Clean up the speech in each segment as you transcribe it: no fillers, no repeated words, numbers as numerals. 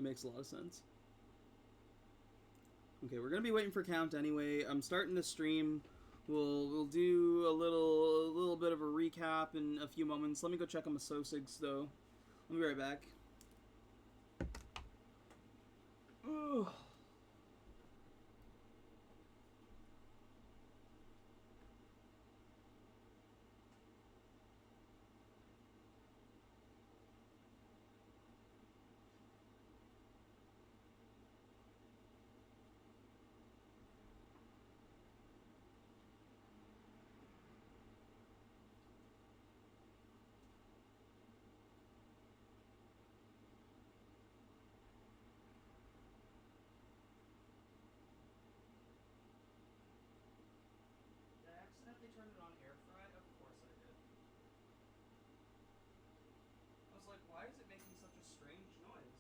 That makes a lot of sense. Okay, we're gonna be waiting for count anyway. I'm starting the stream. We'll do a little bit of a recap in a few moments. Let me go check on the Sosigs though. I'll be right back. Ugh. Did I accidentally turn it on air fry? Of course I did. I was like, why is it making such a strange noise?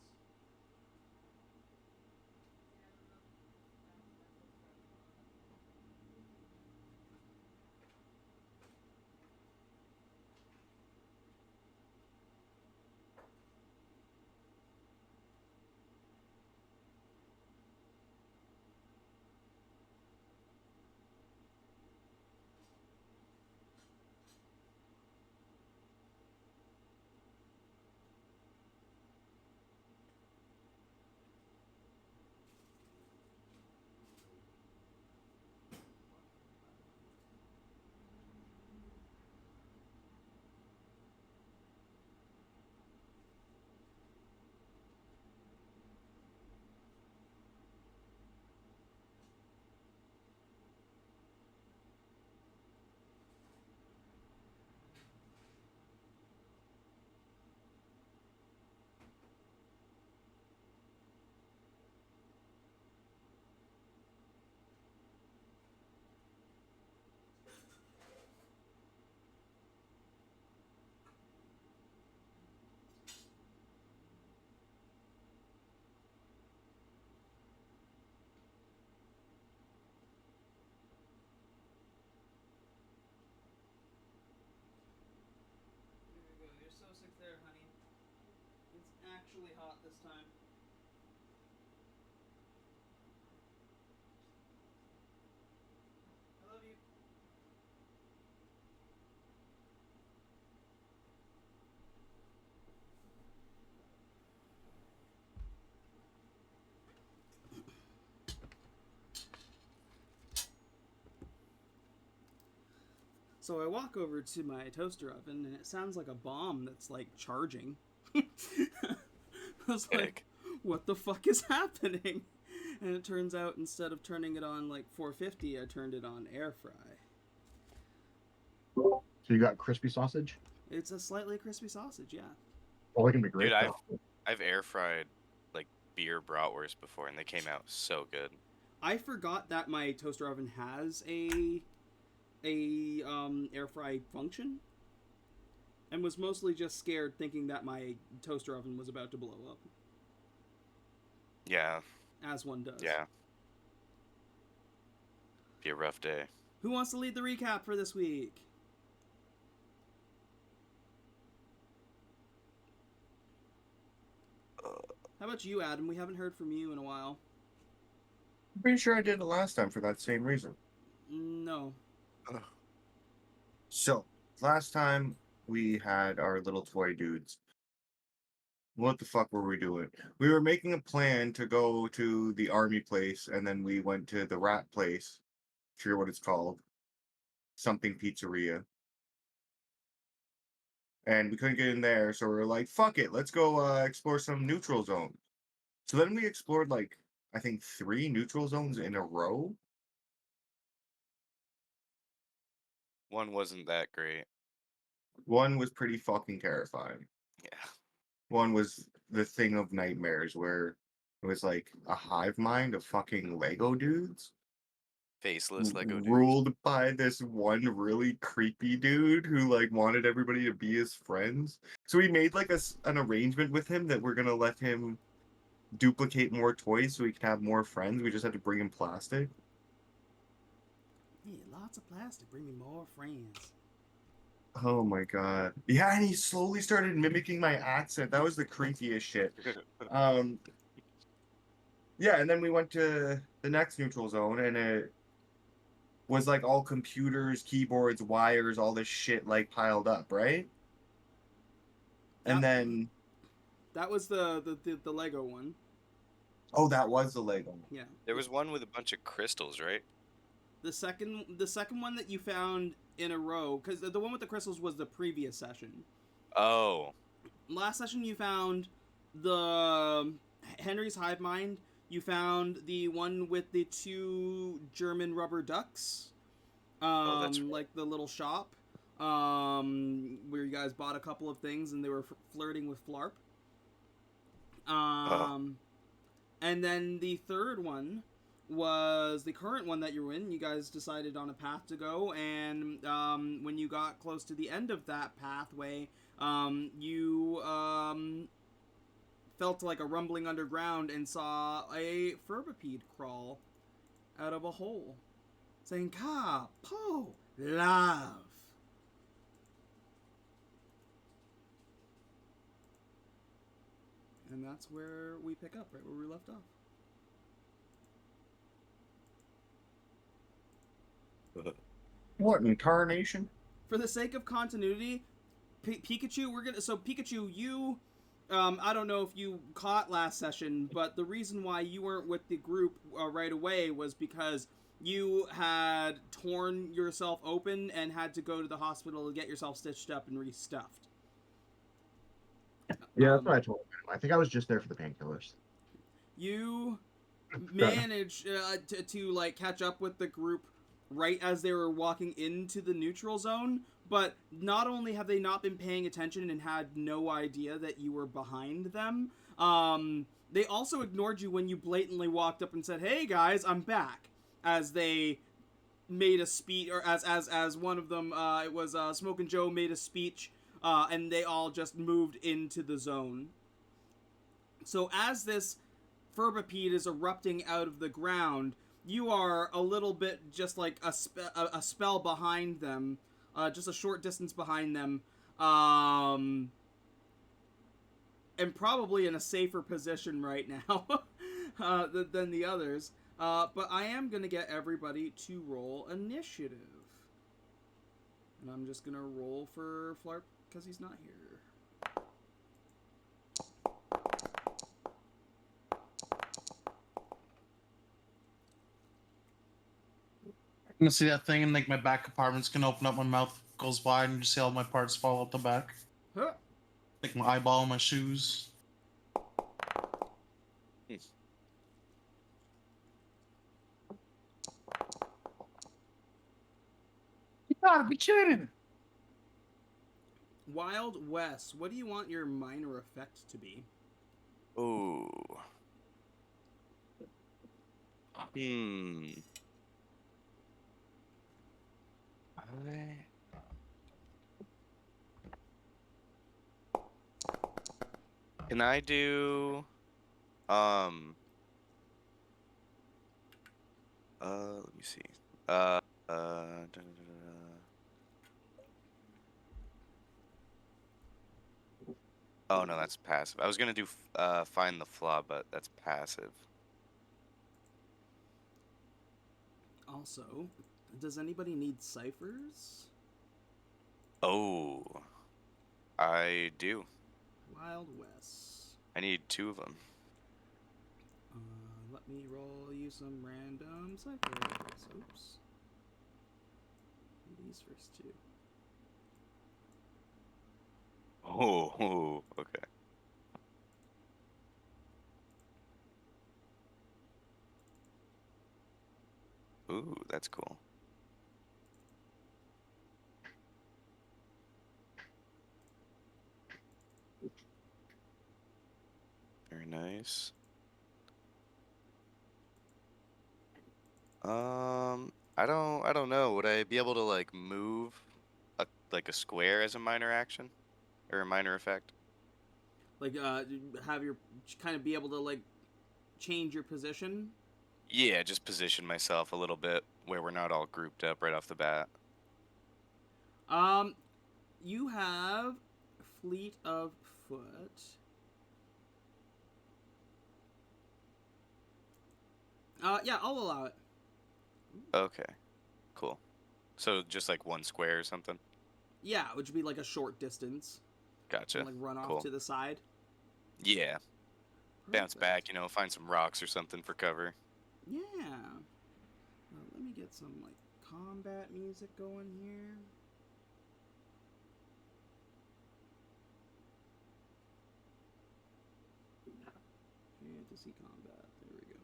There we go. You're so sick there, honey. It's actually hot this time. I love you. So I walk over to my toaster oven and it sounds like a bomb that's like charging. I was like, what the fuck is happening? And it turns out instead of turning it on like 450, I turned it on air fry. So you got crispy sausage? It's a slightly crispy sausage, yeah. Oh, they can be great. Dude, I've air fried like beer bratwurst before, and they came out so good. I forgot that my toaster oven has a air fry function, and was mostly just scared thinking that my toaster oven was about to blow up. Yeah. As one does. Yeah. Be a rough day. Who wants to lead the recap for this week? How about you, Adam? We haven't heard from you in a while. I'm pretty sure I did it last time for that same reason. No. So, last time we had our little toy dudes. What the fuck were we doing? We were making a plan to go to the army place, and then we went to the rat place. Sure what it's called. Something pizzeria. And we couldn't get in there, so we were like, fuck it, let's go explore some neutral zones. So then we explored, like, I think 3 neutral zones in a row. One wasn't that great. One was pretty fucking terrifying. Yeah. One was the thing of nightmares, where it was like a hive mind of fucking Lego dudes. Faceless Lego dudes. Ruled by this one really creepy dude who like wanted everybody to be his friends. So we made like an arrangement with him that we're gonna let him duplicate more toys so we can have more friends. We just had to bring him plastic. Yeah, lots of plastic. Bring me more friends. Oh my god. Yeah, and he slowly started mimicking my accent. That was the creepiest shit. Yeah, and then we went to the next neutral zone, and it was like all computers, keyboards, wires, all this shit like piled up, right? And That then, that was the Lego one. oh, that was the Lego. Yeah. There was one with a bunch of crystals, right? The second one that you found in a row, because the one with the crystals was the previous session. Oh. Last session you found the Henry's hive mind. You found the one with the two German rubber ducks. Oh, that's right. Like the little shop. Where you guys bought a couple of things and they were flirting with Flarp. And then the third one was the current one that you're in. You guys decided on a path to go, and when you got close to the end of that pathway, you felt like a rumbling underground and saw a Furbipede crawl out of a hole, saying "Ka po love." And that's where we pick up, right where we left off. What in tarnation? For the sake of continuity, Pikachu, Pikachu, you, I don't know if you caught last session, but the reason why you weren't with the group right away was because you had torn yourself open and had to go to the hospital to get yourself stitched up and restuffed. Yeah, that's what I told him. I think I was just there for the painkillers. You managed to like catch up with the group right as they were walking into the neutral zone, but not only have they not been paying attention and had no idea that you were behind them, they also ignored you when you blatantly walked up and said, "Hey guys, I'm back," as they made a speech, or as one of them, it was Smoke and Joe made a speech, and they all just moved into the zone. So as this Furbipede is erupting out of the ground, you are a little bit just like a spell behind them, just a short distance behind them, and probably in a safer position right now than the others. But I am going to get everybody to roll initiative. And I'm just going to roll for Flarp because he's not here. I'm gonna see that thing and like my back compartment's gonna open up, my mouth goes wide and you see all my parts fall out the back. Huh. Like my eyeball and my shoes. You gotta be kidding! Wild Wes, what do you want your minor effect to be? Ooh. Can I do let me see. Oh no, that's passive. I was gonna do find the flaw, but that's passive. Also, does anybody need ciphers? Oh, I do. Wild Wes. I need 2 of them. Let me roll you some random ciphers. Oops. Do these first 2. Oh, okay. Ooh, that's cool. Very nice. I don't know. Would I be able to like move like a square as a minor action or a minor effect? Like, have your kind of be able to like change your position. Yeah, just position myself a little bit where we're not all grouped up right off the bat. You have Fleet of Foot. Yeah, I'll allow it. Okay, cool. So just like one square or something? Yeah, which would be like a short distance. Gotcha. And, like run off Cool. to the side. Yeah. Bounce Perfect. back, find some rocks or something for cover. Yeah. Let me get some like combat music going here. Fantasy combat. There we go.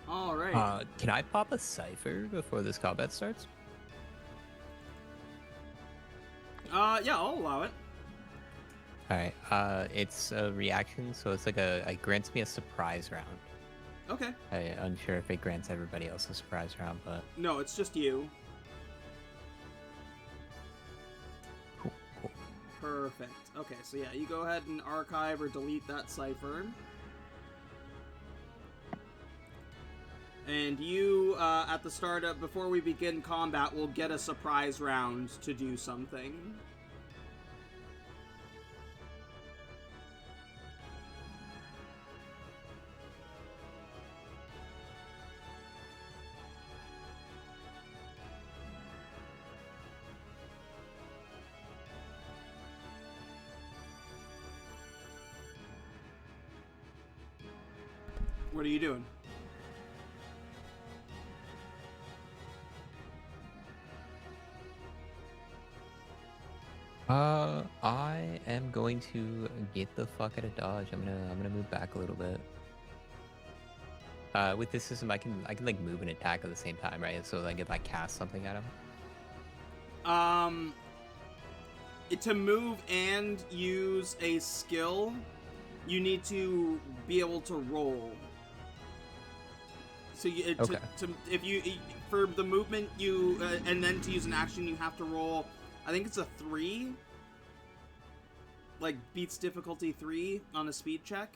All right. Can I pop a cipher before this combat starts? Yeah, I'll allow it. Alright, it's a reaction, so it's like it grants me a surprise round. Okay. I'm unsure if it grants everybody else a surprise round, but... No, it's just you. Cool. Perfect. Okay, so yeah, you go ahead and archive or delete that cipher. And you, at the start of, before we begin combat, will get a surprise round to do something. What are you doing? I am going to get the fuck out of Dodge. I'm gonna move back a little bit. With this system, I can like move and attack at the same time, right? So like if I cast something at him. To move and use a skill, you need to be able to roll. So you, Okay. if you for the movement you and then to use an action you have to roll. I think it's a 3. Like beats difficulty 3 on a speed check.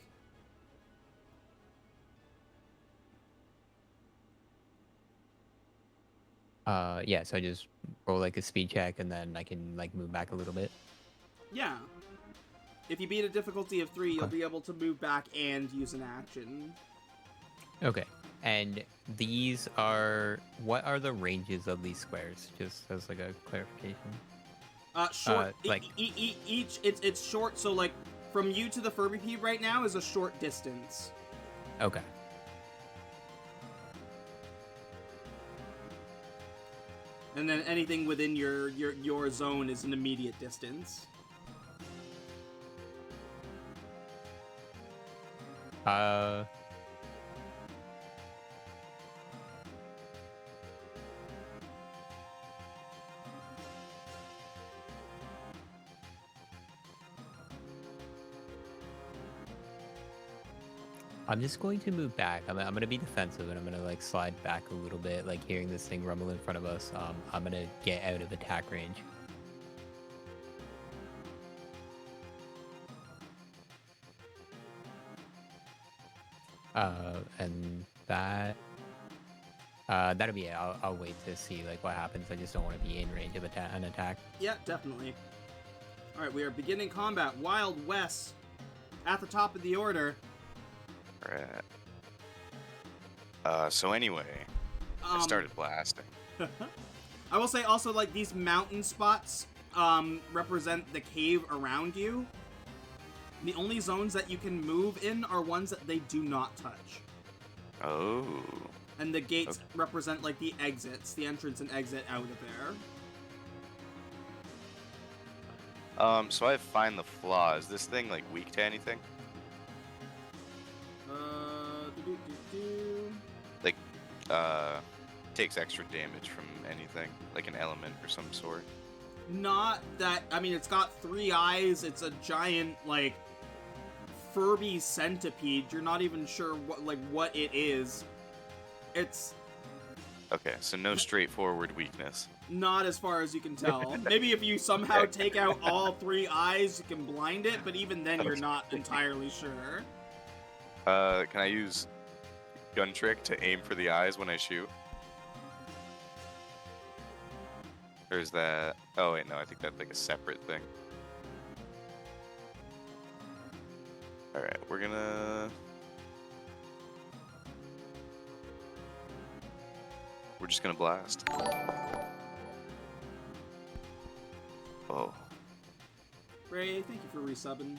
Yeah. So I just roll like a speed check, and then I can like move back a little bit. Yeah. If you beat a difficulty of 3, you'll Okay. be able to move back and use an action. Okay. And these are what are the ranges of these squares? Just as like a clarification. Short. Like- Each it's short. So like from you to the Furbipede right now is a short distance. Okay. And then anything within your zone is an immediate distance. I'm just going to move back. I'm gonna be defensive, and I'm gonna like slide back a little bit, like hearing this thing rumble in front of us. I'm gonna get out of attack range. And that'll be it. I'll wait to see like what happens. I just don't want to be in range of an attack. Yeah, definitely. All right, we are beginning combat. Wild Wes at the top of the order. Right. So anyway, I started blasting. I will say also, like, these mountain spots represent the cave around you. The only zones that you can move in are ones that they do not touch. Oh. And the gates Okay. represent, like, the exits, the entrance and exit out of there. So I find the flaw. Is this thing like weak to anything? Like, takes extra damage from anything, like an element or some sort. Not that, I mean, it's got 3 eyes, it's a giant, like, Furby centipede. You're not even sure what it is. It's Okay, so no straightforward weakness. not as far as you can tell. Maybe if you somehow take out all 3 eyes, you can blind it, but even then you're not entirely sure. Can I use gun trick to aim for the eyes when I shoot? Or is that... Oh, wait, no, I think that's like a separate thing. Alright, we're gonna... We're just gonna blast. Oh. Ray, thank you for resubbing.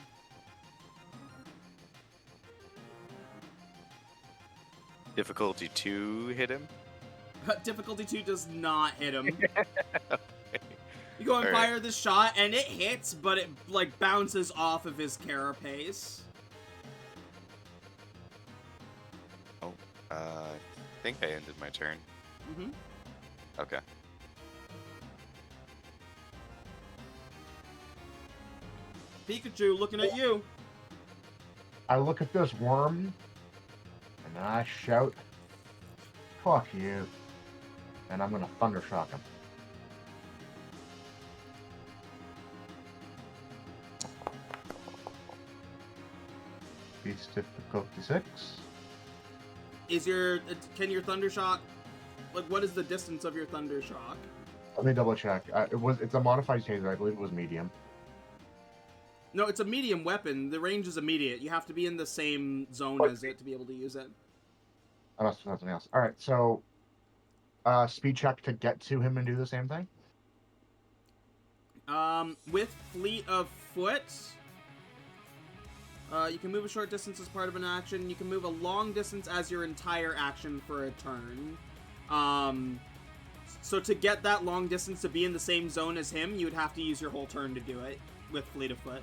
Difficulty 2 hit him? Difficulty 2 does not hit him. Okay. You go and Alright. fire this shot, and it hits, but it, like, bounces off of his carapace. Oh, I think I ended my turn. Mm-hmm. Okay. Pikachu, looking at you. I look at this worm, and then I shout, "Fuck you!" And I'm gonna thundershock him. Beast difficulty 6. Can your Thundershock, like, what is the distance of your Thundershock? Let me double check. It's a modified taser. I believe it was medium. No, it's a medium weapon. The range is immediate. You have to be in the same zone as it to be able to use it. I must have something else. All right, so speed check to get to him and do the same thing. With Fleet of Foot, you can move a short distance as part of an action. You can move a long distance as your entire action for a turn. So to get that long distance to be in the same zone as him, you would have to use your whole turn to do it with Fleet of Foot.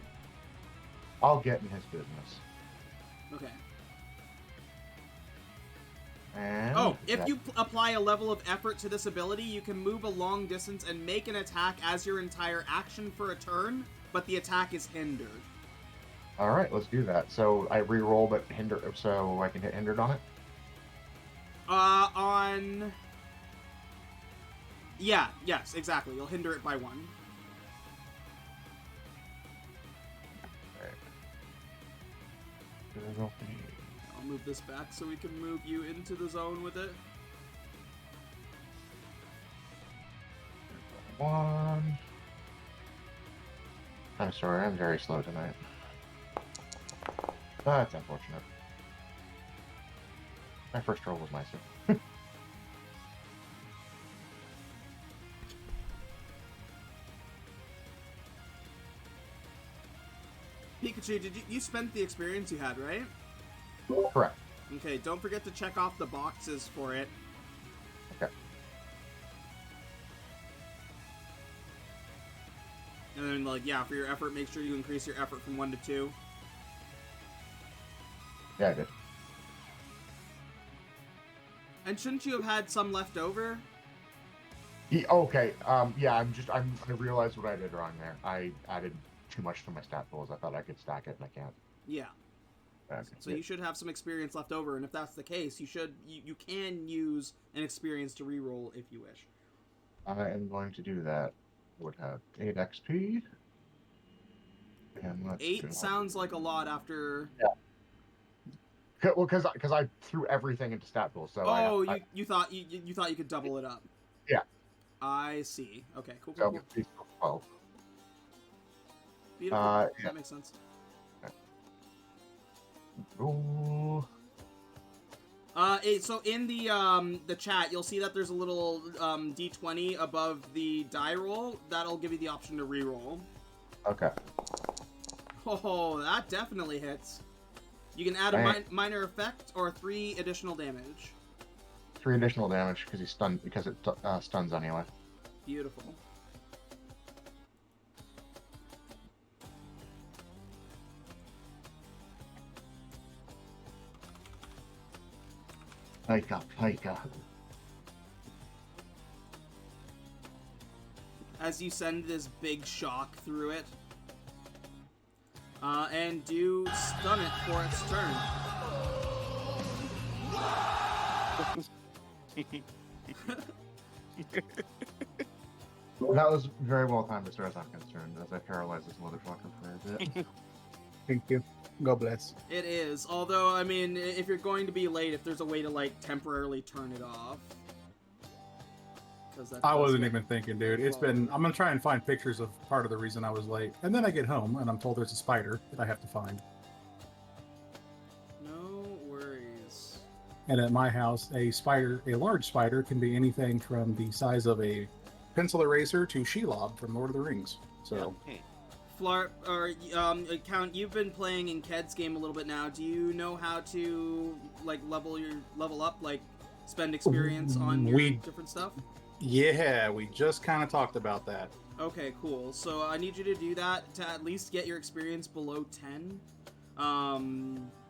I'll get in his business. Okay. And Oh, if you apply a level of effort to this ability, you can move a long distance and make an attack as your entire action for a turn, but the attack is hindered. All right, let's do that. So I re-roll, but hinder, so I can hit hindered on it. Yeah, yes, exactly. You'll hinder it by 1. I'll move this back so we can move you into the zone with it. 1. I'm sorry, I'm very slow tonight. That's unfortunate. My first roll was nicer. Pikachu, you spent the experience you had, right? Correct. Okay, don't forget to check off the boxes for it. Okay. And then, like, yeah, for your effort, make sure you increase your effort from 1 to 2. Yeah, I did. And shouldn't you have had some left over? Okay. Yeah. I realized what I did wrong there. I added too much to my stat pools. I thought I could stack it, and I can't. Yeah. Okay. So you should have some experience left over, and if that's the case, you can use an experience to reroll if you wish. I am going to do that. Would have 8 XP. And let's 8 sounds like a lot after. Yeah. Well, because I threw everything into stat pool, so you thought you thought you could double it up. Yeah. I see. Okay, cool. So it's 12. Beautiful. Yeah. That makes sense. Ooh. So in the chat, you'll see that there's a little D20 above the die roll. That'll give you the option to reroll. Okay. Oh, that definitely hits. You can add a minor effect or 3 additional damage. 3 additional damage because he's stunned, because it stuns anyway. Beautiful. Pika. As you send this big shock through it. And do stun it for its turn. That was very well timed as far as I'm concerned, as I paralyzed this motherfucker for a bit. Thank you. God bless. It is. Although, I mean, if you're going to be late, if there's a way to, like, temporarily turn it off. because that. I does wasn't get even thinking, dude. It's been. I'm gonna try and find pictures of part of the reason I was late, and then I get home and I'm told there's a spider that I have to find. No worries. And at my house, a large spider, can be anything from the size of a pencil eraser to Shelob from Lord of the Rings. So, Flarp, or Count, you've been playing in Ked's game a little bit now. Do you know how to like level up, like spend experience on your different stuff? yeah, we just kind of talked about that. Okay, cool. So I need you to do that to at least get your experience below 10.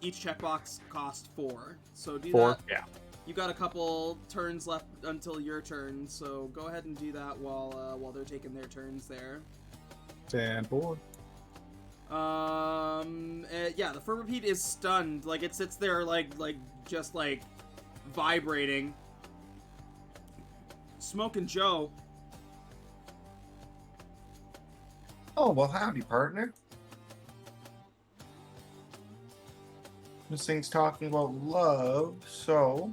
Each checkbox costs 4. So do 4, that. yeah. You've got a couple turns left until your turn, so go ahead and do that while they're taking their turns there. 10-4. Yeah, the Furbipede is stunned. Like, it sits there, just vibrating. Smoking Joe. Oh, well, howdy, partner. This thing's talking about love, so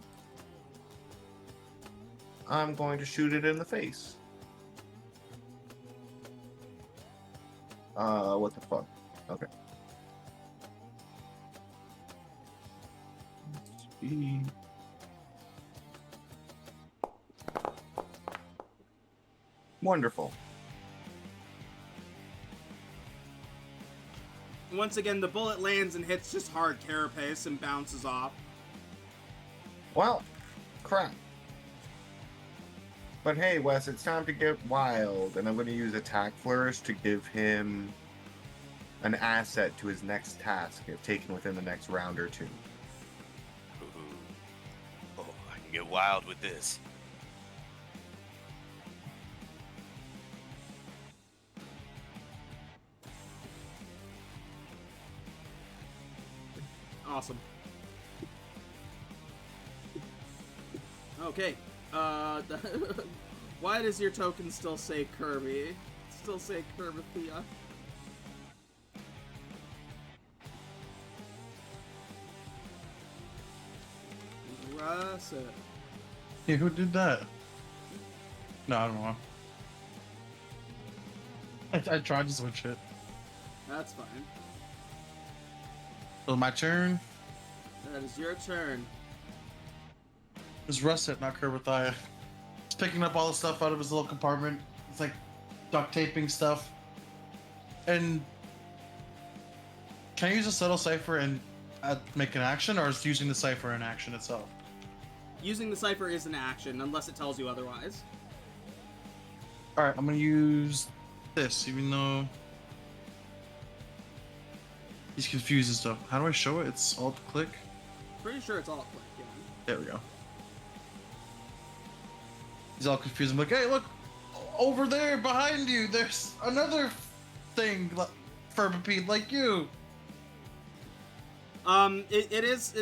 I'm going to shoot it in the face. What the fuck? Okay. Let's see. Wonderful. Once again, the bullet lands and hits just hard carapace and bounces off. Well, crap. But hey, Wes, it's time to get wild, and I'm going to use Attack Flourish to give him an asset to his next task, if taken within the next round or two. Ooh. Oh, I can get wild with this. Awesome. Okay. Why does your token still say Kirby? Still say Kirbythea? Russet. Yeah, who did that? No, I don't know. I tried to switch it. That's fine. So my turn. That is your turn. It's Russet, not Kerberthia. He's picking up all the stuff out of his little compartment. It's like duct taping stuff. And can I use a subtle cipher and make an action, or is using the cipher an action itself? Using the cipher is an action, unless it tells you otherwise. Alright, I'm gonna use this, even though he's confused and stuff. How do I show it? It's alt click. Pretty sure it's all click, yeah. There we go. He's all confused. I'm like, hey, look, over there behind you, there's another thing, Furbipede, like you. This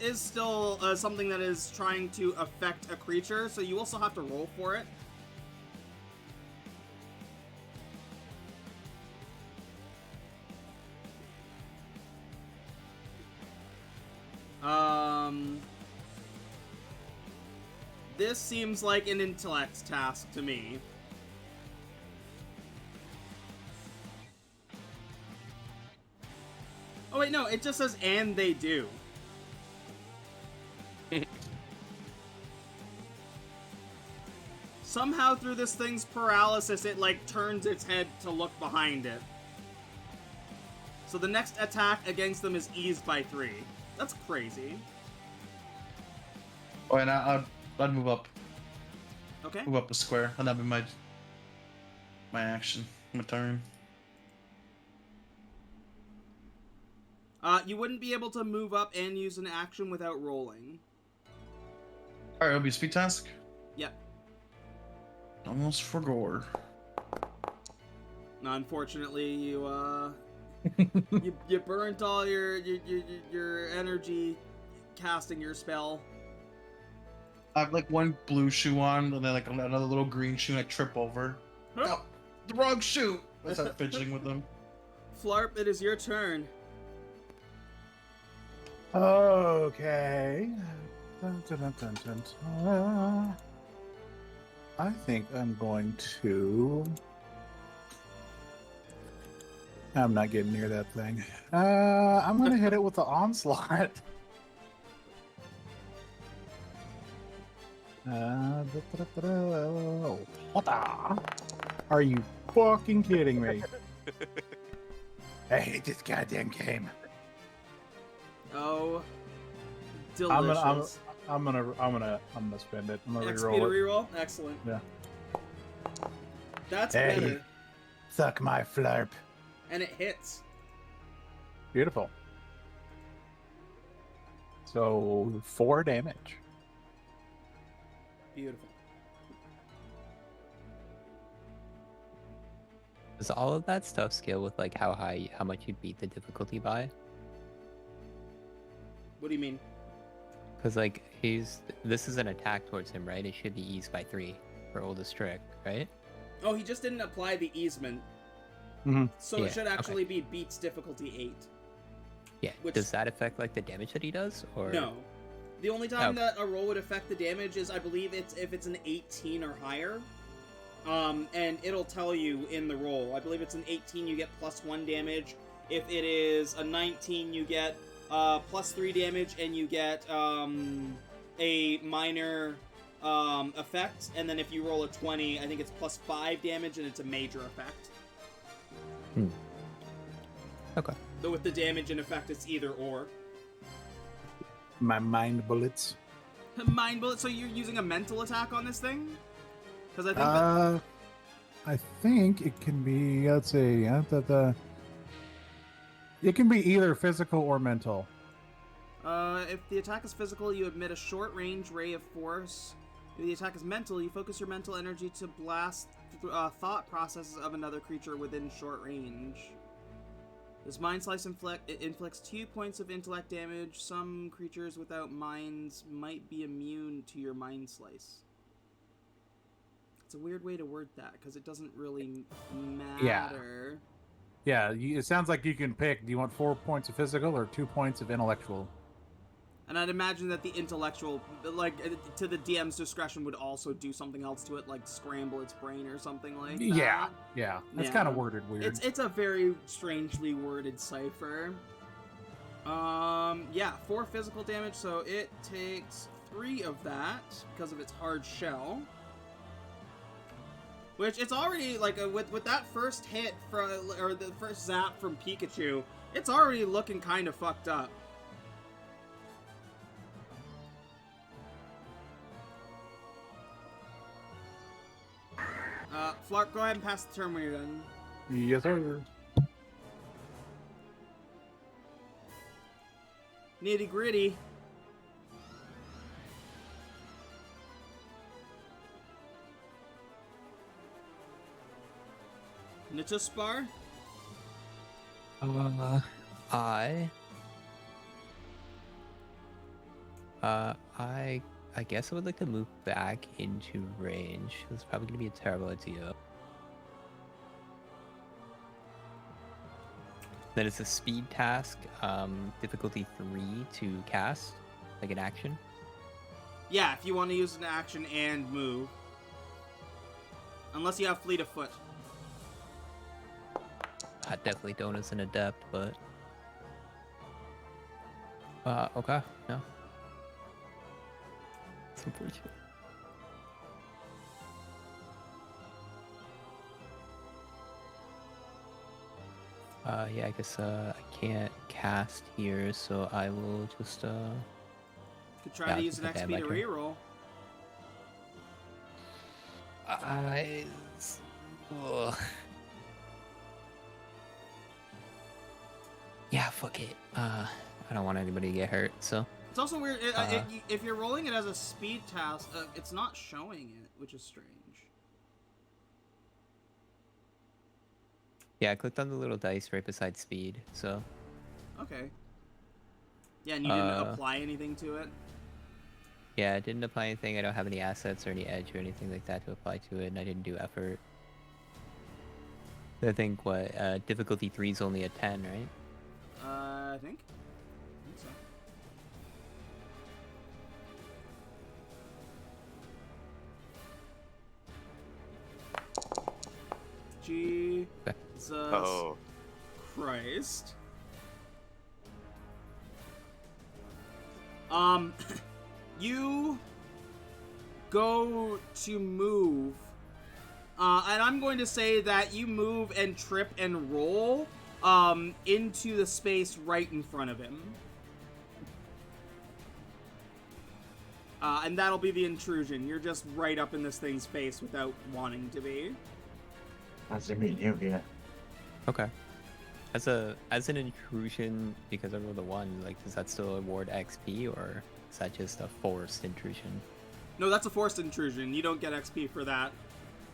is still something that is trying to affect a creature, so you also have to roll for it. This seems like an intellect task to me. Oh wait, no, it just says, and they do. Somehow through this thing's paralysis, it turns its head to look behind it. So the next attack against them is eased by 3. That's crazy. Oh, and I'd move up. Okay. Move up a square, and that'd be my action, my turn. You wouldn't be able to move up and use an action without rolling. Alright, it'll be a speed task? Yep. Almost forgot. No, unfortunately, you you burnt all your energy casting your spell. I have one blue shoe on, and then another little green shoe, and I trip over. Oh, the wrong shoe! I start fidgeting with them. Flarp, it is your turn. Okay. Dun, dun, dun, dun, dun, dun. I think I'm going to. I'm not getting near that thing. I'm going to hit it with the onslaught. What the? Are you fucking kidding me? I hate this goddamn game. Oh, I'm delicious. gonna spend it. I'm gonna XP to reroll it. reroll? Excellent. Yeah. That's Hey. better. Suck my flurp. And it hits. Beautiful. So 4 damage. Beautiful. Does all of that stuff scale with like how much you beat the difficulty by? What do you mean? Because like this is an attack towards him, right? It should be eased by 3 for oldest trick, right? Oh, he just didn't apply the easement. Mhm. So Yeah, it should actually be beats difficulty 8. Yeah. Which- Does that affect like the damage that he does, or No. The only time Oh. that a roll would affect the damage is, I believe, it's if it's an 18 or higher. And it'll tell you in the roll. I believe it's an 18, you get +1 damage. If it is a 19, you get +3 damage, and you get a minor effect. And then if you roll a 20, I think it's +5 damage, and it's a major effect. Okay. Though with the damage and effect, it's either or. My mind bullets. Mind bullet. So you're using a mental attack on this thing? Because I think that... I think it can be. Let's see. It can be either physical or mental. If the attack is physical, you emit a short-range ray of force. If the attack is mental, you focus your mental energy to blast thought processes of another creature within short range. This Mind Slice inflicts 2 points of intellect damage. Some creatures without minds might be immune to your Mind Slice. It's a weird way to word that, because it doesn't really matter. Yeah, it sounds like you can pick. Do you want 4 points of physical or 2 points of intellectual? And I'd imagine that the intellectual, like, to the DM's discretion, would also do something else to it, like scramble its brain or something like that. Yeah. That's Yeah. kind of worded weird. It's a very strangely worded cipher. Yeah, 4 physical damage, so it takes 3 of that because of its hard shell. Which it's already like with that first hit or the first zap from Pikachu, it's already looking kind of fucked up. Flark, go ahead and pass the turn when you're done. Yes, sir. Nitty gritty. Nitaspar? I guess I would like to move back into range. That's probably gonna be a terrible idea. Then it's a speed task, difficulty 3 to cast, like an action. Yeah, if you want to use an action and move. Unless you have fleet of foot. I definitely don't as an adept, but okay, no. It's unfortunate. Yeah, I guess I can't cast here, so I will just Could try Yeah, to use an okay, XP my to turn. reroll. Ugh. Yeah, fuck it. I don't want anybody to get hurt, so It's also weird, if you're rolling it as a speed task, it's not showing it, which is strange. yeah, I clicked on the little dice right beside speed, so Okay. Yeah, and you didn't apply anything to it? yeah, I didn't apply anything. I don't have any assets or any edge or anything like that to apply to it, and I didn't do effort. I think difficulty 3 is only a 10, right? I think so. Jesus Oh. Christ. You go to move, and I'm going to say that you move and trip and roll, into the space right in front of him. And that'll be the intrusion. You're just right up in this thing's face without wanting to be. That's immediate, yeah. Okay. As an intrusion, because I rolled a 1, like, does that still award XP, or is that just a forced intrusion? No, that's a forced intrusion. You don't get XP for that.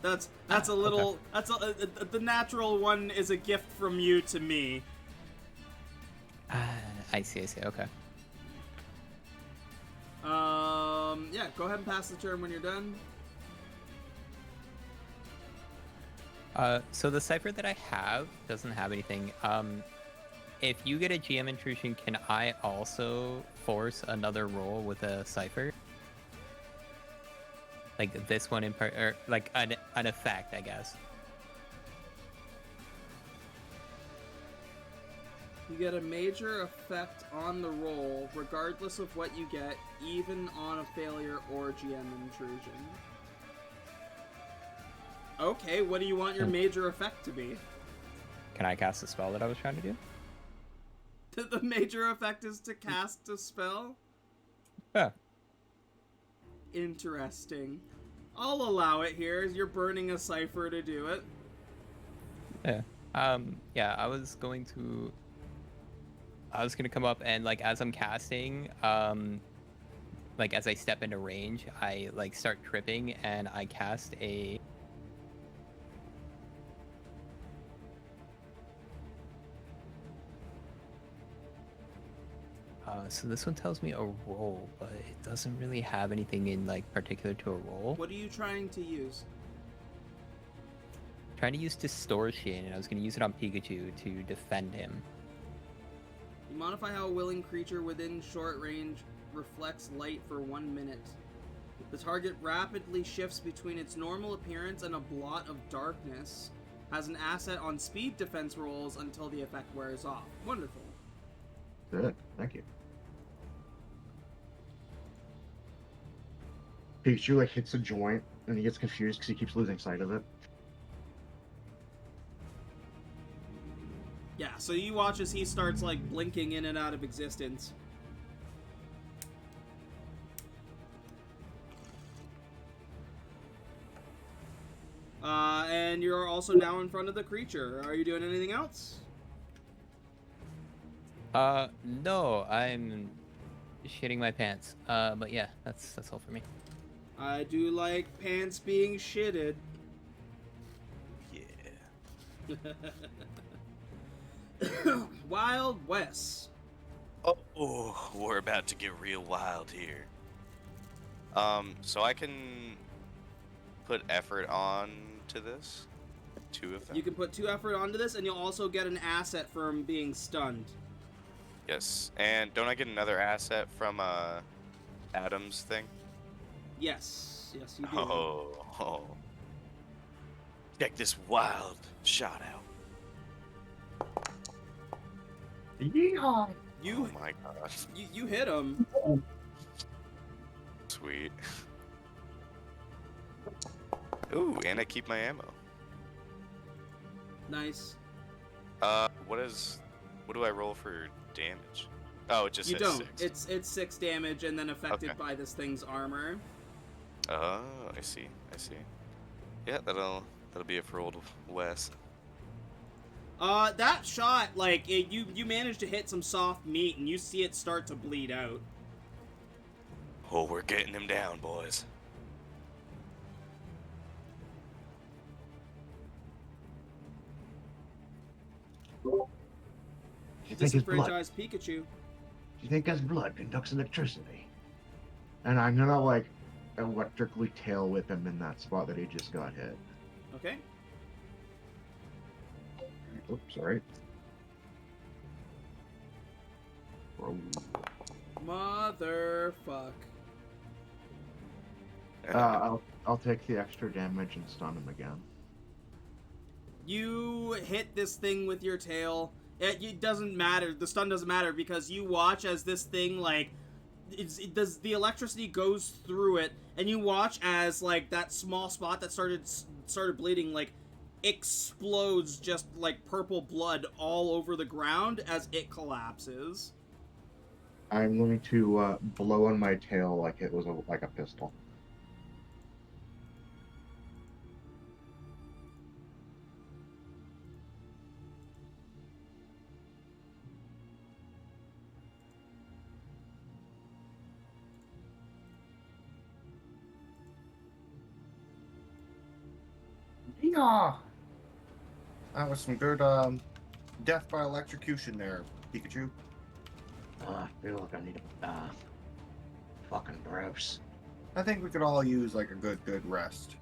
That's a little. Okay. That's the natural one is a gift from you to me. I see. Okay. Yeah. Go ahead and pass the turn when you're done. So the cipher that I have doesn't have anything. If you get a GM intrusion, can I also force another roll with a cipher? Like this one in part, or like an effect, I guess. You get a major effect on the roll, regardless of what you get, even on a failure or GM intrusion. Okay, what do you want your major effect to be? Can I cast the spell that I was trying to do? The major effect is to cast a spell? Yeah. Interesting. I'll allow it here, as you're burning a cipher to do it. Yeah. Yeah, I was gonna come up and, like, as I'm casting, like, as I step into range, I, like, start tripping and I cast a... so this one tells me a roll, but it doesn't really have anything in, like, particular to a roll. What are you trying to use? I'm trying to use distortion, and I was going to use it on Pikachu to defend him. You modify how a willing creature within short range reflects light for 1 minute. The target rapidly shifts between its normal appearance and a blot of darkness. Has an asset on speed defense rolls until the effect wears off. Wonderful. Good, thank you. Pikachu, like, hits a joint, and he gets confused because he keeps losing sight of it. Yeah, so you watch as he starts, like, blinking in and out of existence. And you're also now in front of the creature. Are you doing anything else? No, I'm shitting my pants. But yeah, that's all for me. I do like pants being shitted. Yeah. Wild Wes. Oh, we're about to get real wild here. So I can put effort on to this? 2 of them? You can put 2 effort onto this, and you'll also get an asset from being stunned. Yes. And don't I get another asset from Adam's thing? Yes. Yes, you do. Oh. Check this wild shot out. Yeehaw! You, Oh my god. you hit him. Sweet. Ooh, and I keep my ammo. Nice. What do I roll for damage? Oh, it just You says don't. 6. It's 6 damage and then affected Okay. by this thing's armor. Oh, I see. Yeah, that'll be it for old Wes. That shot, like, you managed to hit some soft meat, and you see it start to bleed out. Oh, we're getting him down, boys. You think his blood? Disenfranchised Pikachu. You think his blood conducts electricity? And I'm gonna, like, electrically tail whip him in that spot that he just got hit. Okay. Oops, sorry. Whoa. Motherfuck. I'll take the extra damage and stun him again. You hit this thing with your tail. It doesn't matter. The stun doesn't matter because you watch as this thing, like, the electricity goes through it, and you watch as, like, that small spot that started bleeding, like, explodes just, like, purple blood all over the ground as it collapses. I'm going to blow on my tail like it was like a pistol. Yeah. That was some good death by electrocution there, Pikachu. I feel like I need a bath. Fucking gross. I think we could all use like a good rest.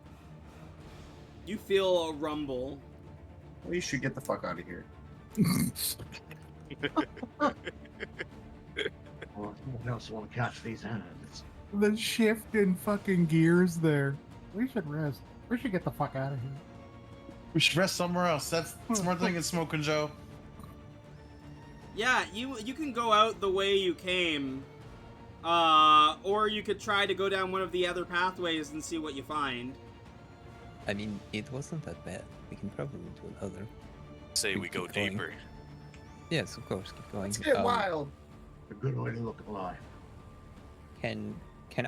You feel a rumble. We should get the fuck out of here. Well, someone else want to catch these hands. The shift in fucking gears there. We should rest. We should get the fuck out of here. We should rest somewhere else. That's more thing than smoking Joe. Yeah, you can go out the way you came, or you could try to go down one of the other pathways and see what you find. I mean, it wasn't that bad. We can probably do another. Say we go Keep going. deeper. Yes, of course. Keep going. Let's get wild. A good way to look at life. Can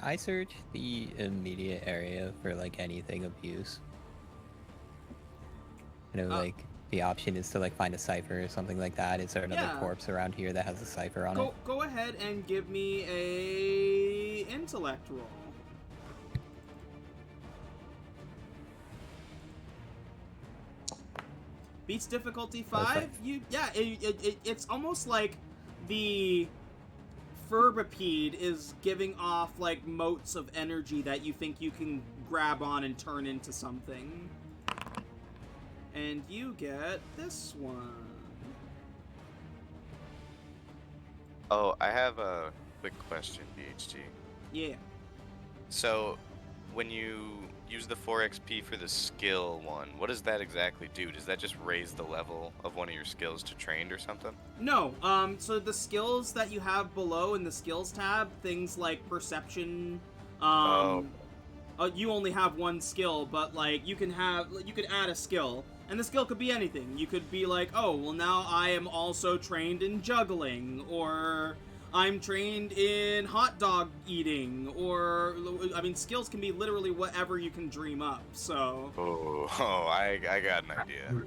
I search the immediate area for like anything of use? You know, like the option is to like find a cipher or something like that. Is there another Yeah. corpse around here that has a cipher on it? Go ahead and give me a intellect roll. Beats difficulty 5. Perfect. It's almost like the Furbipede is giving off like motes of energy that you think you can grab on and turn into something. And you get this one. Oh, I have a quick question, BHG. Yeah. So, when you use the 4 XP for the skill one, what does that exactly do? Does that just raise the level of one of your skills to trained or something? No, so the skills that you have below in the skills tab, things like perception, you only have one skill, but like you could add a skill, and the skill could be anything. You could be like, oh, well now I am also trained in juggling, or I'm trained in hot dog eating, or, I mean, skills can be literally whatever you can dream up, so... I got an idea.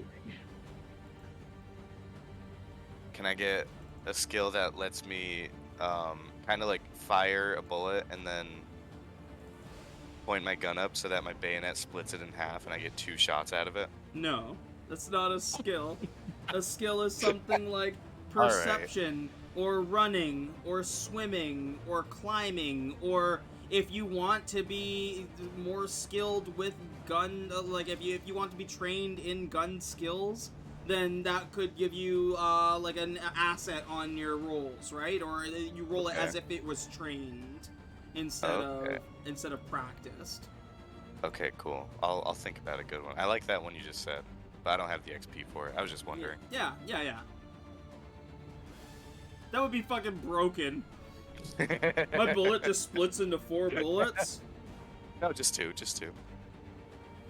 Can I get a skill that lets me kind of like fire a bullet and then point my gun up so that my bayonet splits it in half and I get 2 shots out of it? No, that's not a skill. A skill is something like All right. perception, or running, or swimming, or climbing, or if you want to be more skilled with gun, like if you want to be trained in gun skills, then that could give you like an asset on your rolls, right? Or you roll it as if it was trained instead of practiced. Okay, cool. I'll think about a good one. I like that one you just said, but I don't have the XP for it. I was just wondering. Yeah. That would be fucking broken. My bullet just splits into 4 bullets. No, just two.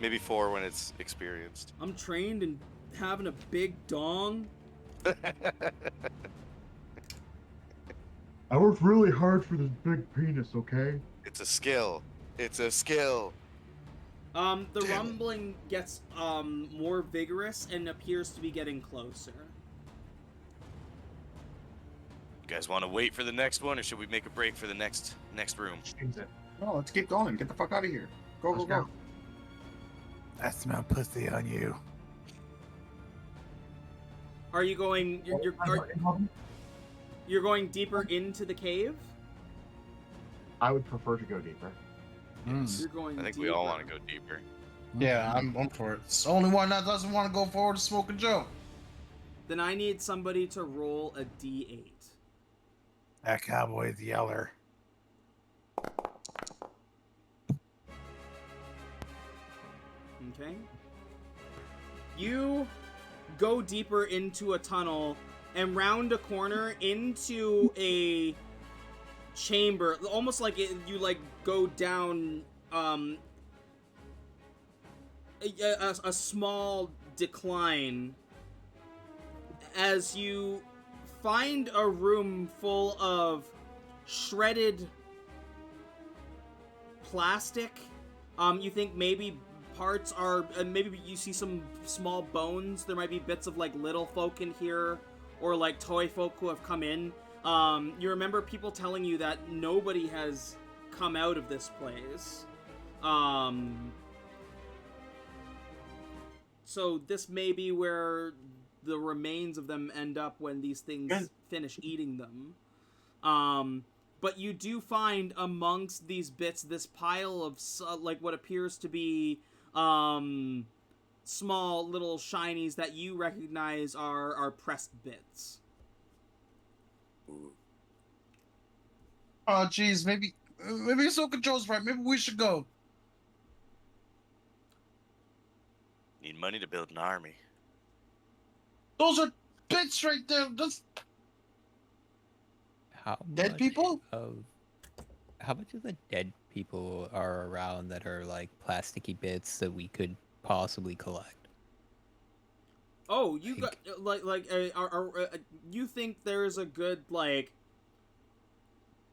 Maybe 4 when it's experienced. I'm trained in having a big dong. I worked really hard for this big penis, okay? It's a skill. The rumbling gets more vigorous and appears to be getting closer. You guys want to wait for the next one, or should we make a break for the next room? No, let's get going. Get the fuck out of here. Go. I smell pussy on you. Are you going? You're going deeper into the cave? I would prefer to go deeper. You're going I think deeper. we all want to go deeper. Yeah, I'm for it. It's the only one that doesn't want to go forward to smoke a Joe. Then I need somebody to roll a d8. That cowboy's yeller. Okay. You go deeper into a tunnel and round a corner into a chamber, almost like you like go down a small decline as you find a room full of shredded plastic. You think maybe parts are, maybe you see some small bones. There might be bits of like little folk in here, or like toy folk who have come in. You remember people telling you that nobody has come out of this place. So this may be where the remains of them end up when these things finish eating them. But you do find amongst these bits this pile of like what appears to be small little shinies that you recognize are pressed bits. Oh, jeez, maybe Soul Control's right. Maybe we should go. Need money to build an army. Those are bits right there. That's How dead much people? How much of the dead people are around that are like plasticky bits that we could possibly collect? Oh, you got you think there's a good like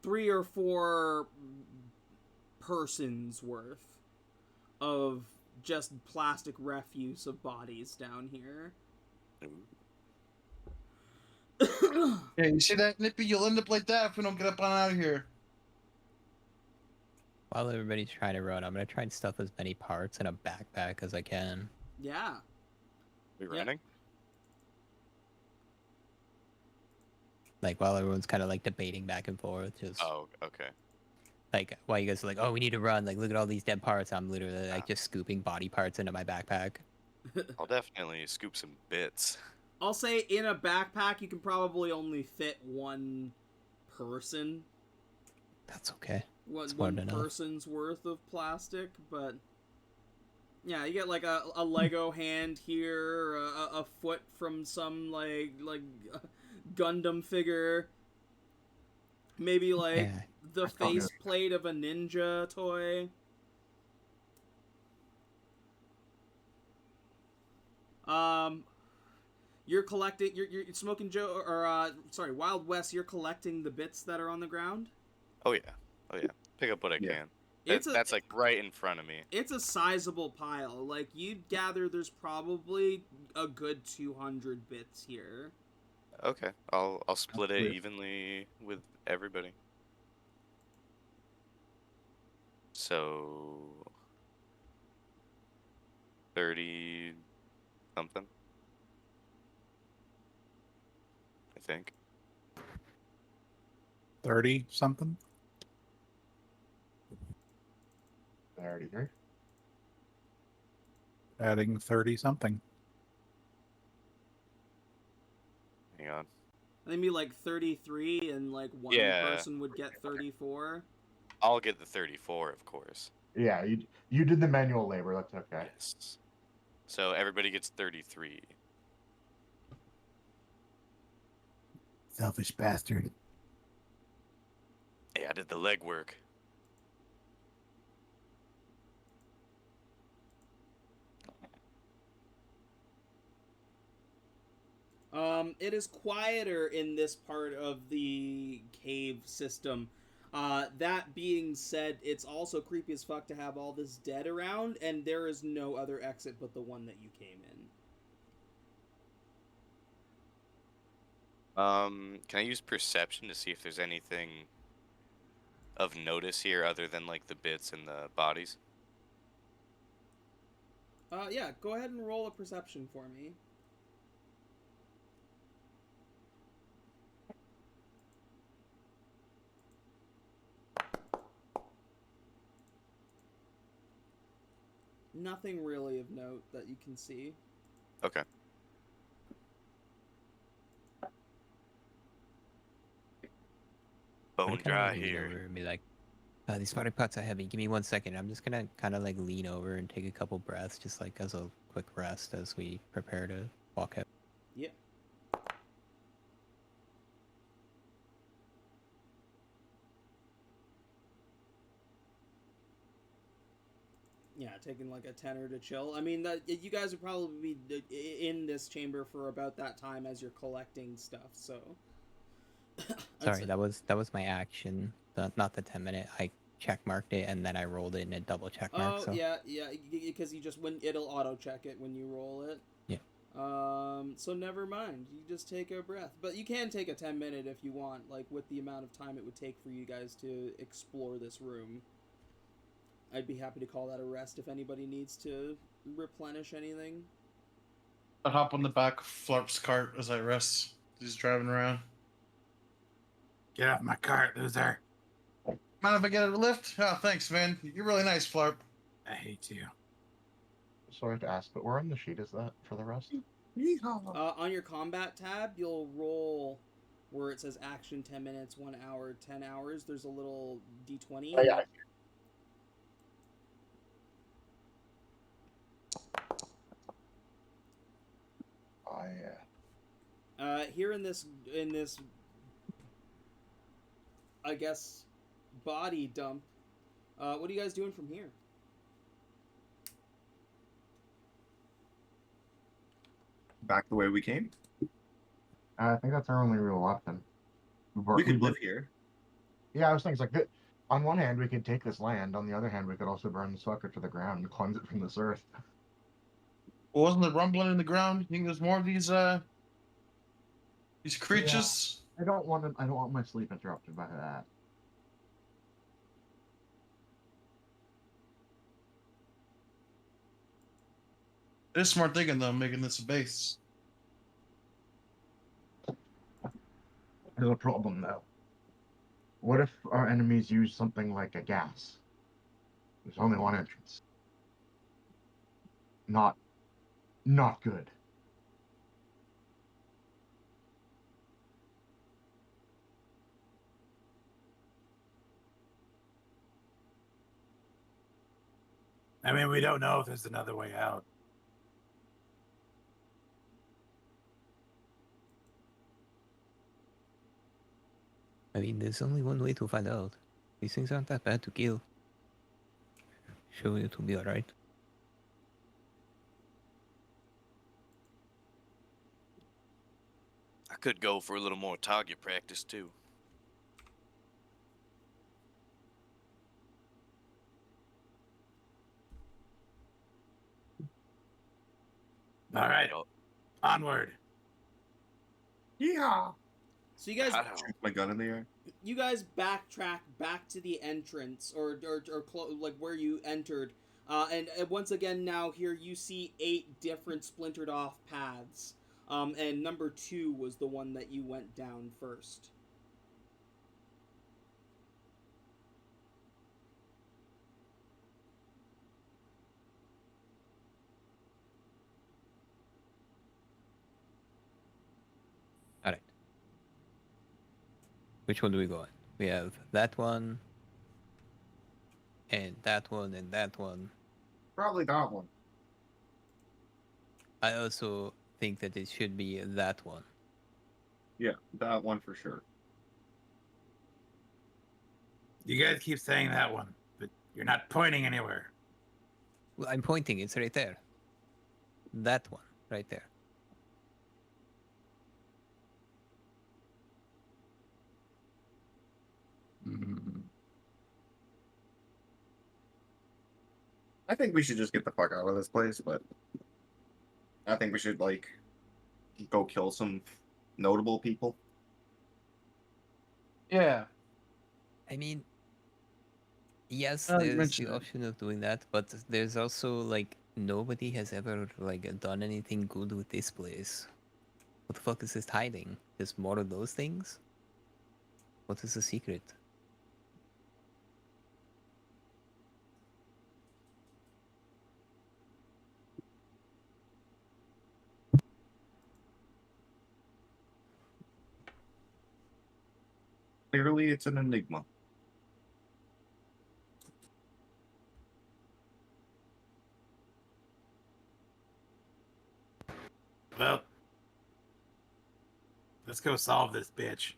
3 or 4 persons worth of just plastic refuse of bodies down here. Yeah, you see that, Nippy? You'll end up like that if we don't get up on out of here. While everybody's trying to run, I'm gonna try and stuff as many parts in a backpack as I can. Yeah. We running? Like while everyone's kind of like debating back and forth, just Oh, okay. like while you guys are like, oh, we need to run. Like, look at all these dead parts. I'm literally like just scooping body parts into my backpack. I'll definitely scoop some bits. I'll say in a backpack you can probably only fit one person. That's okay. One person's worth of plastic, but yeah, you get like a Lego hand here, a foot from some like Gundam figure, maybe like the faceplate of a ninja toy. You're collecting. You're Smoking Joe, or sorry, Wild Wes. You're collecting the bits that are on the ground. Oh yeah. Pick up what I can. That's like right in front of me. It's a sizable pile. Like you'd gather, there's probably a good 200 bits here. Okay, I'll split it evenly with everybody. So 30 something, I think. 30 something. 33. Adding 30 something. Hang on. Maybe like 33, and like one person would get 34. I'll get the 34, of course. Yeah, you did the manual labor. That's okay. Yes. So everybody gets 33. Selfish bastard. Hey, I did the legwork. It is quieter in this part of the cave system. That being said, it's also creepy as fuck to have all this dead around, and there is no other exit but the one that you came in. Can I use perception to see if there's anything of notice here other than like the bits and the bodies? Yeah, go ahead and roll a perception for me. Nothing really of note that you can see. Okay. Bone dry here. And be like, These body pots are heavy. Give me 1 second. I'm just gonna kind of like lean over and take a couple breaths, just like as a quick rest as we prepare to walk out. Yeah. Yeah, taking like a tenner to chill. I mean, that you guys would probably be in this chamber for about that time as you're collecting stuff. So, Sorry, that was my action, not the 10-minute. I check marked it and then I rolled it in a double check mark. Oh So yeah, because you just when it'll auto check it when you roll it. yeah. So never mind. You just take a breath, but you can take a 10-minute if you want. Like with the amount of time it would take for you guys to explore this room. I'd be happy to call that a rest if anybody needs to replenish anything. I hop on the back of Flarp's cart as I rest. He's driving around. Get off my cart, loser. Mind if I get a lift? Oh, thanks, man. You're really nice, Flarp. I hate you. Sorry to ask, but where on the sheet is that for the rest? On your combat tab, you'll roll where it says action 10 minutes, 1 hour, 10 hours. There's a little d20. Oh, yeah. Oh, yeah. Here in this I guess body dump. What are you guys doing from here? Back the way we came. I think that's our only real option. We could live here. Yeah, I was thinking, like, on one hand, we could take this land. On the other hand, we could also burn the sucker to the ground and cleanse it from this earth. Well, wasn't there rumbling in the ground? You think there's more of these creatures? I don't want my sleep interrupted by that. It is smart thinking, though, making this a base. There's a problem, though. What if our enemies use something like a gas? There's only one entrance. Not good. I mean, we don't know if there's another way out. I mean, there's only one way to find out. These things aren't that bad to kill. Sure, it will be alright. I could go for a little more target practice too. All right, onward. Yeah. So you guys Shoot my gun in the air. you guys backtrack back to the entrance or like where you entered, and once again now here you see 8 different splintered off paths, and number 2 was the one that you went down first. Alright. Which one do we go on? We have that one, and that one, and that one. Probably that one. I also think that it should be that one. Yeah, that one for sure. You guys keep saying that one, but you're not pointing anywhere. Well, I'm pointing, it's right there. That one, right there. I think we should just get the fuck out of this place, but I think we should, like, go kill some notable people. Yeah. I mean, yes, You there's the mentioned it. option of doing that, but there's also, like, nobody has ever, like, done anything good with this place. What the fuck is this hiding? Just more of those things? What is the secret? Clearly, it's an enigma. Well, let's go solve this bitch.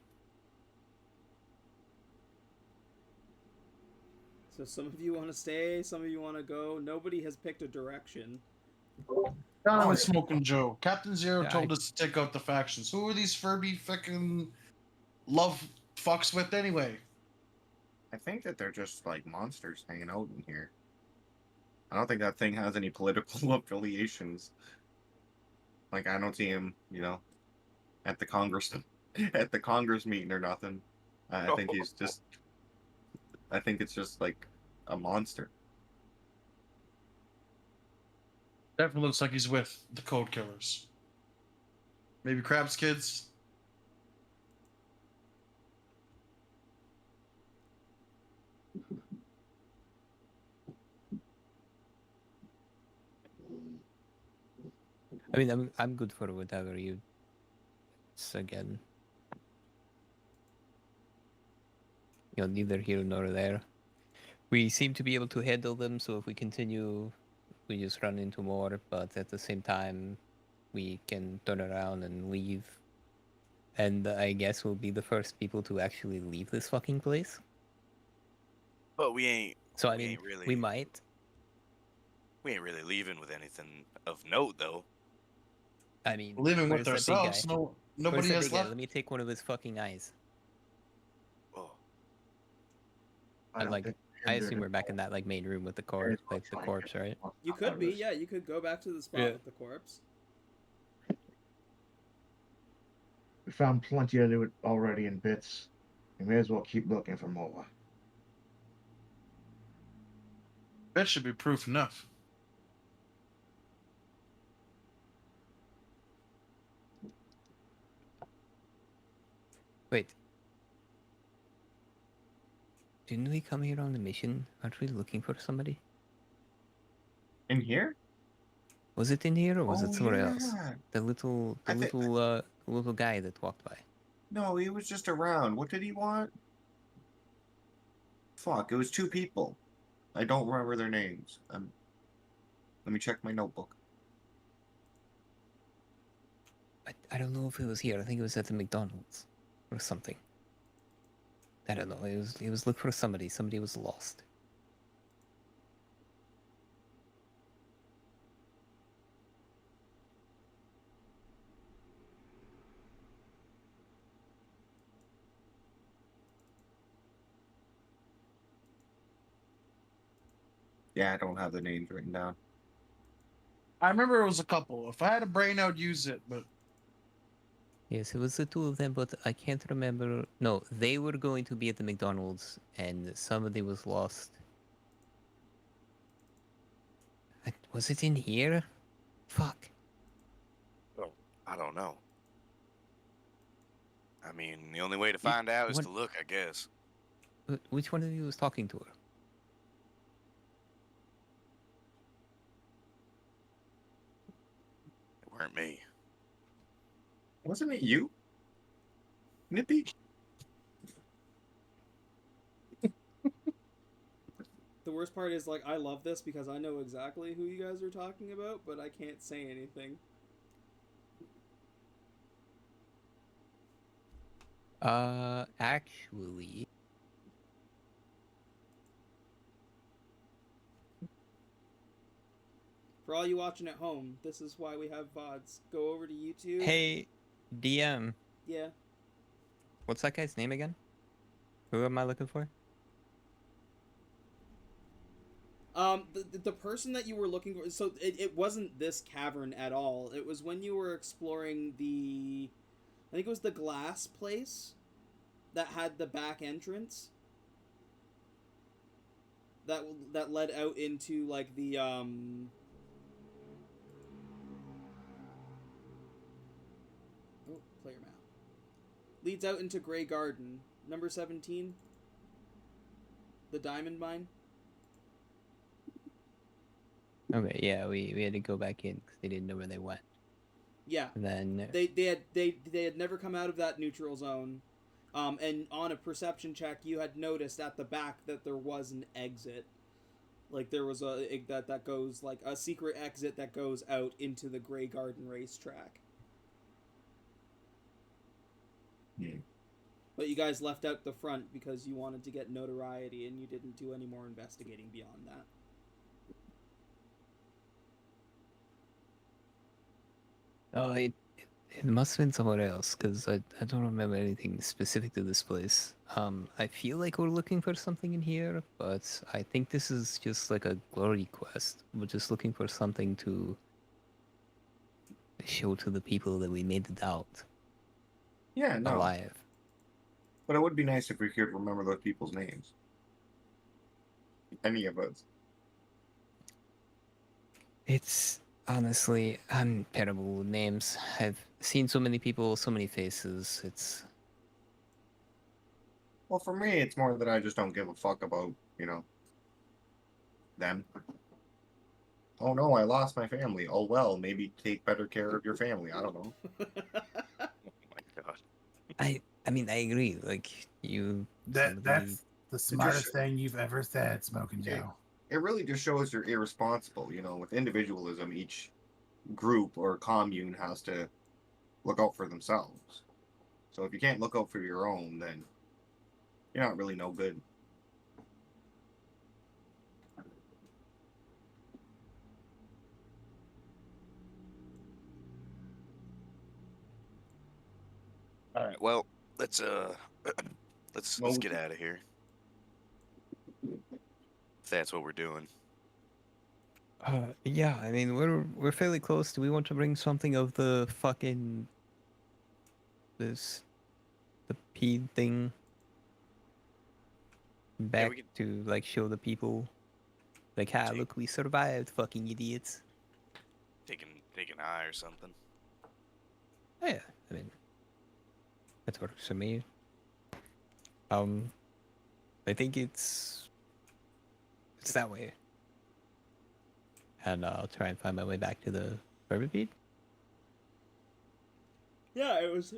So some of you want to stay, some of you want to go. Nobody has picked a direction. I was smoking Joe. Captain Zero Yeah, told us to take out the factions. Who are these Furby fucking love fucks with anyway? I think that they're just like monsters hanging out in here. I don't think that thing has any political affiliations. Like I don't see him, at the Congress at the Congress meeting or nothing. I think he's just. I think it's just like a monster. Definitely looks like he's with the Code Killers. Maybe Crab's kids. I mean, I'm good for whatever you. It's again, neither here nor there. We seem to be able to handle them, so if we continue, we just run into more. But at the same time, we can turn around and leave. And I guess we'll be the first people to actually leave this fucking place. But we ain't. So I we mean, ain't really, we might. We ain't really leaving with anything of note, though. I mean, We're leaving where's with that big ourselves. guy? No, Where's nobody that has big guy? left. Let me take one of his fucking eyes. Oh, And like, I assume we're back in that like main room with the corpse, right? You could be, yeah. You could go back to the spot Yeah. with the corpse. We found plenty of it already in bits. We may as well keep looking for more. That should be proof enough. Wait. Didn't we come here on a mission? Aren't we looking for somebody? In here? Was it in here or was it Oh, somewhere else? yeah. The little guy that walked by. No, he was just around. What did he want? Fuck, it was two people. I don't remember their names. Let me check my notebook. I don't know if it was here. I think it was at the McDonald's or something. I don't know. It was looking for somebody. Somebody was lost. Yeah, I don't have the names written down. I remember it was a couple. If I had a brain, I would use it, but Yes, it was the two of them, but I can't remember. No, they were going to be at the McDonald's, and somebody was lost. Was it in here? Fuck. oh, I don't know. I mean, the only way to find out is what- to look, I guess. Which one of you was talking to her? It weren't me. Wasn't it you? Nippy? The worst part is, like, I love this because I know exactly who you guys are talking about, but I can't say anything. Actually, For all you watching at home, this is why we have VODs. Go over to YouTube. hey, DM, Yeah. what's that guy's name again? Who am I looking for? The person that you were looking for, so it wasn't this cavern at all. It was when you were exploring I think it was the glass place that had the back entrance that led out into, like, the, Oh, player map. Leads out into Grey Garden. Number 17. The diamond mine. Okay, yeah, we had to go back in because they didn't know where they went. Yeah. And then They had never come out of that neutral zone. And on a perception check, you had noticed at the back that there was an exit. Like, there was that goes, like, a secret exit that goes out into the Grey Garden racetrack. Yeah. But you guys left out the front because you wanted to get notoriety and you didn't do any more investigating beyond that. Oh, it must have been somewhere else because I don't remember anything specific to this place. I feel like we're looking for something in here, but I think this is just like a glory quest. We're just looking for something to show to the people that we made it out Yeah, no. alive. But it would be nice if we could remember those people's names. Any of us. It's honestly, I'm terrible with names. I've seen so many people, so many faces. It's Well, for me, it's more that I just don't give a fuck about, them. Oh no, I lost my family. Oh well, maybe take better care of your family. I don't know. Oh my god. I mean, I agree. Like somebody- That's the smartest thing you've ever said, Smoking Joe. It really just shows you're irresponsible. With individualism, each group or commune has to look out for themselves. So if you can't look out for your own, then you're not really no good. All right. Well, let's let's get out of here. If that's what we're doing. Yeah, I mean we're fairly close. Do we want to bring something of the fucking the ped thing back we could- to like show the people like, "Ha, look, we survived, fucking idiots." Take an eye or something. Yeah, I mean that works for me. I think it's that way. And I'll try and find my way back to the Furbipede. Yeah, it was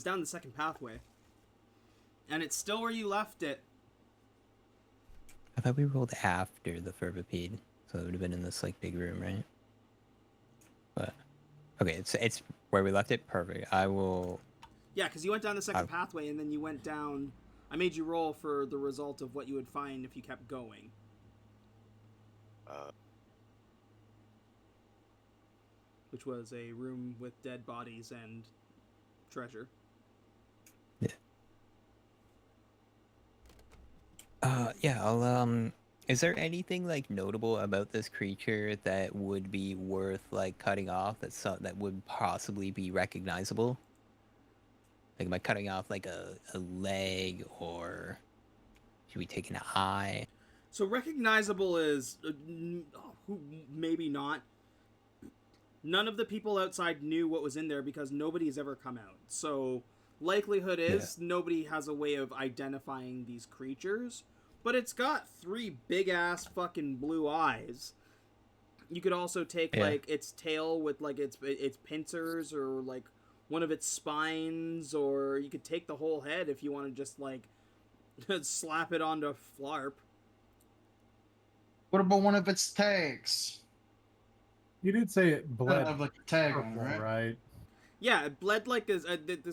down the second pathway. And it's still where you left it. I thought we rolled after the Furbipede, so it would have been in this like big room, right? But okay, it's where we left it. Perfect. I will. Yeah, because you went down the second pathway and then you went down. I made you roll for the result of what you would find if you kept going. Which was a room with dead bodies and treasure. Yeah. Yeah, I'll is there anything like notable about this creature that would be worth like cutting off that would possibly be recognizable? Like, am I cutting off like a leg, or should we take an eye? So recognizable is maybe not. None of the people outside knew what was in there because nobody has ever come out. So likelihood is nobody has a way of identifying these creatures. But it's got 3 big-ass fucking blue eyes. You could also take, like, its tail with, like, its pincers or, like, one of its spines, or you could take the whole head if you want to just, like, slap it onto Flarp. What about one of its tags? You did say it bled Have like a tag purple, on it, right? right? Yeah, it bled like this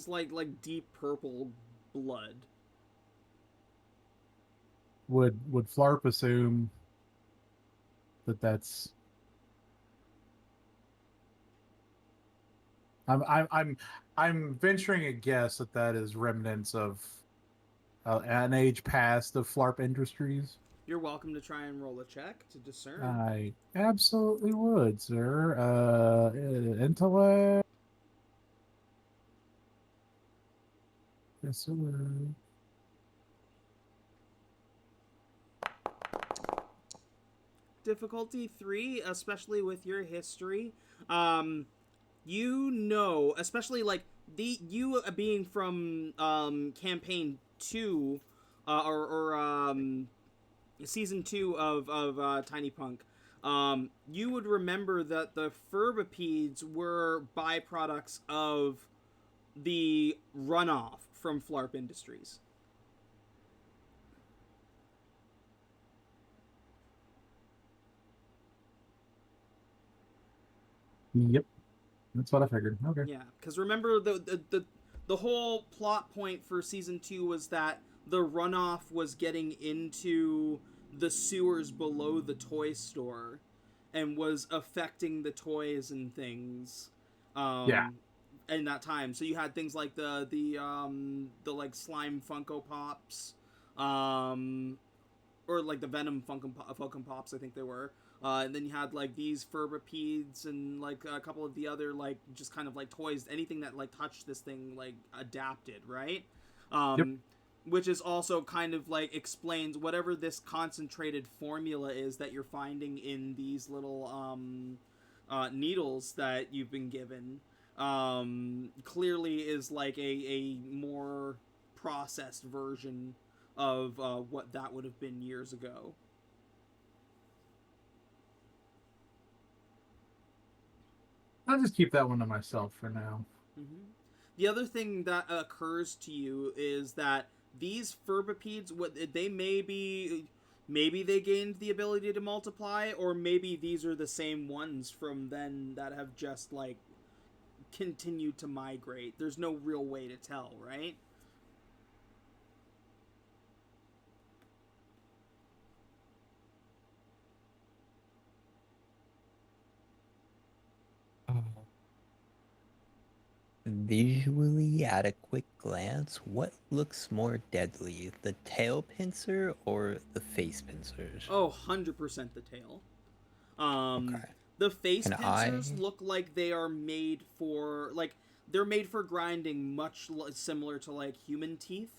like deep purple blood. Would Flarp assume that that's? I'm venturing a guess that is remnants of an age past of Flarp Industries. You're welcome to try and roll a check to discern. I absolutely would, sir. Intellect. Yes, sir. Difficulty 3, especially with your history. Especially like you being from campaign 2 or season 2 of Tinypunk. You would remember that the Furbipedes were byproducts of the runoff from Flarp Industries. Yep. That's what I figured. Okay. Yeah, because remember the whole plot point for season 2 was that the runoff was getting into the sewers below the toy store and was affecting the toys and things. Yeah. In that time, so you had things like the like slime Funko Pops, or like the Venom Funko Pops, I think they were. And then you had like these Furbipedes and like a couple of the other like just kind of like toys, anything that like touched this thing like adapted, right? Yep. Which is also kind of like explains whatever this concentrated formula is that you're finding in these little needles that you've been given. Clearly is like a more processed version of what that would have been years ago. I'll just keep that one to myself for now. Mm-hmm. The other thing that occurs to you is that these Furbipedes, maybe they gained the ability to multiply, or maybe these are the same ones from then that have just like continued to migrate. There's no real way to tell, right? Visually, at a quick glance, what looks more deadly, the tail pincer or the face pincers? Oh, 100% the tail. Okay. The face Can pincers I- look like they are made for like they're made for grinding, much similar to like human teeth.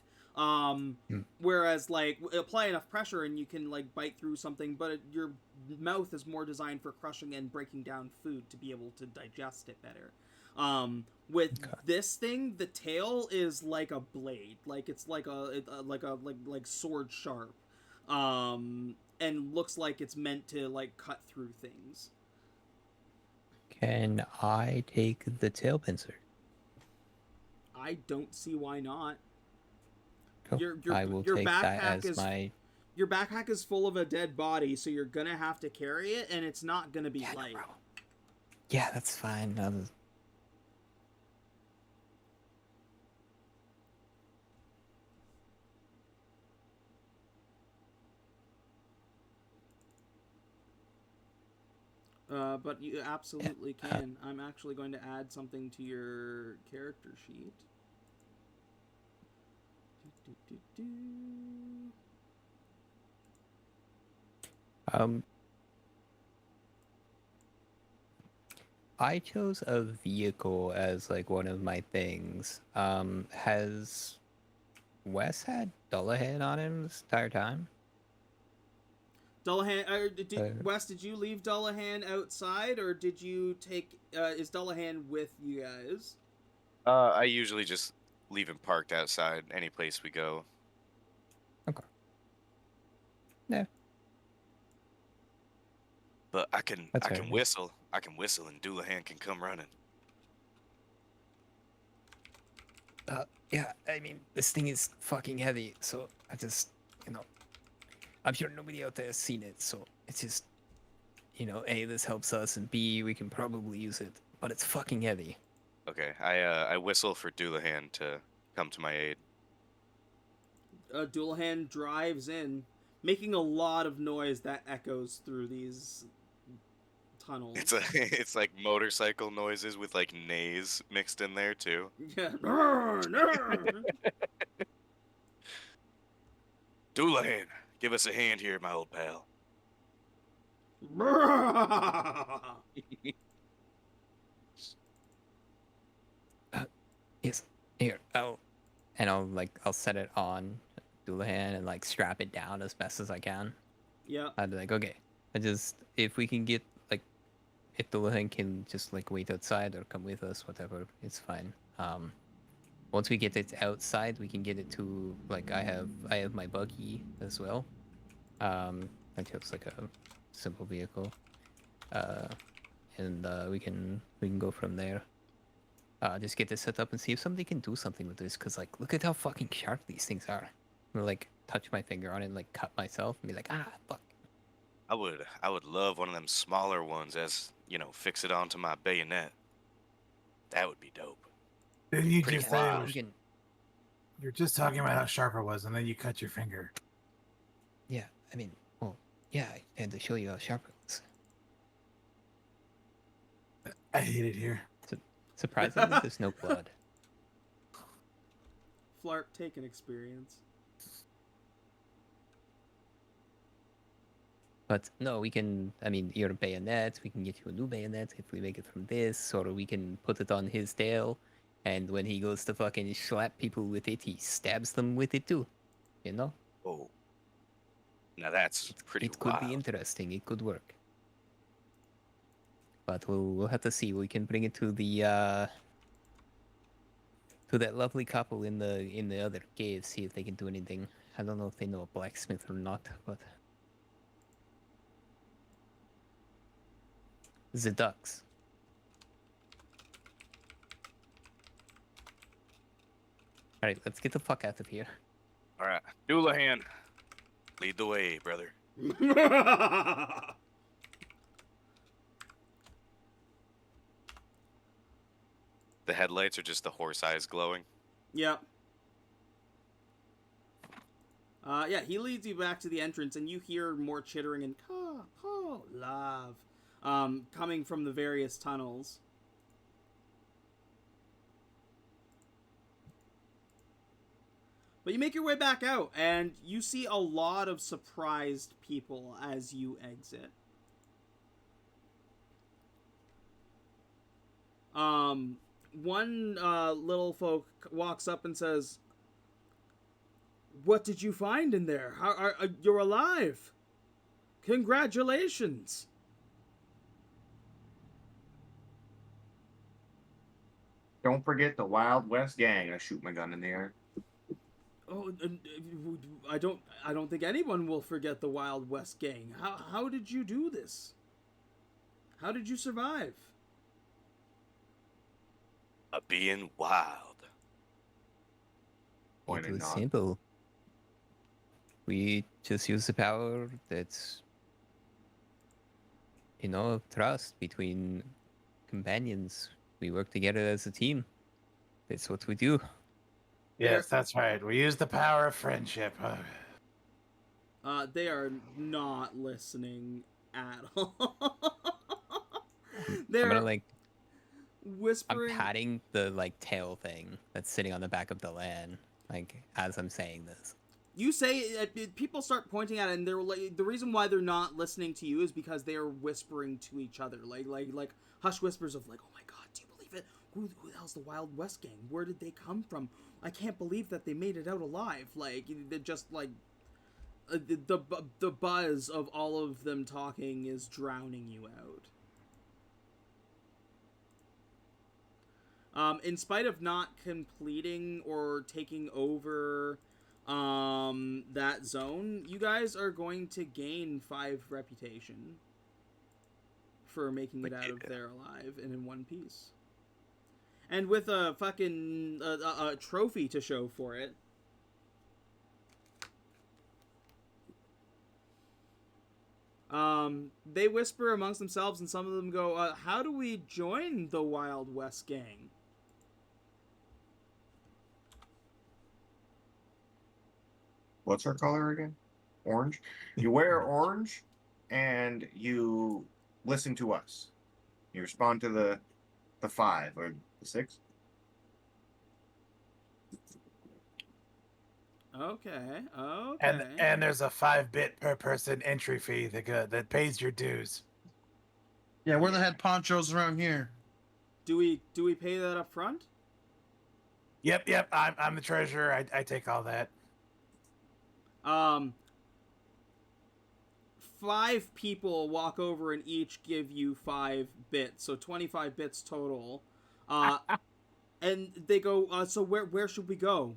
Whereas like apply enough pressure and you can like bite through something, but your mouth is more designed for crushing and breaking down food to be able to digest it better. With this thing, the tail is like a blade, like it's like like sword sharp, and looks like it's meant to like cut through things. Can I take the tail pincer? I don't see why not. Cool. I will your take that backpack as my... Your backpack is full of a dead body, so you're gonna have to carry it, and it's not gonna be light. No, yeah, that's fine. But you absolutely can. I'm actually going to add something to your character sheet. I chose a vehicle as like one of my things. Has Wes had Dullahan on him this entire time? Dullahan, Wes, did you leave Dullahan outside, or did you take? Is Dullahan with you guys? I usually just leave him parked outside any place we go. Okay. Yeah. But I can That's I fair. can whistle. I can whistle and Dullahan can come running. Yeah, I mean, this thing is fucking heavy, so I just, I'm sure nobody out there has seen it, so it's just, A, this helps us, and B, we can probably use it, but it's fucking heavy. Okay, I whistle for Dullahan to come to my aid. Dullahan drives in, making a lot of noise that echoes through these tunnels. It's like motorcycle noises with like neighs mixed in there too. Yeah. Dullahan, give us a hand here, my old pal. Yes, here, I'll set it on Dullahan and like strap it down as best as I can. Yeah. I'd be like, okay, if we can get if Dullahan can just like wait outside or come with us, whatever, it's fine. Once we get it outside, we can get it to like I have my buggy as well. That just like a simple vehicle, and we can go from there. Just get this set up and see if somebody can do something with this. Cause like, look at how fucking sharp these things are. I'm gonna like touch my finger on it and like cut myself and be like, fuck. I would love one of them smaller ones as, fix it onto my bayonet. That would be dope. Didn't you Pretty just say it wild. was, you're just talking about how sharp it was, and then you cut your finger? Yeah, I mean, well, yeah, I had to show you how sharp it was. I hate it here. Surprisingly, there's no blood. Flarp, take an experience. But no, we can, I mean, your bayonet, we can get you a new bayonet if we make it from this, or we can put it on his tail, and when he goes to fucking slap people with it, he stabs them with it too. You know? Oh. Now that's pretty It could wild. be interesting, it could work. But we'll have to see. We can bring it to the to that lovely couple in the other cave, see if they can do anything. I don't know if they know a blacksmith or not, but the ducks. Alright, let's get the fuck out of here. All right, Doulahan, lead the way, brother. The headlights are just the horse eyes glowing. Yep. Yeah, he leads you back to the entrance, and you hear more chittering and love coming from the various tunnels. But you make your way back out, and you see a lot of surprised people as you exit. One little folk walks up and says, "What did you find in there? How you're alive? Congratulations!" Don't forget the Wild West gang. I shoot my gun in the air. Oh, I don't think anyone will forget the Wild West gang. How did you do this? How did you survive? Being wild. It Pointing was not. simple. We just use the power that's, you know, of trust between companions. We work together as a team. That's what we do. Yes, that's right. We use the power of friendship. They are not listening at all. I'm They're gonna like, whispering. I'm patting the like tail thing that's sitting on the back of the land, like as I'm saying this. You say people start pointing at it, and they're like, the reason why they're not listening to you is because they are whispering to each other, like hush whispers of like, "Oh my god, do you believe it? Who the hell's the Wild West gang? Where did they come from? I can't believe that they made it out alive." Like they're just like the buzz of all of them talking is drowning you out. In spite of not completing or taking over that zone, you guys are going to gain 5 reputation for making it out of there alive and in one piece. And with a fucking a trophy to show for it. They whisper amongst themselves, and some of them go, "How do we join the Wild West gang?" What's our color again? Orange. You wear orange, and you listen to us. You respond to the 5 or the 6. Okay. And there's a 5-bit per person entry fee that pays your dues. Yeah, we're the head ponchos around here. Do we pay that up front? Yep. I'm the treasurer. I take all that. 5 people walk over and each give you 5 bits, so 25 bits total. And they go, so where should we go?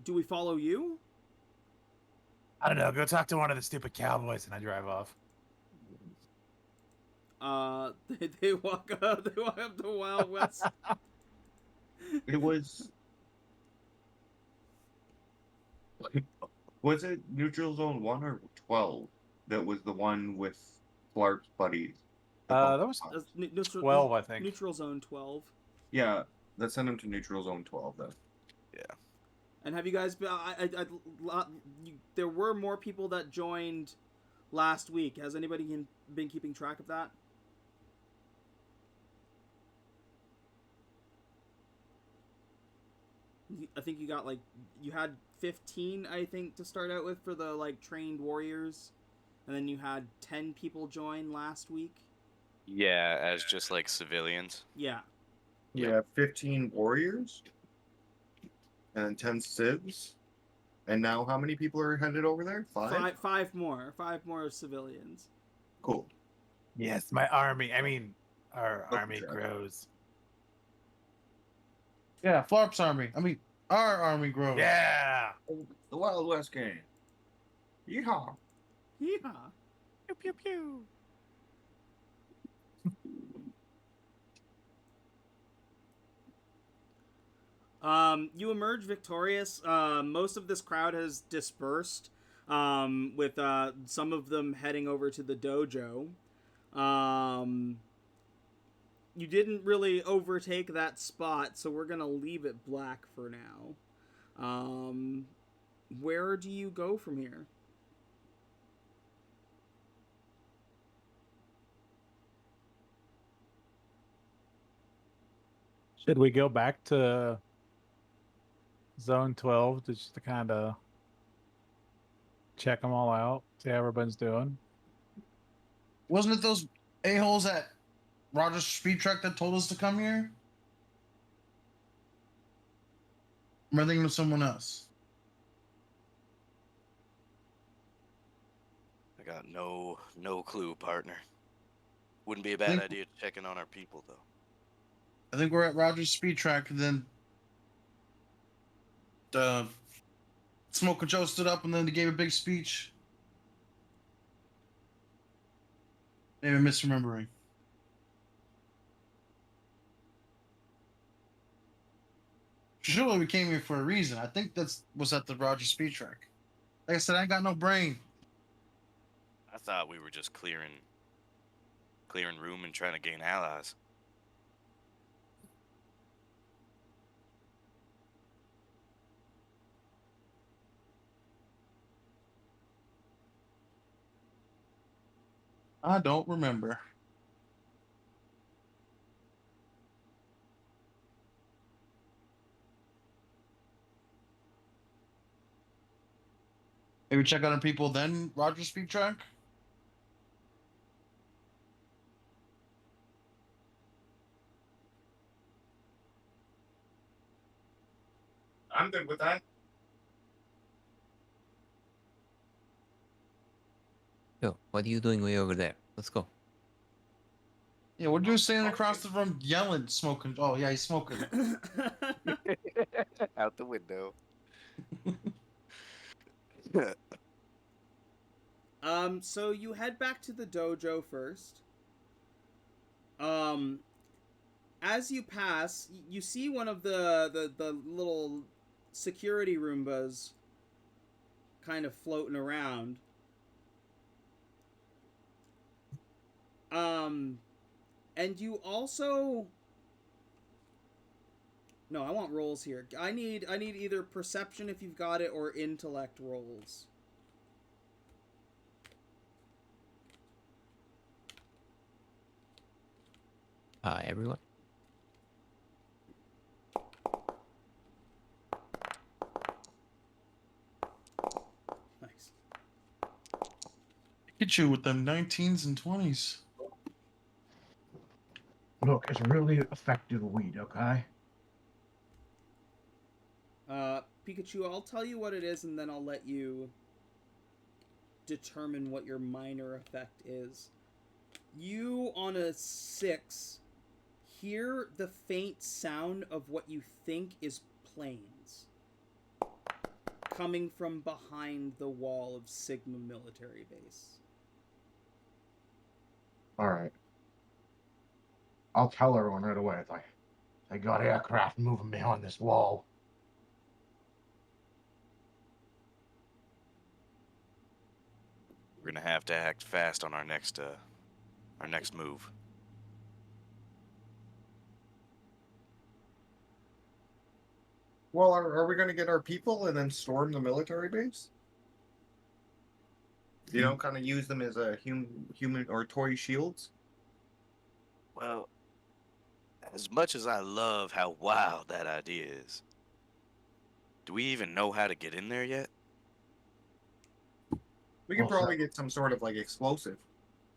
Do we follow you? I don't know. Go talk to one of the stupid cowboys, and I drive off. They walk up to Wild West. It was. Was it Neutral Zone 1 or 12 that was the one with Flarp's buddies? That was 12, I think. Neutral Zone 12. Yeah, let's send them to neutral zone 12 then. And have you guys been? There were more people that joined last week. Has anybody been keeping track of that? I think you got you had 15, I think, to start out with for the trained warriors, and then you had 10 people join last week. Yeah, as just like civilians. Yeah. Yeah, 15 warriors and 10 civs. And now how many people are headed over there? Five more civilians. Cool. Yes, my army. I mean, our army grows. Yeah, Flarp's army. I mean, our army grows. Yeah. The Wild West game. Yeehaw. Yeehaw. Pew pew pew. You emerge victorious. Most of this crowd has dispersed, with some of them heading over to the dojo. You didn't really overtake that spot, so we're gonna leave it black for now. Where do you go from here? Should we go back to Zone 12 just to kind of check them all out, see how everyone's doing? Wasn't it those a-holes at Roger's speed truck that told us to come here? Am I thinking of someone else? I got no clue, partner. Wouldn't be a bad idea to check in on our people, though. I think we're at Roger's speed track, and then Smoke and Joe stood up and then they gave a big speech. Maybe I'm misremembering. Surely we came here for a reason. I think was at the Roger speed track. Like I said, I ain't got no brain. I thought we were just clearing room and trying to gain allies. I don't remember. Maybe check out on people then Roger's speed track? I'm good with that. Yo, what are you doing way over there? Let's go. Yeah, we're doing standing across the room yelling, smoking. Oh, yeah, he's smoking. Out the window. So you head back to the dojo first. As you pass, you see one of the little security Roombas kind of floating around. And you also... No, I want rolls here. I need either perception if you've got it or intellect rolls. Hi, everyone. Nice. Get you with them 19s and 20s. Look, it's really effective weed, okay? Pikachu, I'll tell you what it is and then I'll let you determine what your minor effect is. You, on a 6, hear the faint sound of what you think is planes coming from behind the wall of Sigma military base. Alright. I'll tell everyone right away. It's like, they got aircraft moving behind this wall. We're gonna have to act fast on our next move. Well, are we going to get our people and then storm the military base? You know, kind of use them as a human or toy shields? Well, as much as I love how wild that idea is, do we even know how to get in there yet? We could Well, probably get some sort of like explosive.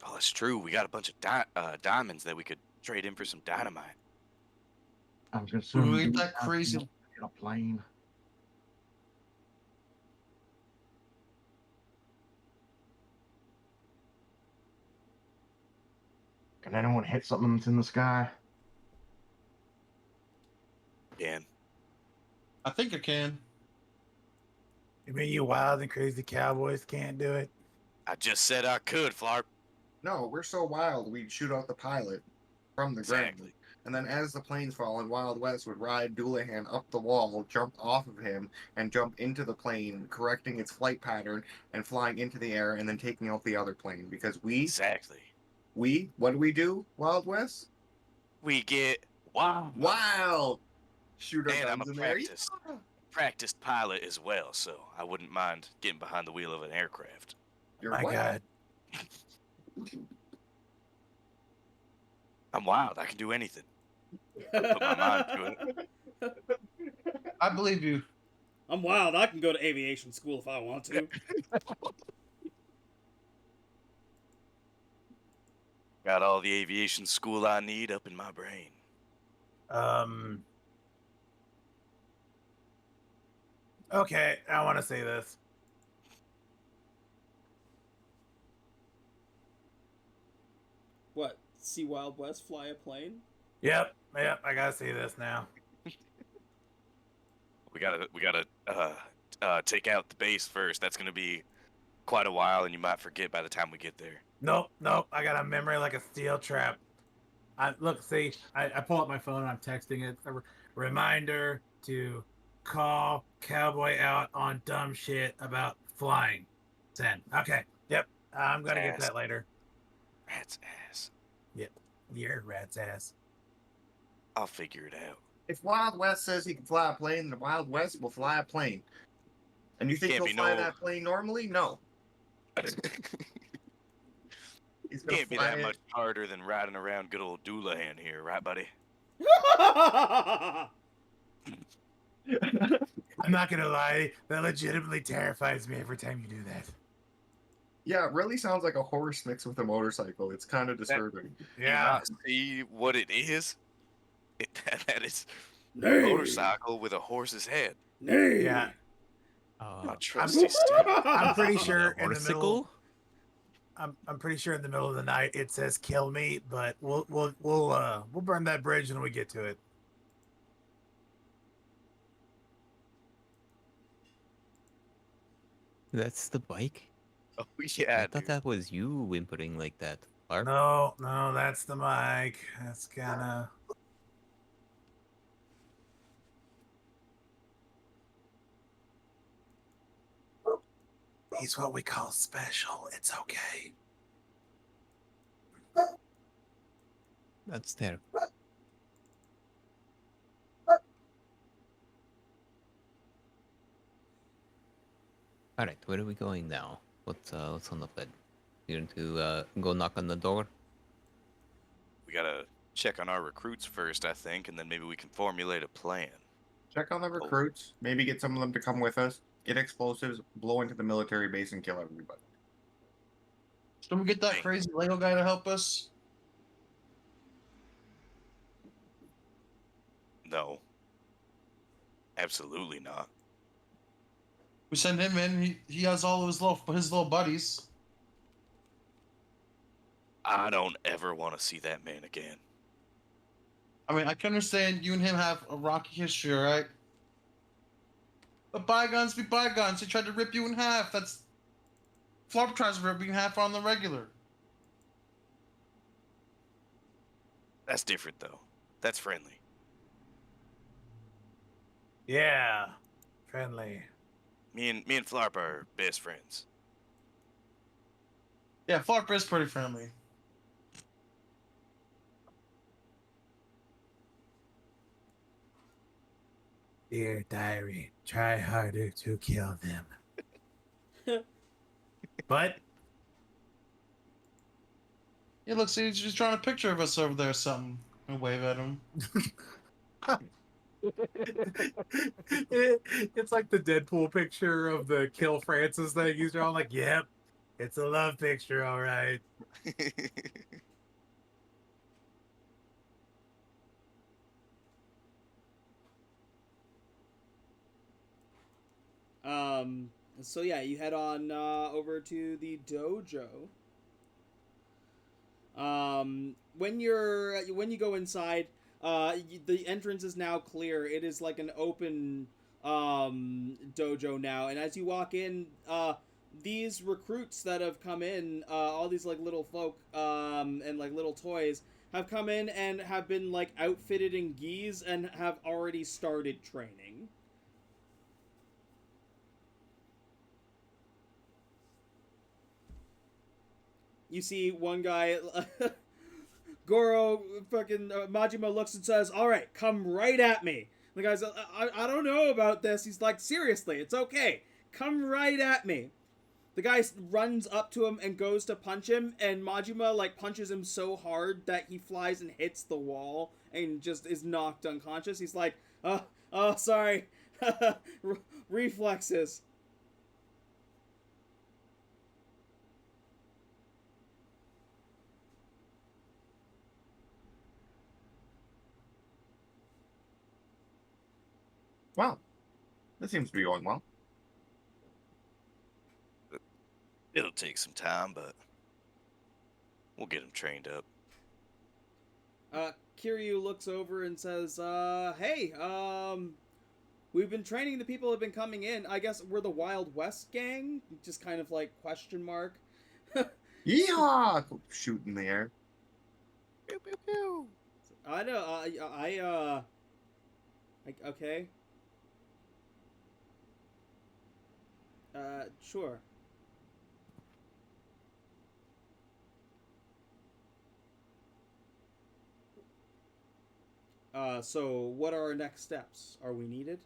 Oh, that's true. We got a bunch of diamonds that we could trade in for some dynamite. I'm Ooh, assuming ain't that crazy? in a plane. Can anyone hit something that's in the sky? Dan, I think I can. You mean you wild and crazy cowboys can't do it? I just said I could, Flarp. No, we're so wild we'd shoot out the pilot from the ground. Exactly. And then as the planes fall, and Wild West would ride Doulahan up the wall, jump off of him, and jump into the plane, correcting its flight pattern and flying into the air and then taking out the other plane. Because Exactly. what do we do, Wild West? We get wild. Wild! Shoot our And I'm a guns in there. practiced pilot as well, so I wouldn't mind getting behind the wheel of an aircraft. You're My what? God. I'm wild. I can do anything. Put my mind to it. I believe you. I'm wild. I can go to aviation school if I want to. Got all the aviation school I need up in my brain. Okay, I want to say this. What? See Wild West fly a plane? Yep, I gotta say this now. We gotta take out the base first. That's gonna be quite a while, and you might forget by the time we get there. Nope, I got a memory like a steel trap. I pull up my phone and I'm texting it. A reminder to call Cowboy out on dumb shit about flying. Send. Okay, yep. I'm gonna get that later. Rat's ass. Yep, you're a rat's ass. I'll figure it out. If Wild West says he can fly a plane, then Wild West will fly a plane. And you think Can't he'll be fly no- that plane normally? No. He's gonna Can't be fly that it. much harder than riding around good old Doulahan here, right, buddy? I'm not gonna lie, that legitimately terrifies me every time you do that. Yeah, it really sounds like a horse mixed with a motorcycle. It's kind of disturbing. You Yeah. not see what it is? That is a Nay. motorcycle with a horse's head. Nay. Yeah. My trusty steed. I'm pretty sure in the middle. Motorcycle? I'm pretty sure in the middle of the night it says "kill me," but we'll burn that bridge when we get to it. That's the bike? Oh yeah, I thought that was you whimpering like that. Larp? No, that's the mic. That's kind of. He's what we call special. It's okay. That's terrible. Alright, where are we going now? What's on the plan? You're going to go knock on the door? we gotta check on our recruits first, I think, and then maybe we can formulate a plan. Check on the recruits. Maybe get some of them to come with us. Get explosives, blow into the military base, and kill everybody. Should we get that crazy Lego guy to help us? No. Absolutely not. We send him in. He has all of his little buddies. I don't ever want to see that man again. I mean, I can understand you and him have a rocky history, all right? But bygones be bygones. He tried to rip you in half. That's Flop tries to rip you in half on the regular. That's different though. That's friendly. Yeah, friendly. Me and Flarp are best friends. Yeah, Flop is pretty friendly. Dear diary, try harder to kill them. But Yeah, look, see, he's just drawing a picture of us over there or something. And wave at him. it's like the Deadpool picture of the Kill Francis thing. He's drawing like, yep, it's a love picture, all right. So yeah, you head on over to the dojo. When you go inside, the entrance is now clear. It is like an open dojo now, and as you walk in, these recruits that have come in, all these like little folk and like little toys have come in and have been like outfitted in gis and have already started training. You see one guy, Goro, fucking Majima looks and says, "All right, come right at me." The guy's, I don't know about this. He's like, "Seriously, it's okay. Come right at me." The guy runs up to him and goes to punch him, and Majima like punches him so hard that he flies and hits the wall and just is knocked unconscious. He's like, "Oh, sorry, reflexes." Well, this seems to be going well. It'll take some time, but we'll get him trained up. Kiryu looks over and says, "Hey, we've been training the people who have been coming in. I guess we're the Wild West gang?" Just kind of like question mark. Yeehaw! Shoot in the air. Pew, pew, pew. I know, okay. Sure. So what are our next steps? Are we needed?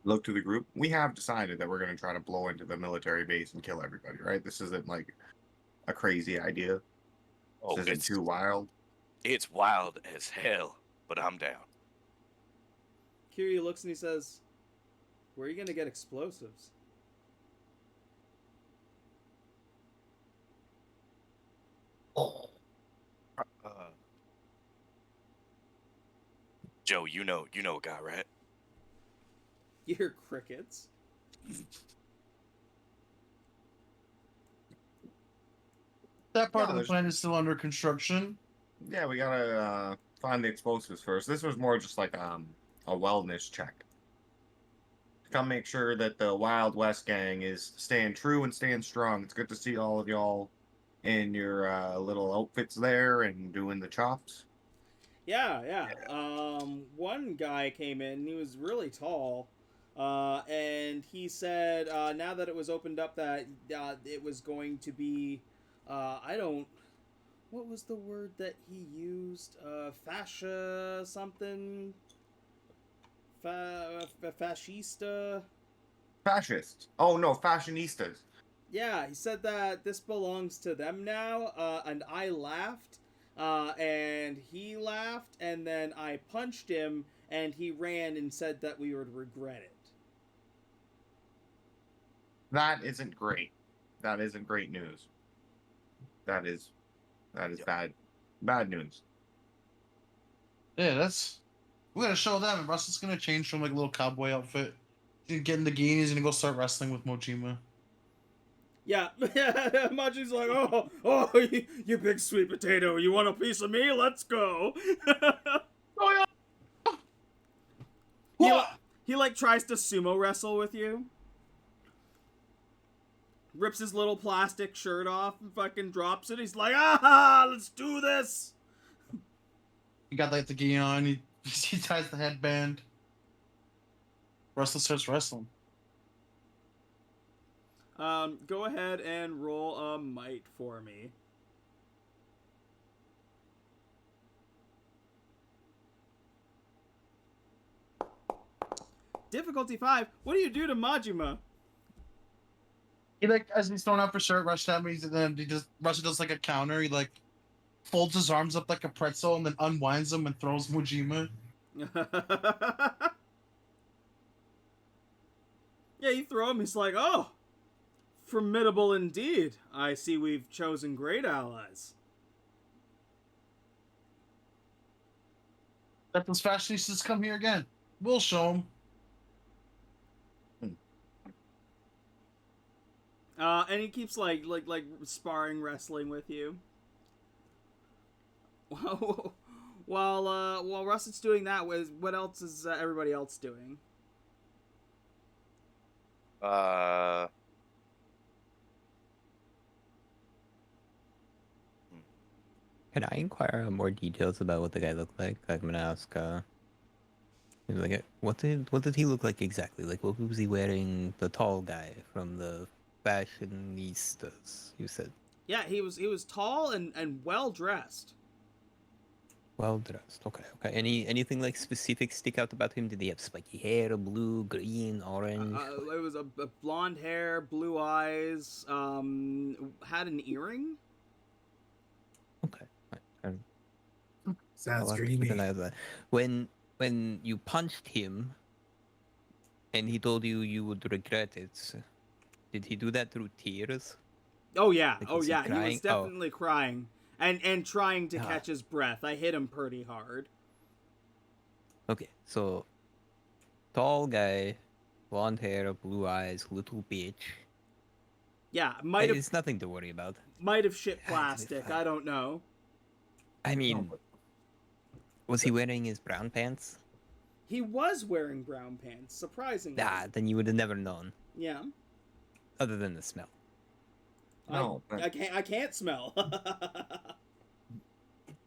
Look to the group. We have decided that we're going to try to blow into the military base and kill everybody, right? This isn't like a crazy idea. Oh, This isn't too wild. It's wild as hell, but I'm down. Kiryu looks and he says, "Where are you gonna get explosives?" Joe, you know a guy, right? You hear crickets. That part No, of the there's- plan is still under construction. Yeah, we gotta find the explosives first. This was more just like a wellness check. Come make sure that the Wild West gang is staying true and staying strong. It's good to see all of y'all in your little outfits there and doing the chops. Yeah. One guy came in. He was really tall, and he said now that it was opened up that it was going to be, what was the word that he used? Fascia something. Fascista. Fascist. Oh no, fashionistas. Yeah, he said that this belongs to them now, and I laughed, and he laughed, and then I punched him, and he ran and said that we would regret it. That isn't great. That isn't great news. That is bad news. Yeah, we gotta show them. And Russell's gonna change from like a little cowboy outfit. He's gonna get in the gi and he's gonna go start wrestling with Mojima. Yeah, Maji's like, oh, you big sweet potato, you want a piece of me? Let's go. Oh yeah. He like tries to sumo wrestle with you. Rips his little plastic shirt off and fucking drops it. He's like, let's do this. He got like the gi on. He ties the headband. Russell starts wrestling. Go ahead and roll a might for me. Difficulty 5. What do you do to Majima? He like as he's throwing out for shirt, rush at me, and then Russia does like a counter. He like folds his arms up like a pretzel and then unwinds them and throws Mujima. Yeah, you throw him. He's like, oh, formidable indeed. I see we've chosen great allies. Let those fashionistas come here again. We'll show them. And he keeps like sparring wrestling with you. While Russet's doing that, what else is everybody else doing? Can I inquire more details about what the guy looked like? I'm gonna ask. Like, what did he look like exactly? Like, what was he wearing? The tall guy from the fashionistas, you said. Yeah, he was tall and well dressed. Well dressed. Okay. Anything like specific stick out about him? Did he have spiky hair, blue, green, orange? It was a blonde hair, blue eyes. Had an earring. Okay. Sounds I'll have to keep an eye on that. When you punched him, and he told you you would regret it, did he do that through tears? Oh yeah, Like, he was crying? definitely crying and trying to catch his breath. I hit him pretty hard. Okay, so tall guy, blonde hair, blue eyes, little bitch. Yeah, It's nothing to worry about. Might have shit plastic. I don't know. I mean, was he wearing his brown pants? He was wearing brown pants, surprisingly. Then you would have never known. Yeah. Other than the smell. No, I can't smell.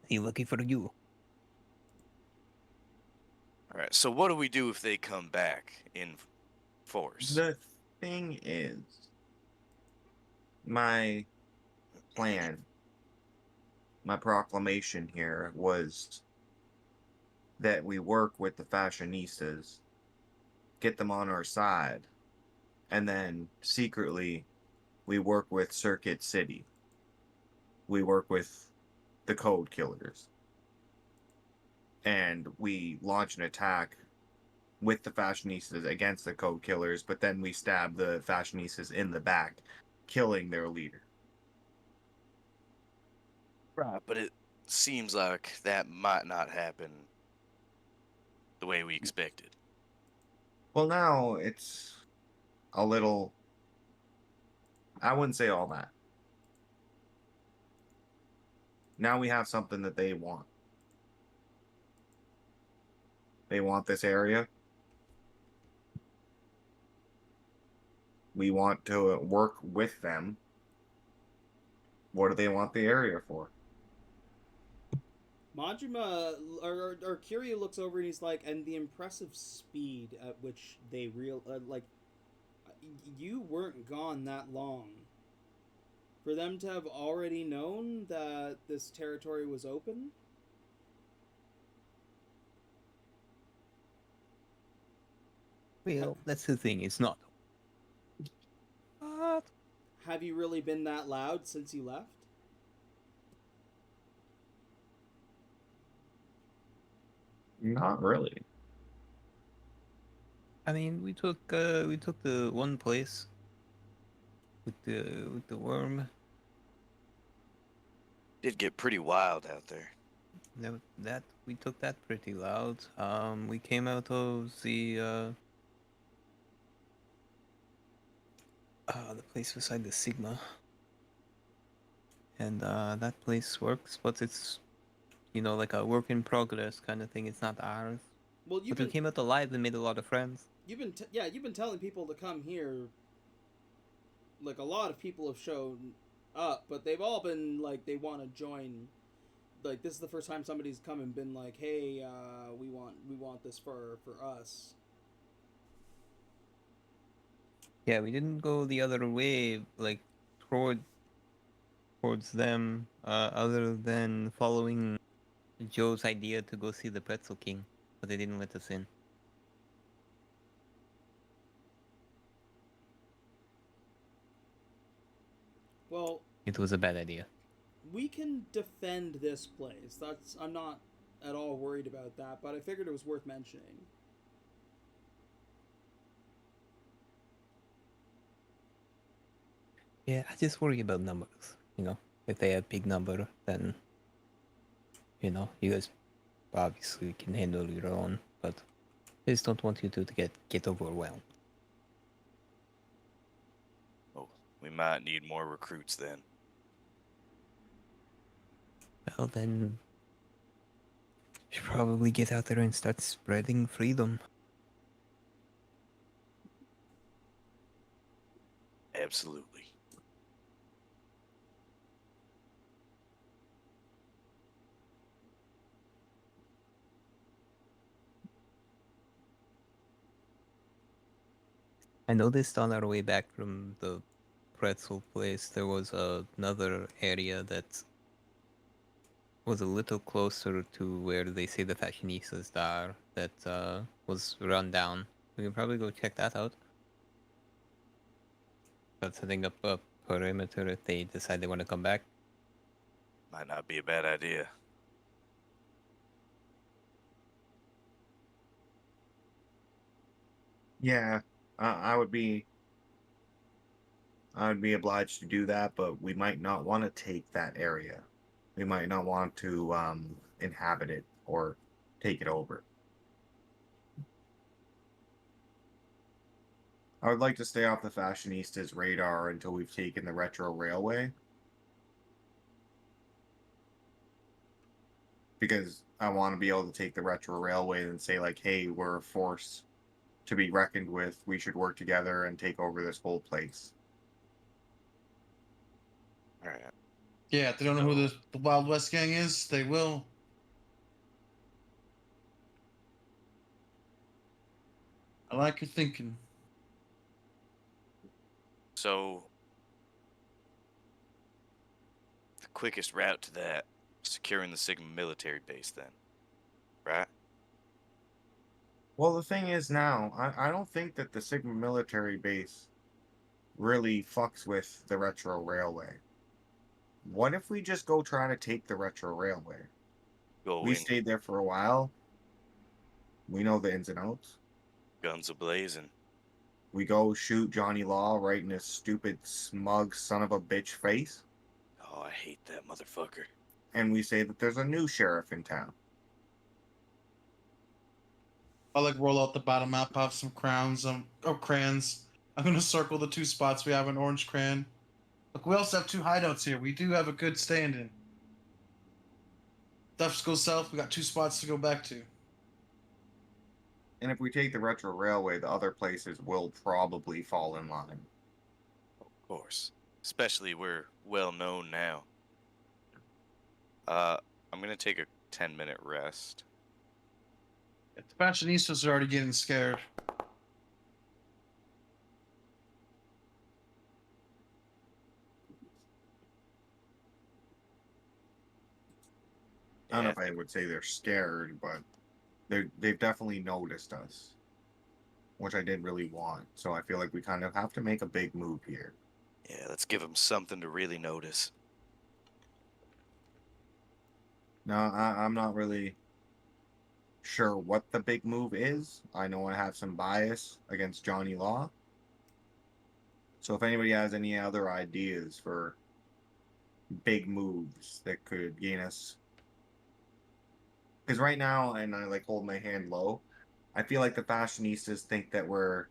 He looking for you. All right. So what do we do if they come back in force? the thing is, my plan, my proclamation here was that we work with the fashionistas, get them on our side, and then secretly we work with Circuit City. We work with the Code Killers. And we launch an attack with the fashionistas against the Code Killers, but then we stab the fashionistas in the back, killing their leader. Right, but it seems like that might not happen the way we expected. Well, now it's a little... I wouldn't say all that. Now we have something that they want. They want this area. We want to work with them. What do they want the area for? Majima or Kiryu looks over and he's like, and the impressive speed at which they you weren't gone that long. For them to have already known that this territory was open? Well, that's the thing, it's not. What? Have you really been that loud since you left? Not really. I mean, we took the one place with the worm. Did get pretty wild out there. That we took that pretty loud. We came out of the place beside the Sigma, and that place works, but it's, you know, like a work in progress kind of thing. It's not ours. Well, But we came out alive and made a lot of friends. You've been telling people to come here. Like, a lot of people have shown up, but they've all been like, they want to join. Like, this is the first time somebody's come and been like, hey, we want this for us. Yeah, we didn't go the other way, like towards them, other than following Joe's idea to go see the Pretzel King, but they didn't let us in. Well, It was a bad idea. we can defend this place. I'm not at all worried about that, but I figured it was worth mentioning. Yeah, I just worry about numbers. If they have big number, then you guys obviously can handle your own, but I just don't want you to get overwhelmed. Oh, we might need more recruits then. Well, then you should probably get out there and start spreading freedom. Absolutely. I noticed on our way back from the pretzel place, there was another area that was a little closer to where they say the fashionistas are, that was run down. We can probably go check that out. Start setting up a perimeter if they decide they want to come back. Might not be a bad idea. Yeah, I would be obliged to do that, but we might not want to take that area. We might not want to inhabit it or take it over. I would like to stay off the fashionistas' radar until we've taken the retro railway. Because I want to be able to take the retro railway and say, like, hey, we're a force to be reckoned with. We should work together and take over this whole place. All right. Yeah, if they don't know who the Wild West gang is, they will. I like your thinking. So, the quickest route to that, securing the Sigma military base then, right? Well, the thing is now, I don't think that the Sigma military base really fucks with the retro railway. What if we just go try to take the retro railway? Go We in, stayed there for a while. We know the ins and outs. guns a-blazing. We go shoot Johnny Law right in his stupid, smug son of a bitch face. Oh, I hate that motherfucker. And we say that there's a new sheriff in town. I'll like roll out the bottom map, have some crayons. I'm gonna circle the 2 spots we have an orange crayon. Look, we also have 2 hideouts here. We do have a good stand-in. Stuff goes south, we got 2 spots to go back to. And if we take the retro railway, the other places will probably fall in line. Of course. Especially we're well known now. I'm gonna take a 10-minute rest. The fashionistas are already getting scared. I don't know if I would say they're scared, but they've definitely noticed us, which I didn't really want. So I feel like we kind of have to make a big move here. Yeah, let's give them something to really notice. No, I'm not really sure what the big move is. I know I have some bias against Johnny Law. So if anybody has any other ideas for big moves that could gain us, because right now, and I like hold my hand low, I feel like the fashionistas think that we're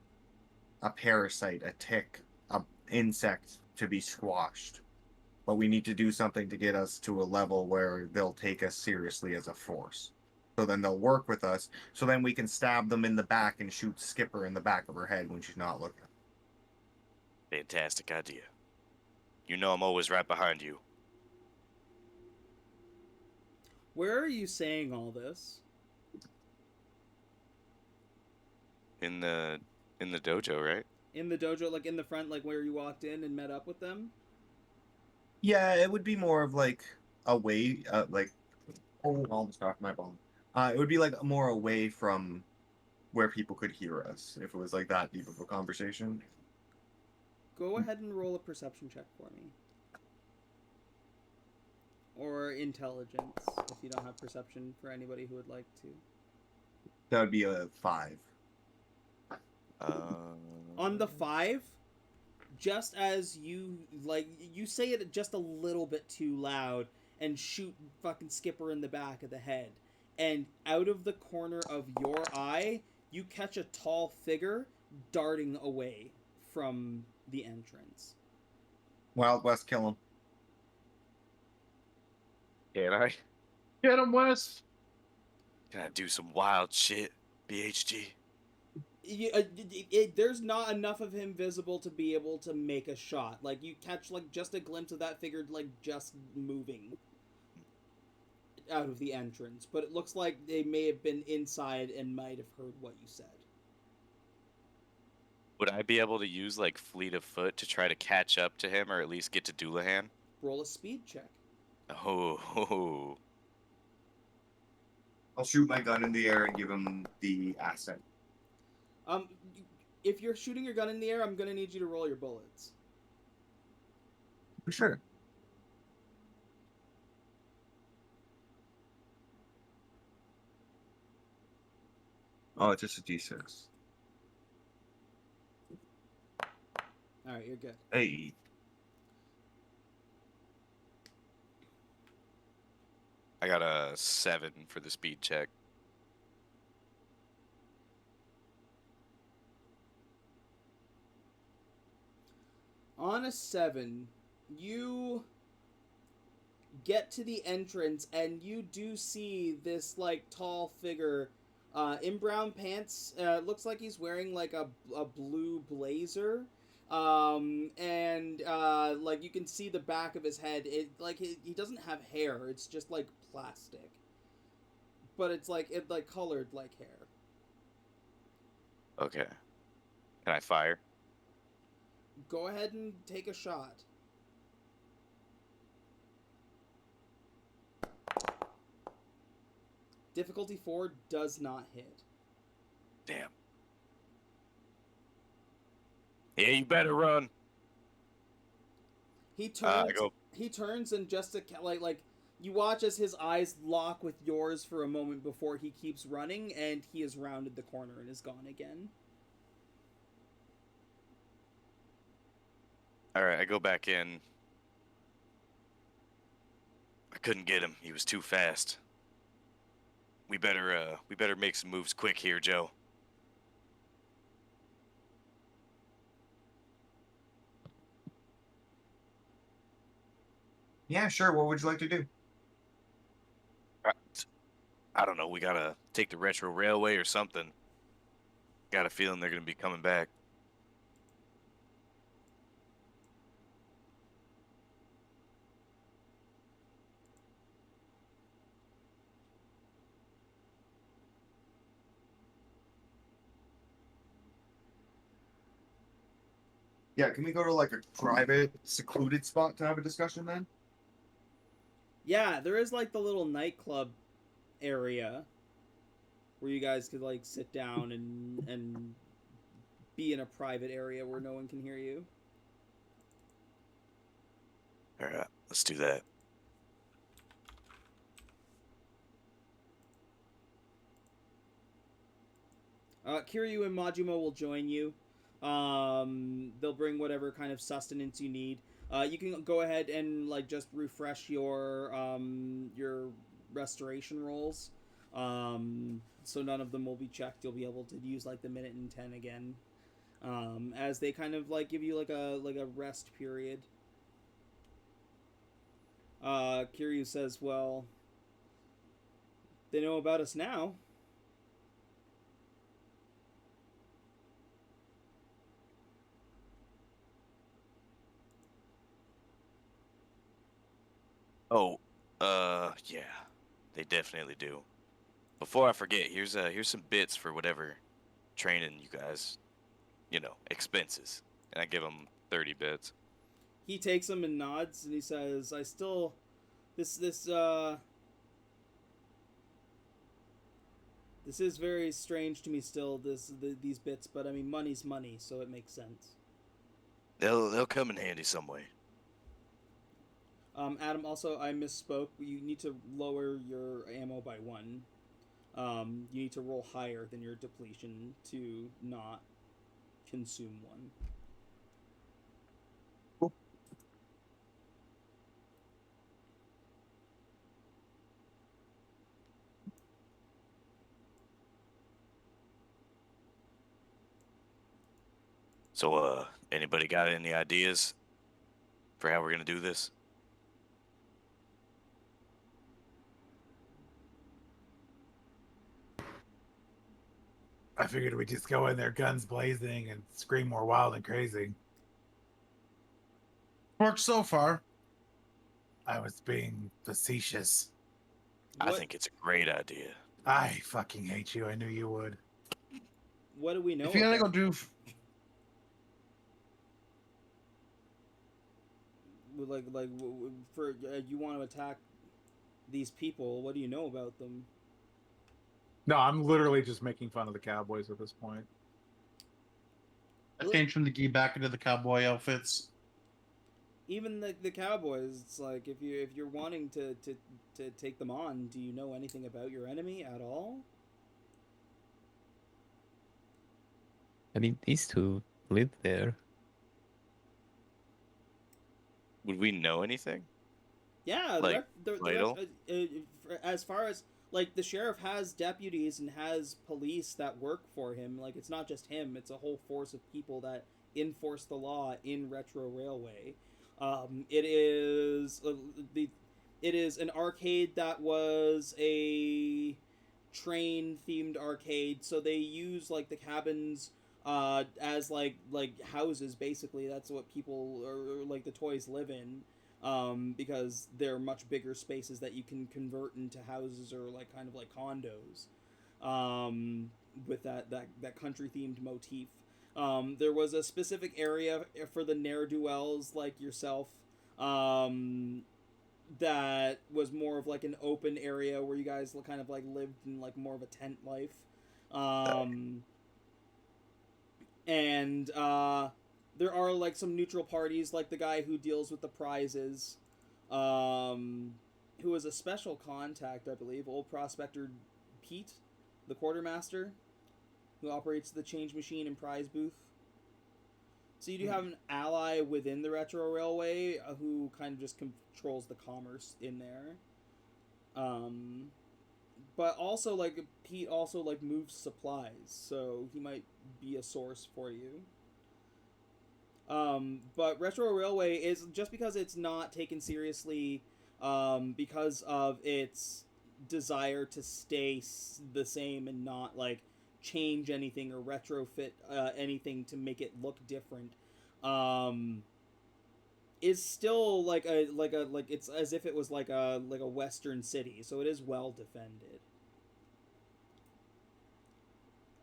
a parasite, a tick, a insect to be squashed. But we need to do something to get us to a level where they'll take us seriously as a force. So then they'll work with us. So then we can stab them in the back and shoot Skipper in the back of her head when she's not looking. Fantastic idea. You know I'm always right behind you. Where are you saying all this? In the dojo, right? In the dojo, like in the front, like where you walked in and met up with them? Yeah, it would be more of like away, like, oh, almost off my bone. It would be like more away from where people could hear us if it was like that deep of a conversation. Go ahead and roll a perception check for me. or intelligence, if you don't have perception for anybody who would like to. That would be a 5. On the 5, just as you say it just a little bit too loud and shoot fucking Skipper in the back of the head, and out of the corner of your eye, you catch a tall figure darting away from the entrance. Wild Wes, kill him. Can I? Get him, Wes. Can I do some wild shit, BHG? There's not enough of him visible to be able to make a shot. Like, you catch like just a glimpse of that figure like just moving out of the entrance, but it looks like they may have been inside and might have heard what you said. Would I be able to use like fleet of foot to try to catch up to him, or at least get to Doulahan? Roll a speed check. Oh. I'll shoot my gun in the air and give him the asset. If you're shooting your gun in the air, I'm gonna need you to roll your bullets. For sure. Oh, it's just a D6. Alright, you're good. Hey. I got a 7 for the speed check. On a 7, you get to the entrance and you do see this like tall figure in brown pants. Looks like he's wearing like a blue blazer. And like you can see the back of his head. It like he doesn't have hair. It's just like plastic. But it's like colored like hair. Okay. Can I fire? Go ahead and take a shot. Difficulty 4 does not hit. Damn. Yeah, you better run. He turns. Go. He turns and just to, like you watch as his eyes lock with yours for a moment before he keeps running, and he has rounded the corner and is gone again. All right, I go back in. I couldn't get him. He was too fast. We better make some moves quick here, Joe. Yeah, sure. What would you like to do? I don't know. We gotta take the retro railway or something. Got a feeling they're gonna be coming back. Yeah, can we go to like a private, secluded spot to have a discussion then? Yeah, there is like the little nightclub area where you guys could like sit down and be in a private area where no one can hear you. All right, let's do that. Kiryu and Majima will join you. They'll bring whatever kind of sustenance you need. You can go ahead and like just refresh your restoration rolls. So none of them will be checked. You'll be able to use like the minute and 10 again. As they kind of like give you like a rest period. Kiryu says, "Well, they know about us now." Oh, yeah, they definitely do. Before I forget, here's some bits for whatever training you guys, expenses, and I give him 30 bits. He takes them and nods, and he says, "I still, this is very strange to me still. These bits, but I mean, money's money, so it makes sense." They'll come in handy some way. Adam, also, I misspoke. You need to lower your ammo by 1. You need to roll higher than your depletion to not consume 1. So, anybody got any ideas for how we're gonna do this? I figured we'd just go in there guns blazing and scream more wild and crazy. Worked so far. I was being facetious. I think it's a great idea. I fucking hate you. I knew you would. What do we know? If you're gonna about- go do, for you want to attack these people? What do you know about them? No, I'm literally just making fun of the cowboys at this point. I changed from the gi back into the cowboy outfits. Even the cowboys, it's like if you're wanting to take them on, do you know anything about your enemy at all? I mean, these two live there. Would we know anything? Yeah, Like, the vital? as far as like the sheriff has deputies and has police that work for him. Like it's not just him; it's a whole force of people that enforce the law in Retro Railway. It is it is an arcade that was a train themed arcade, so they use like the cabins as like houses. Basically, that's what people or like the toys live in. Because they're much bigger spaces that you can convert into houses or like kind of like condos, with that country themed motif. There was a specific area for the ne'er-do-wells like yourself, that was more of like an open area where you guys kind of like lived in like more of a tent life, and there are like some neutral parties, like the guy who deals with the prizes, who is a special contact, I believe, old prospector Pete, the quartermaster, who operates the change machine and prize booth. So you do have an ally within the Retro Railway who kind of just controls the commerce in there. But also, like, Pete also, like, moves supplies, so he might be a source for you. But Retro Railway is, just because it's not taken seriously, because of its desire to stay the same and not, like, change anything or retrofit anything to make it look different, is still like it's as if it was like a western city, so it is well defended.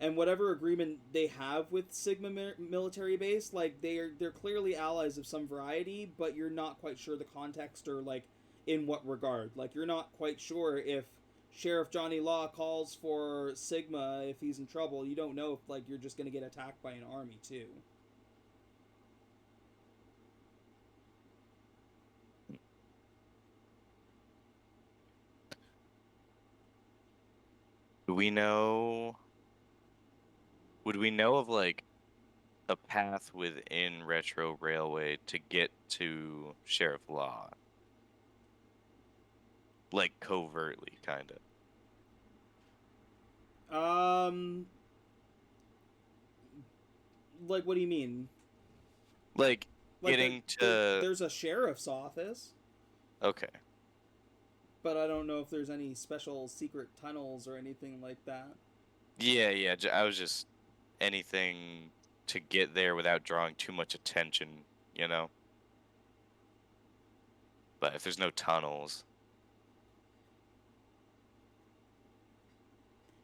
And whatever agreement they have with Sigma military base, like they're clearly allies of some variety, but you're not quite sure the context or like in what regard. Like you're not quite sure if Sheriff Johnny Law calls for Sigma if he's in trouble. You don't know if like you're just gonna get attacked by an army too. Do we know? Would we know of like a path within Retro Railway to get to Sheriff Law? Like covertly, kind of. Like what do you mean? Like Like getting to. there's a sheriff's office, Okay. but I don't know if there's any special secret tunnels or anything like that. Yeah. I was just anything to get there without drawing too much attention, you know? But if there's no tunnels.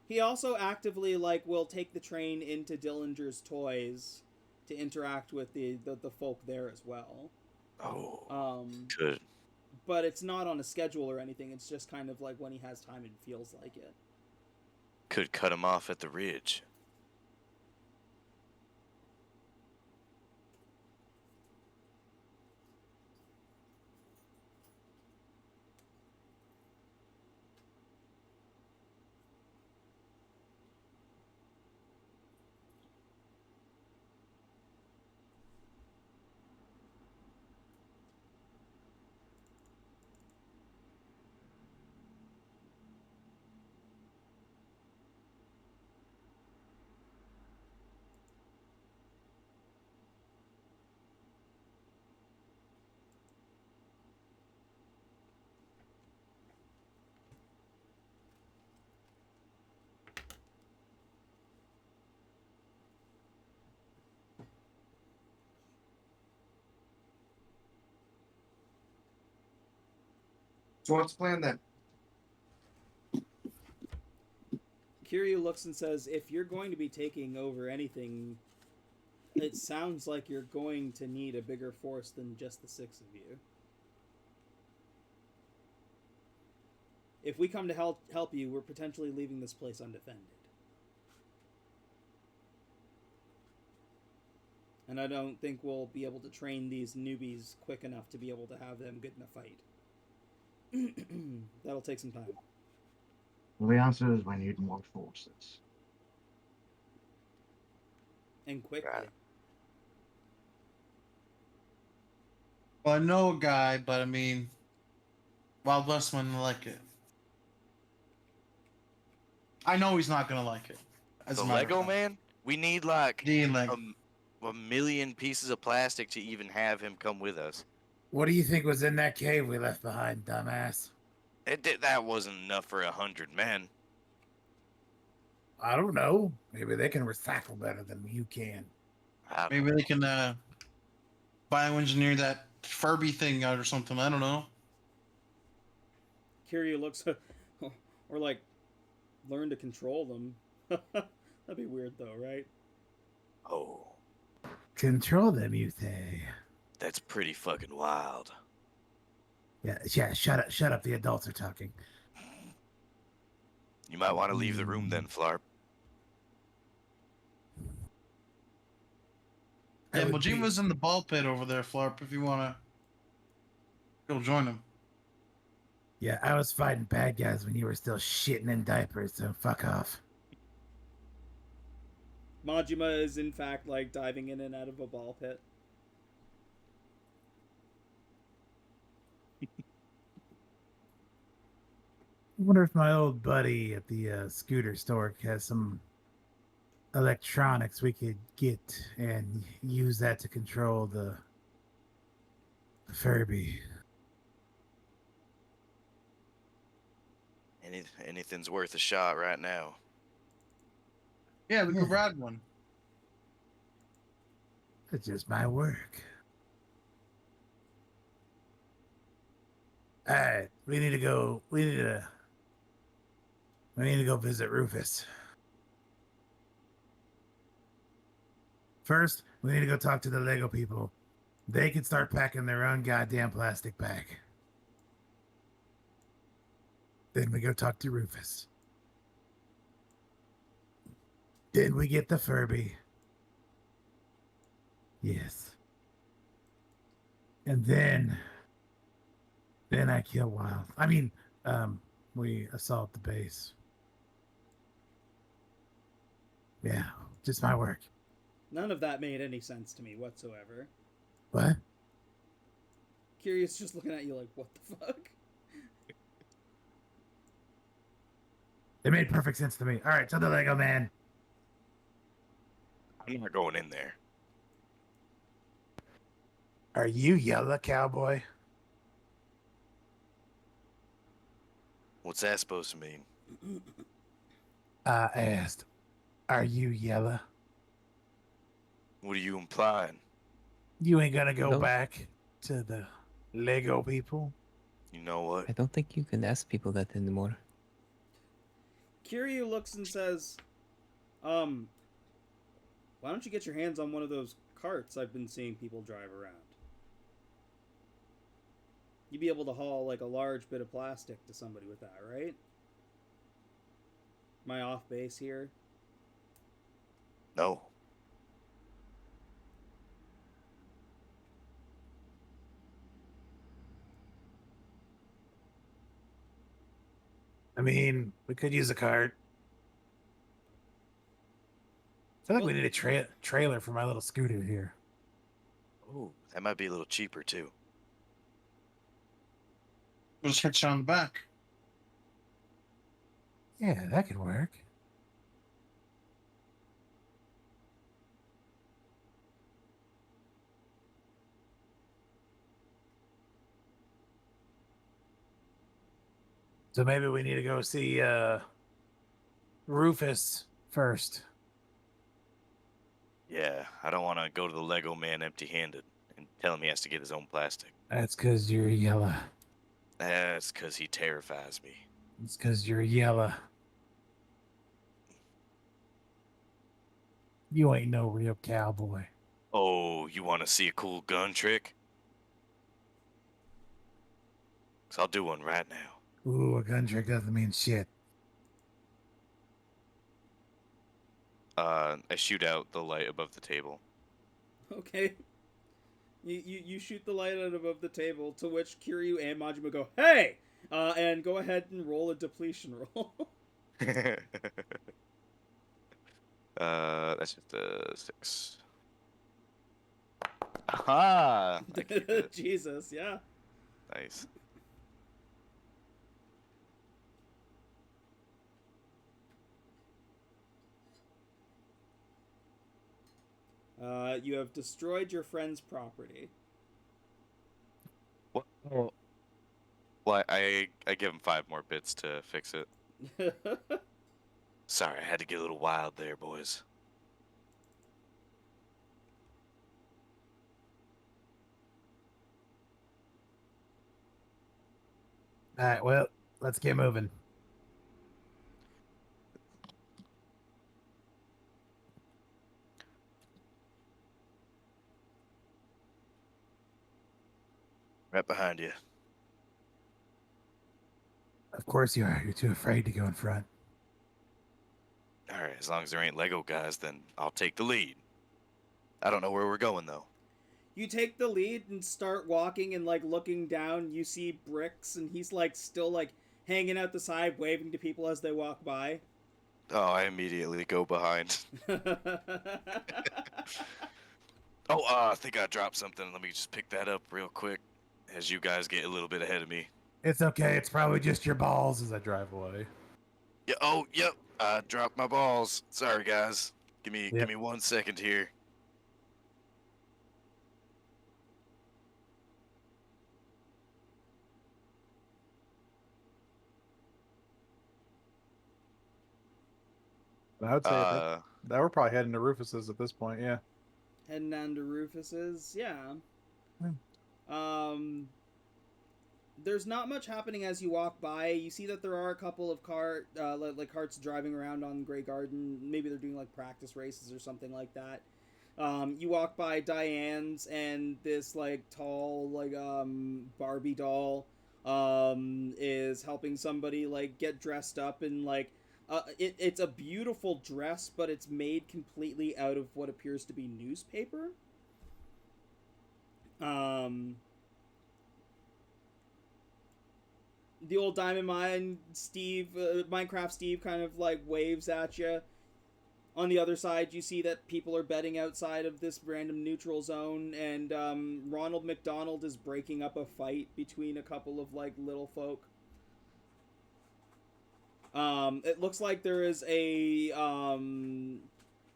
He also actively like will take the train into Dillinger's Toys to interact with the folk there as well. Oh. Good. But it's not on a schedule or anything. It's just kind of like when he has time and feels like it. Could cut him off at the ridge. So what's the plan then? Kiryu looks and says, if you're going to be taking over anything, it sounds like you're going to need a bigger force than just the 6 of you. If we come to help you, we're potentially leaving this place undefended. And I don't think we'll be able to train these newbies quick enough to be able to have them good in a fight. That'll take some time. Well, the answer is we need more forces. And quickly. Right. Well, I know a guy, but I mean, Wild Wes wouldn't like it. I know he's not gonna like it. As The a matter of Lego fact. man? We need like Like, a million pieces of plastic to even have him come with us. What do you think was in that cave we left behind, dumbass? That wasn't enough for 100 men. I don't know. Maybe they can recycle better than you can. maybe they can bioengineer that Furby thing out or something. I don't know. Kiryu looks, or like, learn to control them. That'd be weird though, right? Oh, Control them, you say? that's pretty fucking wild. Yeah. Shut up. The adults are talking. You might want to leave the room then, Flarp. Yeah, Mojima's in the ball pit over there, Flarp, if you want to go join him. Yeah, I was fighting bad guys when you were still shitting in diapers, so fuck off. Majima is in fact like diving in and out of a ball pit. I wonder if my old buddy at the scooter store has some electronics we could get and use that to control the Furby. Anything's worth a shot right now. Yeah, we could ride one. It's just my work. All right, we need to go visit Rufus. First, we need to go talk to the Lego people. They can start packing their own goddamn plastic bag. Then we go talk to Rufus. Then we get the Furby. Yes. And then I kill Wild. I mean, we assault the base. Yeah, just my work. None of that made any sense to me whatsoever. What? Curious, just looking at you like, what the fuck? It made perfect sense to me. All right, tell the Lego man. I'm not going in there. Are you yellow, cowboy? What's that supposed to mean? I asked, are you yellow? What are you implying? You ain't gonna go No. back to the Lego people? You know what? I don't think you can ask people that anymore. Kiryu looks and says, why don't you get your hands on one of those carts I've been seeing people drive around? You'd be able to haul like a large bit of plastic to somebody with that, right? Am I off base here? No. I mean, we could use a cart. I feel like we need a trailer for my little scooter here. Ooh, that might be a little cheaper too. We'll just hitch it on the back. Yeah, that could work. So maybe we need to go see Rufus first. Yeah, I don't want to go to the Lego man empty-handed and tell him he has to get his own plastic. That's because you're yellow. That's because he terrifies me. It's because you're yellow. You ain't no real cowboy. Oh, you want to see a cool gun trick? 'Cause I'll do one right now. Ooh, a gun trick doesn't mean shit. I shoot out the light above the table. Okay. You shoot the light out above the table, to which Kiryu and Majima go, hey! And go ahead and roll a depletion roll. That's just a 6. Aha! I keep it. Jesus, yeah. Nice. You have destroyed your friend's property. What? Well, I give him 5 more bits to fix it. Sorry, I had to get a little wild there, boys. All right, well, let's get moving. Right behind you. Of course you are. You're too afraid to go in front. Alright, as long as there ain't Lego guys, then I'll take the lead. I don't know where we're going, though. You take the lead and start walking, and like looking down, you see Bricks, and he's like still like hanging out the side, waving to people as they walk by. Oh, I immediately go behind. Oh, I think I dropped something. Let me just pick that up real quick as you guys get a little bit ahead of me. It's okay. It's probably just your balls as I drive away. Yeah. Oh, yep. I dropped my balls. Sorry, guys. Give me 1 second here. I would say that we're probably heading to Rufus's at this point, yeah. Heading down to Rufus's, yeah. There's not much happening as you walk by. You see that there are a couple of carts driving around on Grey Garden. Maybe they're doing like practice races or something like that. You walk by Diane's, and this like tall like Barbie doll is helping somebody like get dressed up in like it's a beautiful dress, but it's made completely out of what appears to be newspaper. The old Diamond Mine Steve, Minecraft Steve kind of like waves at you. On the other side, you see that people are betting outside of this random neutral zone, and Ronald McDonald is breaking up a fight between a couple of like little folk. It looks like there is a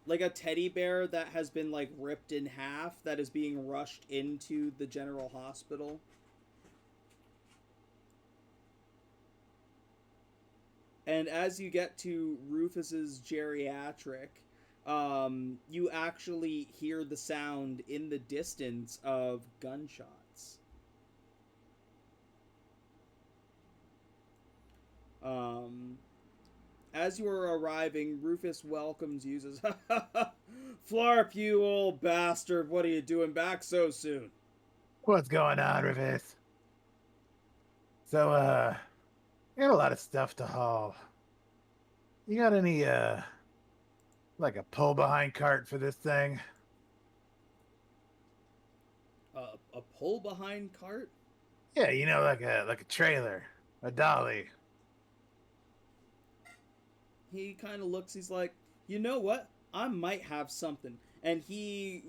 like a teddy bear that has been like ripped in half that is being rushed into the general hospital. And as you get to Rufus's geriatric, you actually hear the sound in the distance of gunshots. As you are arriving, Rufus welcomes you, says, Flarp, you old bastard, what are you doing back so soon? What's going on, Rufus? So, I got a lot of stuff to haul. You got any, like a pull-behind cart for this thing? A pull-behind cart? Yeah, you know, like a trailer, a dolly. He kind of looks, he's like, you know what? I might have something. And he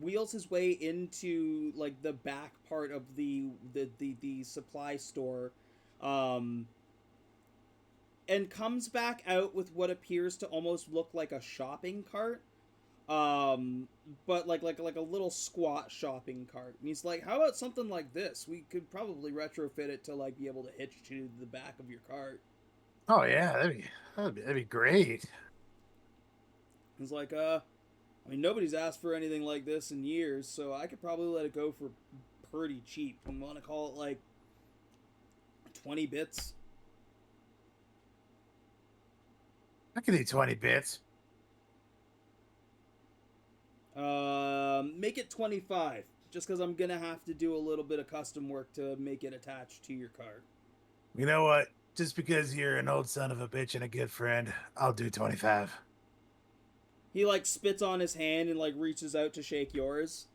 wheels his way into, like, the back part of the supply store, and comes back out with what appears to almost look like a shopping cart, but like a little squat shopping cart. And he's like, how about something like this? We could probably retrofit it to like be able to hitch to the back of your cart. Oh yeah, that'd be great. He's like, I mean, nobody's asked for anything like this in years, so I could probably let it go for pretty cheap. I want to call it like 20 bits. I can do 20 bits. Make it 25. Just because I'm gonna have to do a little bit of custom work to make it attached to your car. You know what? Just because you're an old son of a bitch and a good friend, I'll do 25. He like spits on his hand and like reaches out to shake yours.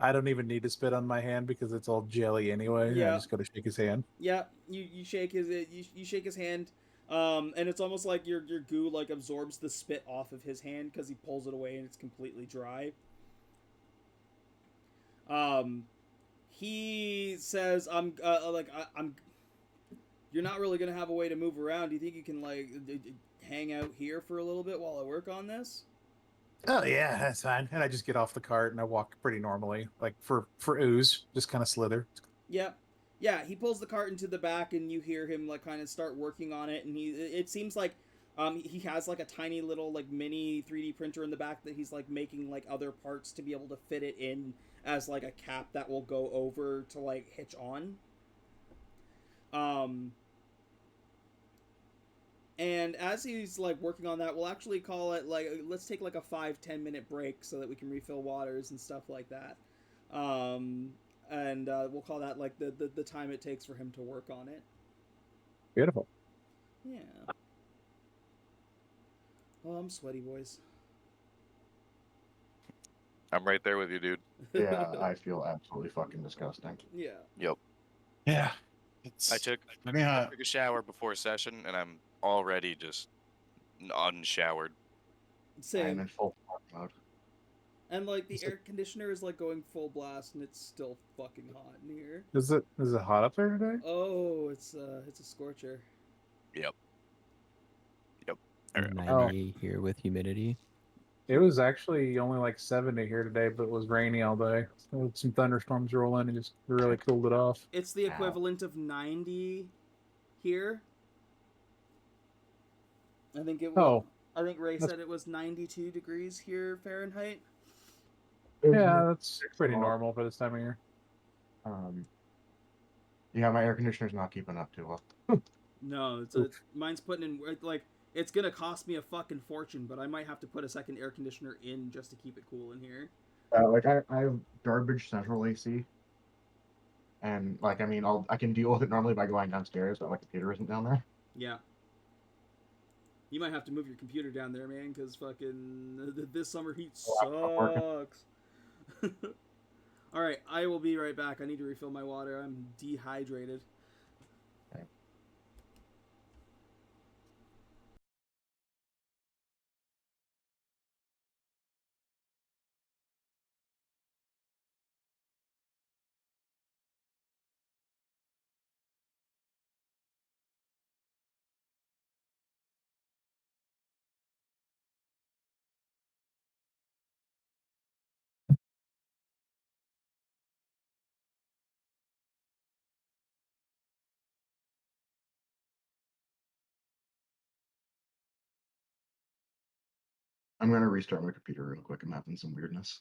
I don't even need to spit on my hand because it's all jelly anyway. Yeah. I just got to shake his hand. Yeah, you shake his you shake his hand, and it's almost like your goo like absorbs the spit off of his hand because he pulls it away and it's completely dry. He says, I'm. You're not really gonna have a way to move around. Do you think you can like hang out here for a little bit while I work on this? Oh yeah, that's fine. And I just get off the cart and I walk pretty normally, like for ooze, just kind of slither. Yeah. Yeah, he pulls the cart into the back and you hear him like kind of start working on it, and it seems like he has like a tiny little like mini 3D printer in the back that he's like making like other parts to be able to fit it in as like a cap that will go over to like hitch on. And as he's like working on that, we'll actually call it like, let's take like a 5-10 minute break so that we can refill waters and stuff like that. And we'll call that like the time it takes for him to work on it. Beautiful. Yeah. Oh, I'm sweaty, boys. I'm right there with you, dude. Yeah, I feel absolutely fucking disgusting. Yeah. Yep. Yeah. It's I took a shower before session, and I'm already just unshowered. I am Same. in full fuck mode. And like the air conditioner is like going full blast, and it's still fucking hot in here. Is it hot up there today? Oh, it's a scorcher. Yep. And Oh. 90 here with humidity. It was actually only like 70 here today, but it was rainy all day. So some thunderstorms roll in and just really cooled it off. It's the equivalent of 90 here. I think it was. Oh. I think Ray said it was 92 degrees here Fahrenheit. Yeah, that's pretty normal for this time of year. Yeah, my air conditioner's not keeping up too well. No, mine's putting in like it's gonna cost me a fucking fortune, but I might have to put a second air conditioner in just to keep it cool in here. Like I have garbage central AC, and like I mean I can deal with it normally by going downstairs, but my computer isn't down there. Yeah. You might have to move your computer down there, man, because fucking this summer heat sucks. Alright, I will be right back. I need to refill my water. I'm dehydrated. I'm gonna restart my computer real quick. I'm having some weirdness.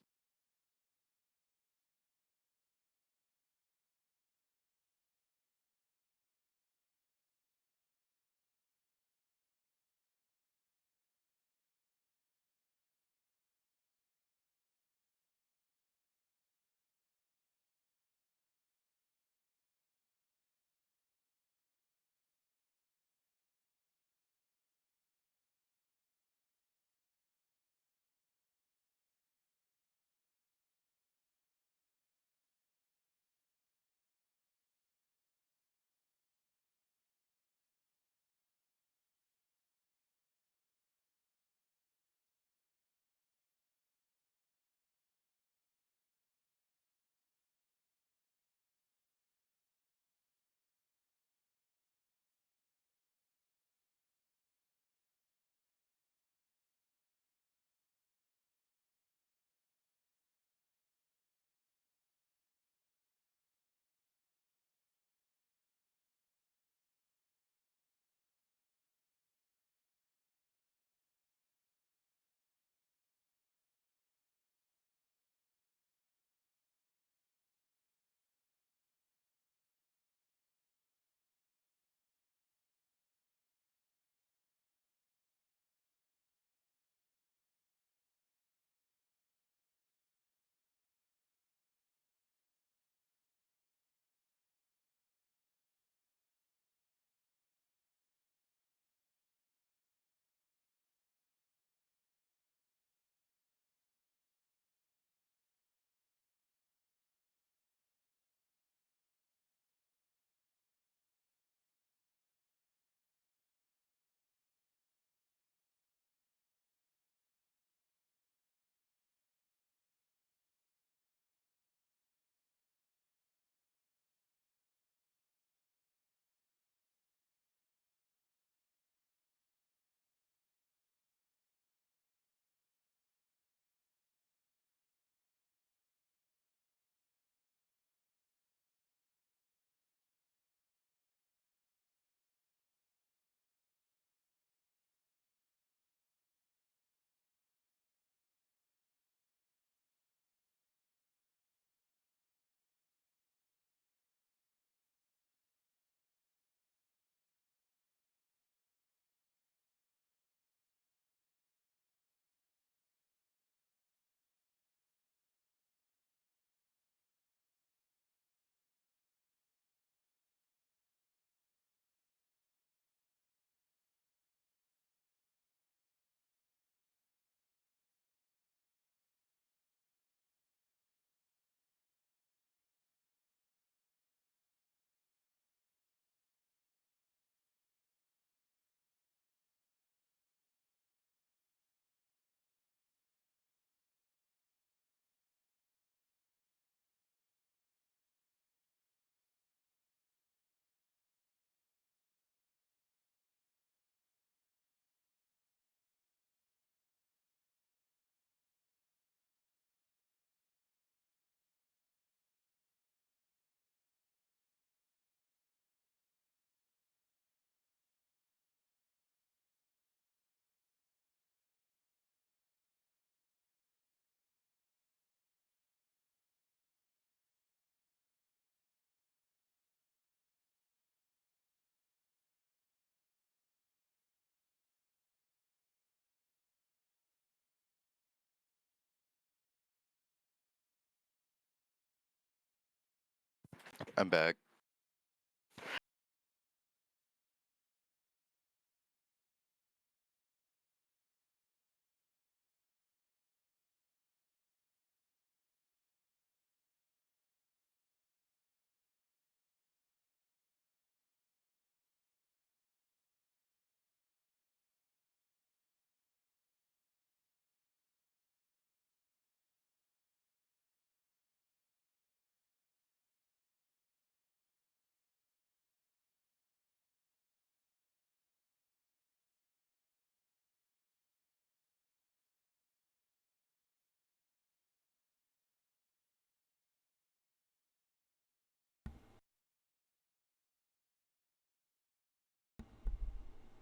I'm back.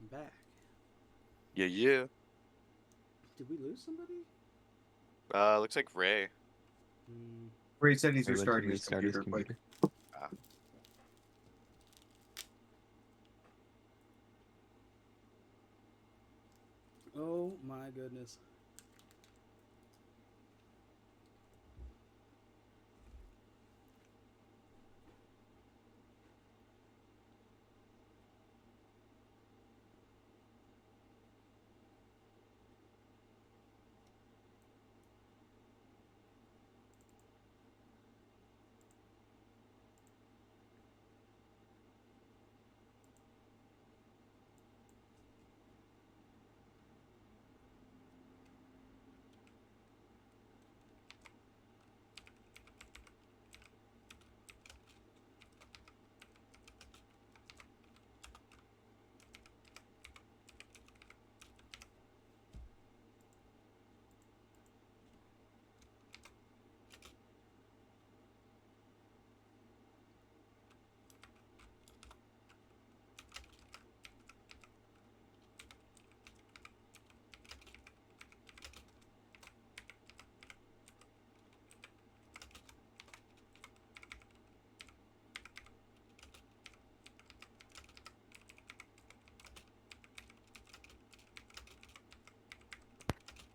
I'm back. Yeah, yeah. Did we lose somebody? Looks like Ray. Ray said he's I went to restarting his restart his computer. computer. Ah. Oh my goodness.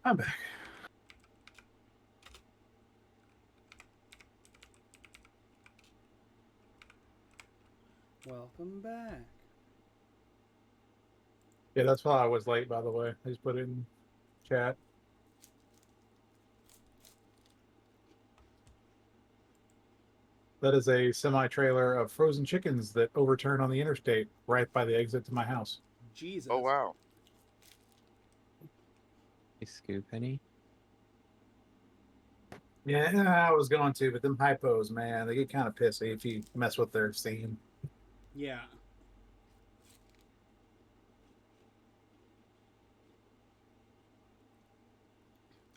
I'm back. Welcome back. Yeah, that's why I was late, by the way. I just put it in chat. That is a semi-trailer of frozen chickens that overturned on the interstate right by the exit to my house. Jesus. Oh wow. Hey, Scoop, Penny. Yeah, I was going to, but them hypos, man, they get kind of pissy if you mess with their scene. Yeah.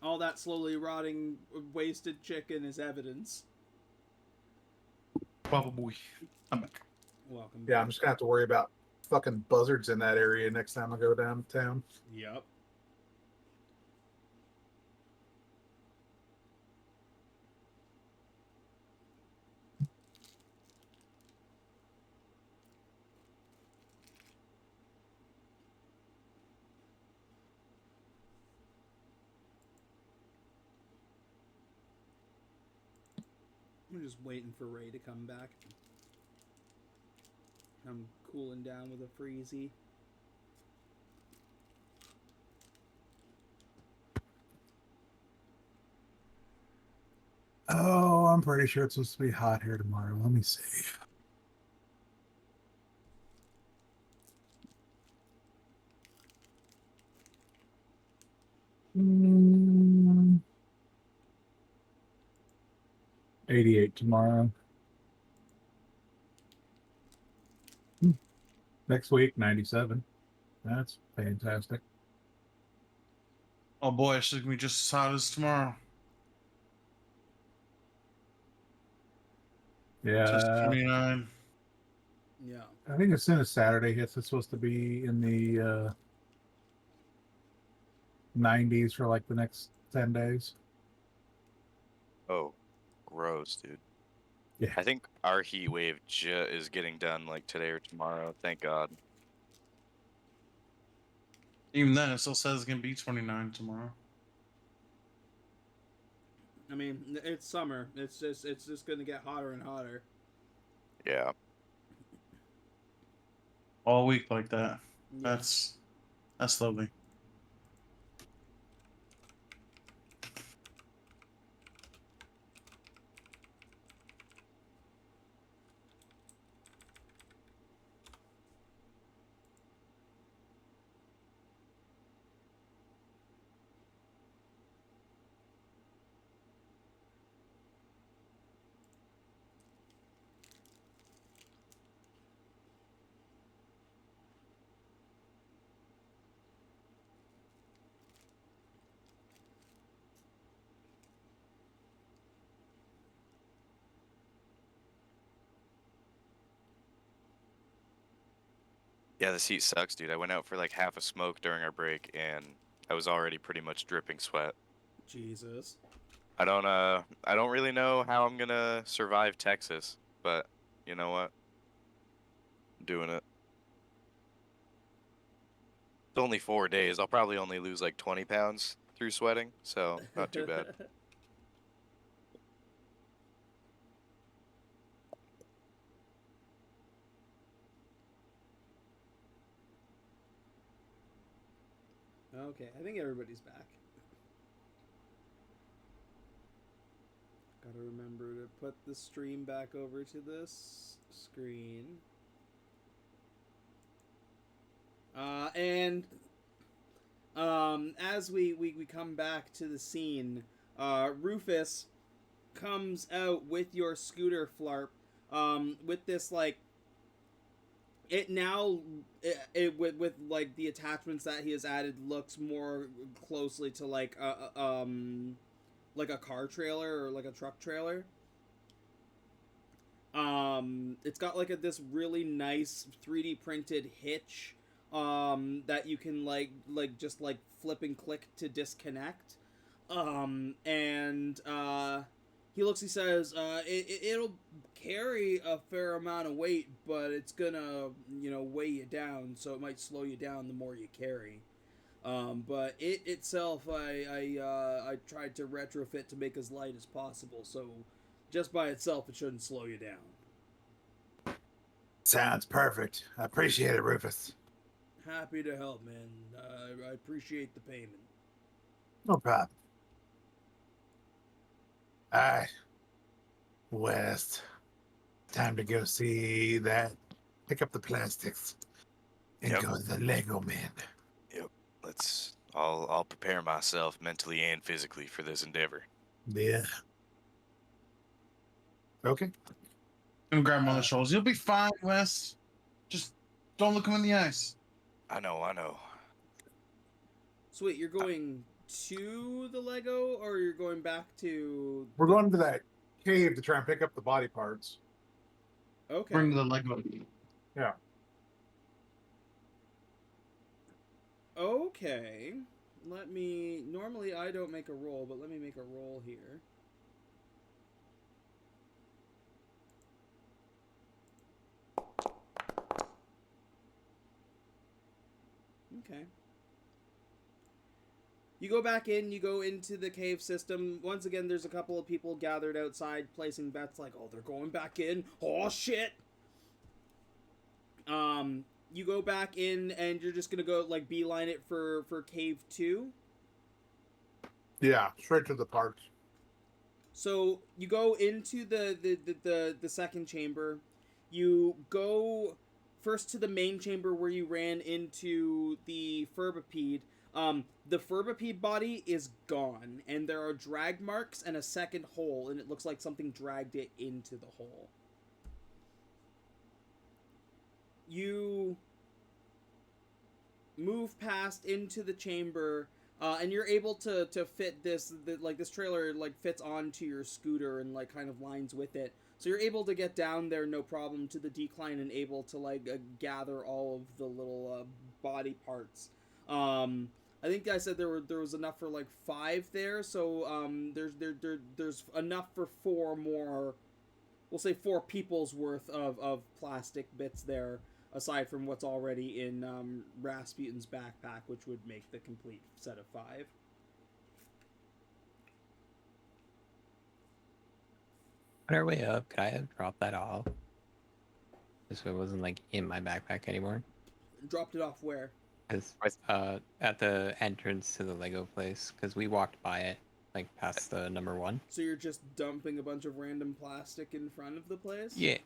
All that slowly rotting, wasted chicken is evidence. Baba boy. I'm back. Welcome Yeah, back. I'm just gonna have to worry about fucking buzzards in that area next time I go downtown. Yep. I'm just waiting for Ray to come back. I'm cooling down with a freezy. Oh, I'm pretty sure it's supposed to be hot here tomorrow. Let me see. Mm, 88 tomorrow. Next week, 97. That's fantastic. Oh boy, it's gonna be just as hot as tomorrow. Just Yeah, 29. Yeah. I think as soon as Saturday hits, it's supposed to be in the 90s for like the next 10 days. Oh, gross, dude. Yeah. I think our heat wave is getting done like today or tomorrow. Thank God. Even then, it still says it's gonna be 29 tomorrow. I mean, it's summer. It's just gonna get hotter and hotter. Yeah. All week like that. Yeah. That's lovely. Yeah, this heat sucks, dude. I went out for like half a smoke during our break, and I was already pretty much dripping sweat. Jesus. I don't really know how I'm gonna survive Texas, but you know what? I'm doing it. It's only 4 days. I'll probably only lose like 20 pounds through sweating, so not too bad. Okay, I think everybody's back. Gotta remember to put the stream back over to this screen. And as we come back to the scene, Rufus comes out with your scooter, Flarp, with this like with like the attachments that he has added looks more closely to like a car trailer or like a truck trailer. It's got like this really nice 3D printed hitch that you can just flip and click to disconnect. And he says, it'll carry a fair amount of weight, but it's gonna, weigh you down, so it might slow you down the more you carry. But it itself, I tried to retrofit to make as light as possible, so just by itself, it shouldn't slow you down. Sounds perfect. I appreciate it, Rufus. Happy to help, man. I appreciate the payment. No problem. Alright. West. Time to go see that. Pick up the plastics. And Yep. go to the Lego Man. Yep. I'll prepare myself mentally and physically for this endeavor. Yeah. Okay. And grab him on the shoulders. You'll be fine, Wes. Just don't look him in the eyes. I know. Sweet, you're going to the Lego, or you're going back to... We're going to that cave to try and pick up the body parts. Okay. Bring the Lego. Yeah. Okay. Normally I don't make a roll, but let me make a roll here. Okay. You go back in, you go into the cave system. Once again, there's a couple of people gathered outside placing bets like, oh, they're going back in. Oh, shit! You go back in and you're just gonna go, like, beeline it for cave 2. Yeah, straight to the parts. So you go into the second chamber. You go first to the main chamber where you ran into the Furbipede. The Furbipede body is gone, and there are drag marks and a second hole, and it looks like something dragged it into the hole. You move past into the chamber, and you're able to fit this trailer fits onto your scooter and kind of lines with it. So you're able to get down there no problem to the decline and able to gather all of the little body parts. I think I said there was enough for 5 there, so there's enough for 4 more. We'll say 4 people's worth of plastic bits there, aside from what's already in Rasputin's backpack, which would make the complete set of 5. On our way up, could I have dropped that off? so it wasn't like in my backpack anymore. Dropped it off where? Cause at the entrance to the Lego place, because we walked by it, like past the number 1. So you're just dumping a bunch of random plastic in front of the place? Yeah.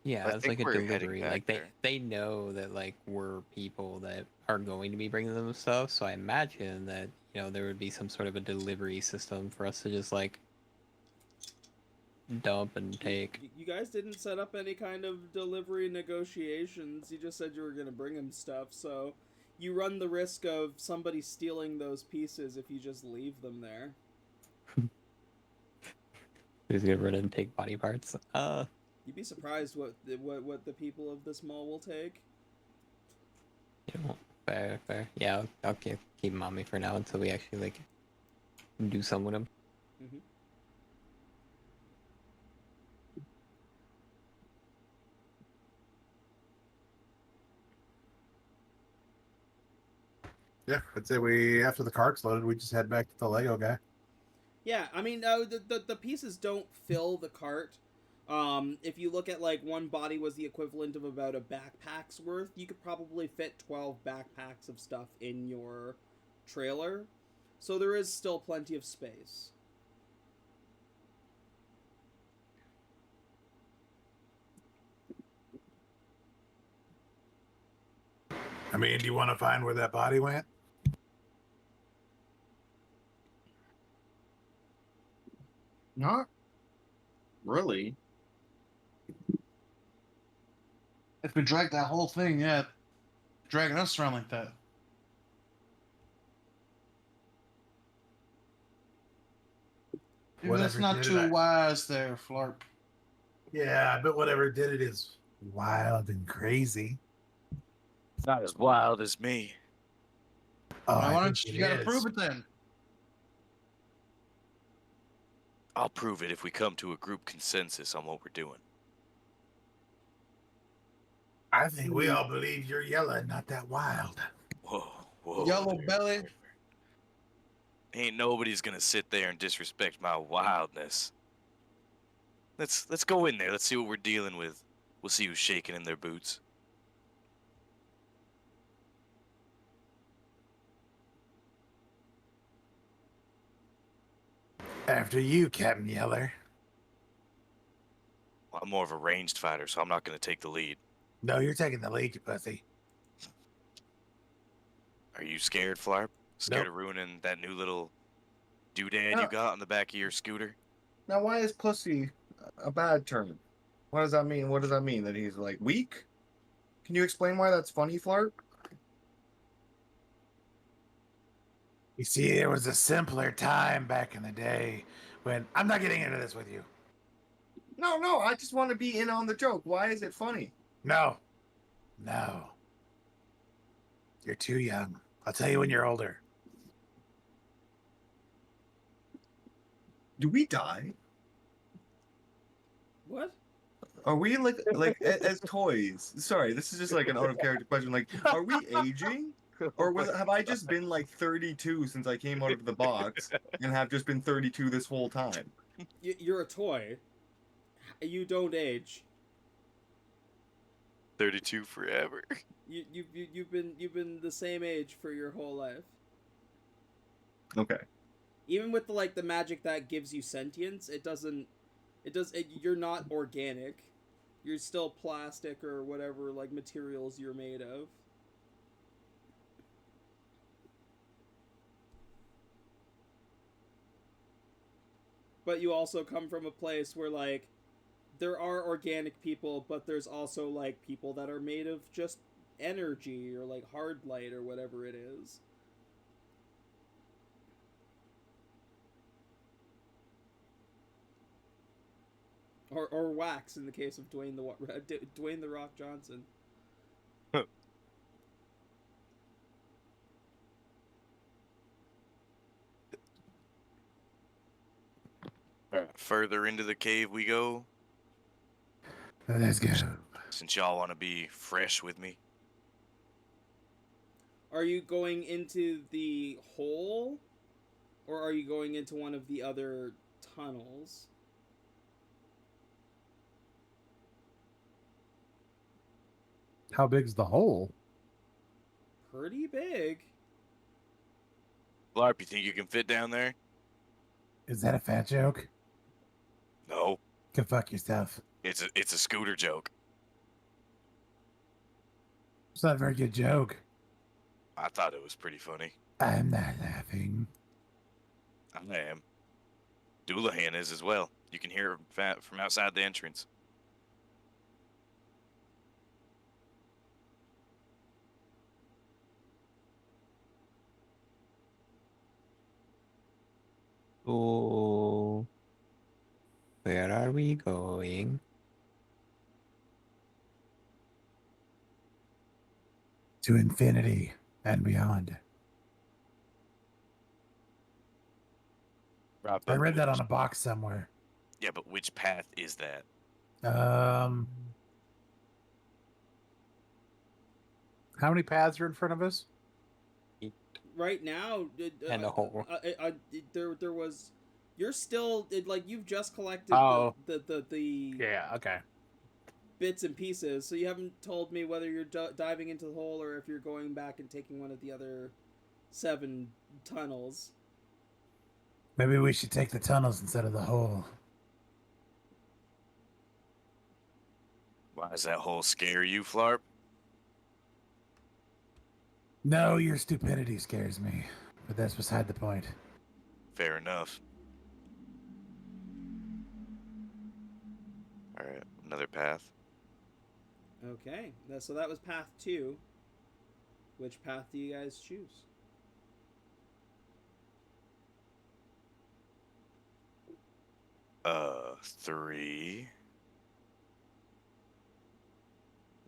Yeah, I it's think like a we're heading delivery. back Like there. they know that like we're people that are going to be bringing them stuff, so I imagine that, you know, there would be some sort of a delivery system for us to just like dump and take. You guys didn't set up any kind of delivery negotiations. You just said you were going to bring him stuff, so you run the risk of somebody stealing those pieces if you just leave them there. Who's gonna run and take body parts? You'd be surprised what the people of this mall will take. You know, fair. Yeah, I'll keep him on me for now until we actually like do something with him. Mm-hmm. Yeah, I'd say we, after the cart's loaded, we just head back to the Lego guy. Yeah, I mean, the pieces don't fill the cart. If you look at, like, one body was the equivalent of about a backpack's worth, you could probably fit 12 backpacks of stuff in your trailer. So there is still plenty of space. I mean, do you want to find where that body went? Not really. If we drag that whole thing, yeah, dragging us around like that. Maybe that's Whatever not did too it, wise there, Flarp. Yeah, but whatever did it is wild and crazy. Not as wild as me. Oh, Why I don't think you gotta is. prove it then? I'll prove it if we come to a group consensus on what we're doing. I think we all believe you're yellow and not that wild. Whoa. Yellow there. belly. Ain't nobody's gonna sit there and disrespect my wildness. Let's go in there. Let's see what we're dealing with. We'll see who's shaking in their boots. After you, Captain Yeller. Well, I'm more of a ranged fighter, so I'm not gonna take the lead. No, you're taking the lead, you pussy. Are you scared, Flarp? Scared Nope. of ruining that new little doodad No. you got on the back of your scooter? Now, why is pussy a bad term? What does that mean? What does that mean? That he's like weak? Can you explain why that's funny, Flarp? You see, there was a simpler time back in the day when I'm not getting into this with you. No, I just want to be in on the joke. Why is it funny? No. You're too young. I'll tell you when you're older. Do we die? What? Are we like as toys? Sorry, this is just like an out of character question. Like, are we aging? Or have I just been like 32 since I came out of the box and have just been 32 this whole time? You're a toy. You don't age. 32 forever. You've been the same age for your whole life. Okay. Even with the magic that gives you sentience, you're not organic. You're still plastic or whatever materials you're made of. But you also come from a place where there are organic people, but there's also people that are made of just energy or hard light or whatever it is. Or wax in the case of Dwayne the Rock Johnson. Further into the cave we go. Let's go. Since y'all want to be fresh with me. Are you going into the hole? Or are you going into one of the other tunnels? How big's the hole? Pretty big. Blarp, you think you can fit down there? Is that a fat joke? No, Go fuck yourself. it's a scooter joke. It's not a very good joke. I thought it was pretty funny. I'm not laughing. I am. Doulahan is as well. You can hear him from outside the entrance. So, where are we going? To infinity and beyond. Rob, I but read that on which- a box somewhere. Yeah, but which path is that? How many paths are in front of us? Right now, And a hole. there was. You're still like you've just collected Oh. the Yeah, okay. bits and pieces, so you haven't told me whether you're diving into the hole or if you're going back and taking one of the other 7 tunnels. Maybe we should take the tunnels instead of the hole. Why does that hole scare you, Flarp? No, your stupidity scares me. But that's beside the point. Fair enough. Alright, another path. Okay, so that was path 2. Which path do you guys choose? Three.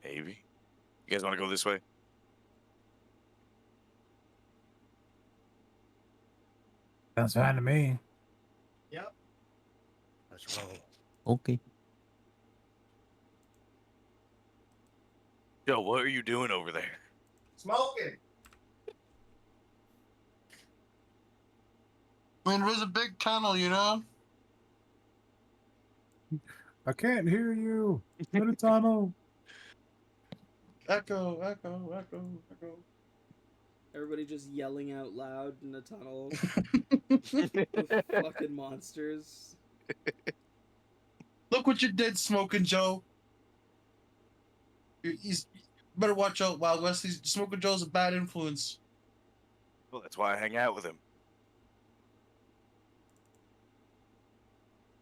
Maybe. You guys want to go this way? Sounds fine to me. Yep. Let's roll. Okay. Yo, what are you doing over there? Smoking. I mean, there's a big tunnel, you know? I can't hear you. In a tunnel. Echo, echo, echo, echo. Everybody just yelling out loud in the tunnel. The fucking monsters. Look what you did, Smoking Joe. He's better watch out, Wild West. Smoking Joe's a bad influence. Well, that's why I hang out with him.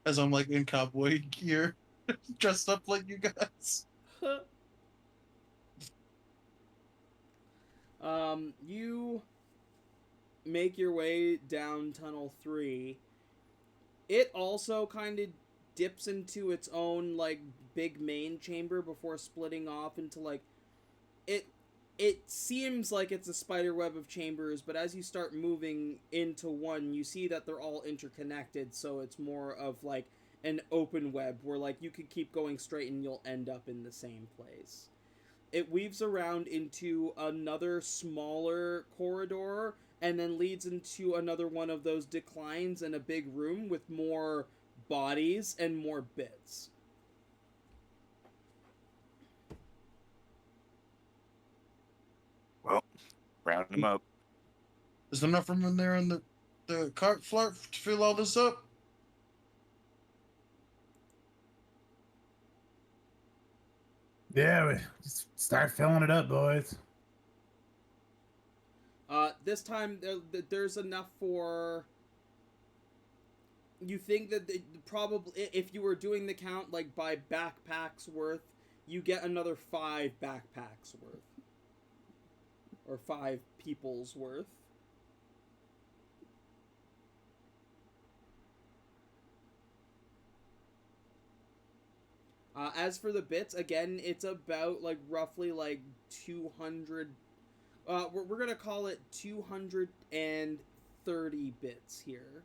As I'm like in cowboy gear, dressed up like you guys. You make your way down tunnel 3. It also kind of dips into its own like big main chamber before splitting off into like it seems like it's a spider web of chambers, but as you start moving into one, you see that they're all interconnected, so it's more of like an open web where like you could keep going straight and you'll end up in the same place. It weaves around into another smaller corridor and then leads into another one of those declines in a big room with more bodies and more bits. Well, round him up. Is there enough room in there in the cart flirt to fill all this up? Yeah, we just start filling it up, boys. This time there's enough for. You think that probably if you were doing the count like by backpacks worth, you get another 5 backpacks worth, or 5 people's worth. As for the bits, again, it's about like roughly like 200. We're gonna call it 230 bits here.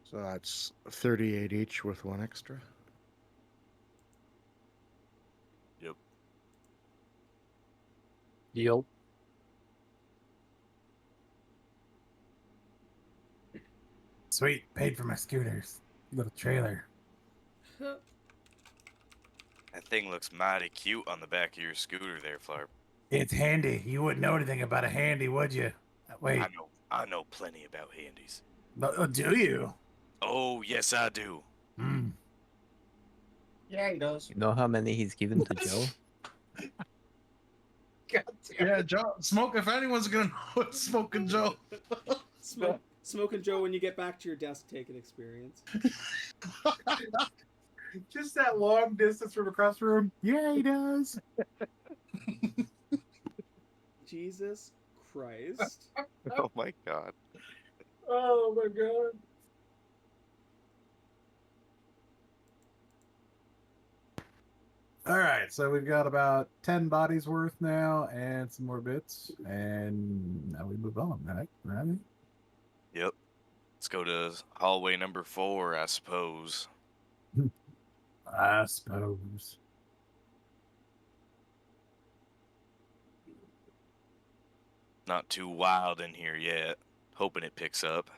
So that's 38 each with 1 extra. Yep. Sweet, paid for my scooters. Little trailer. That thing looks mighty cute on the back of your scooter there, Flarp. It's handy. You wouldn't know anything about a handy, would you? Wait, I know plenty about handies. do you? Oh, yes, I do. Hmm. Yeah, he does. You know how many he's given to Joe? God damn. Yeah, Joe. Smoke. If anyone's gonna know it's Smoking Joe. Smoking Joe, when you get back to your desk, take an experience. Just that long distance from across the room. Yeah, he does. Jesus Christ. Oh my god. Oh my god. All right, so we've got about 10 bodies worth now and some more bits. And now we move on, right? Yep. Let's go to hallway number 4, I suppose. I suppose. Not too wild in here yet. Hoping it picks up.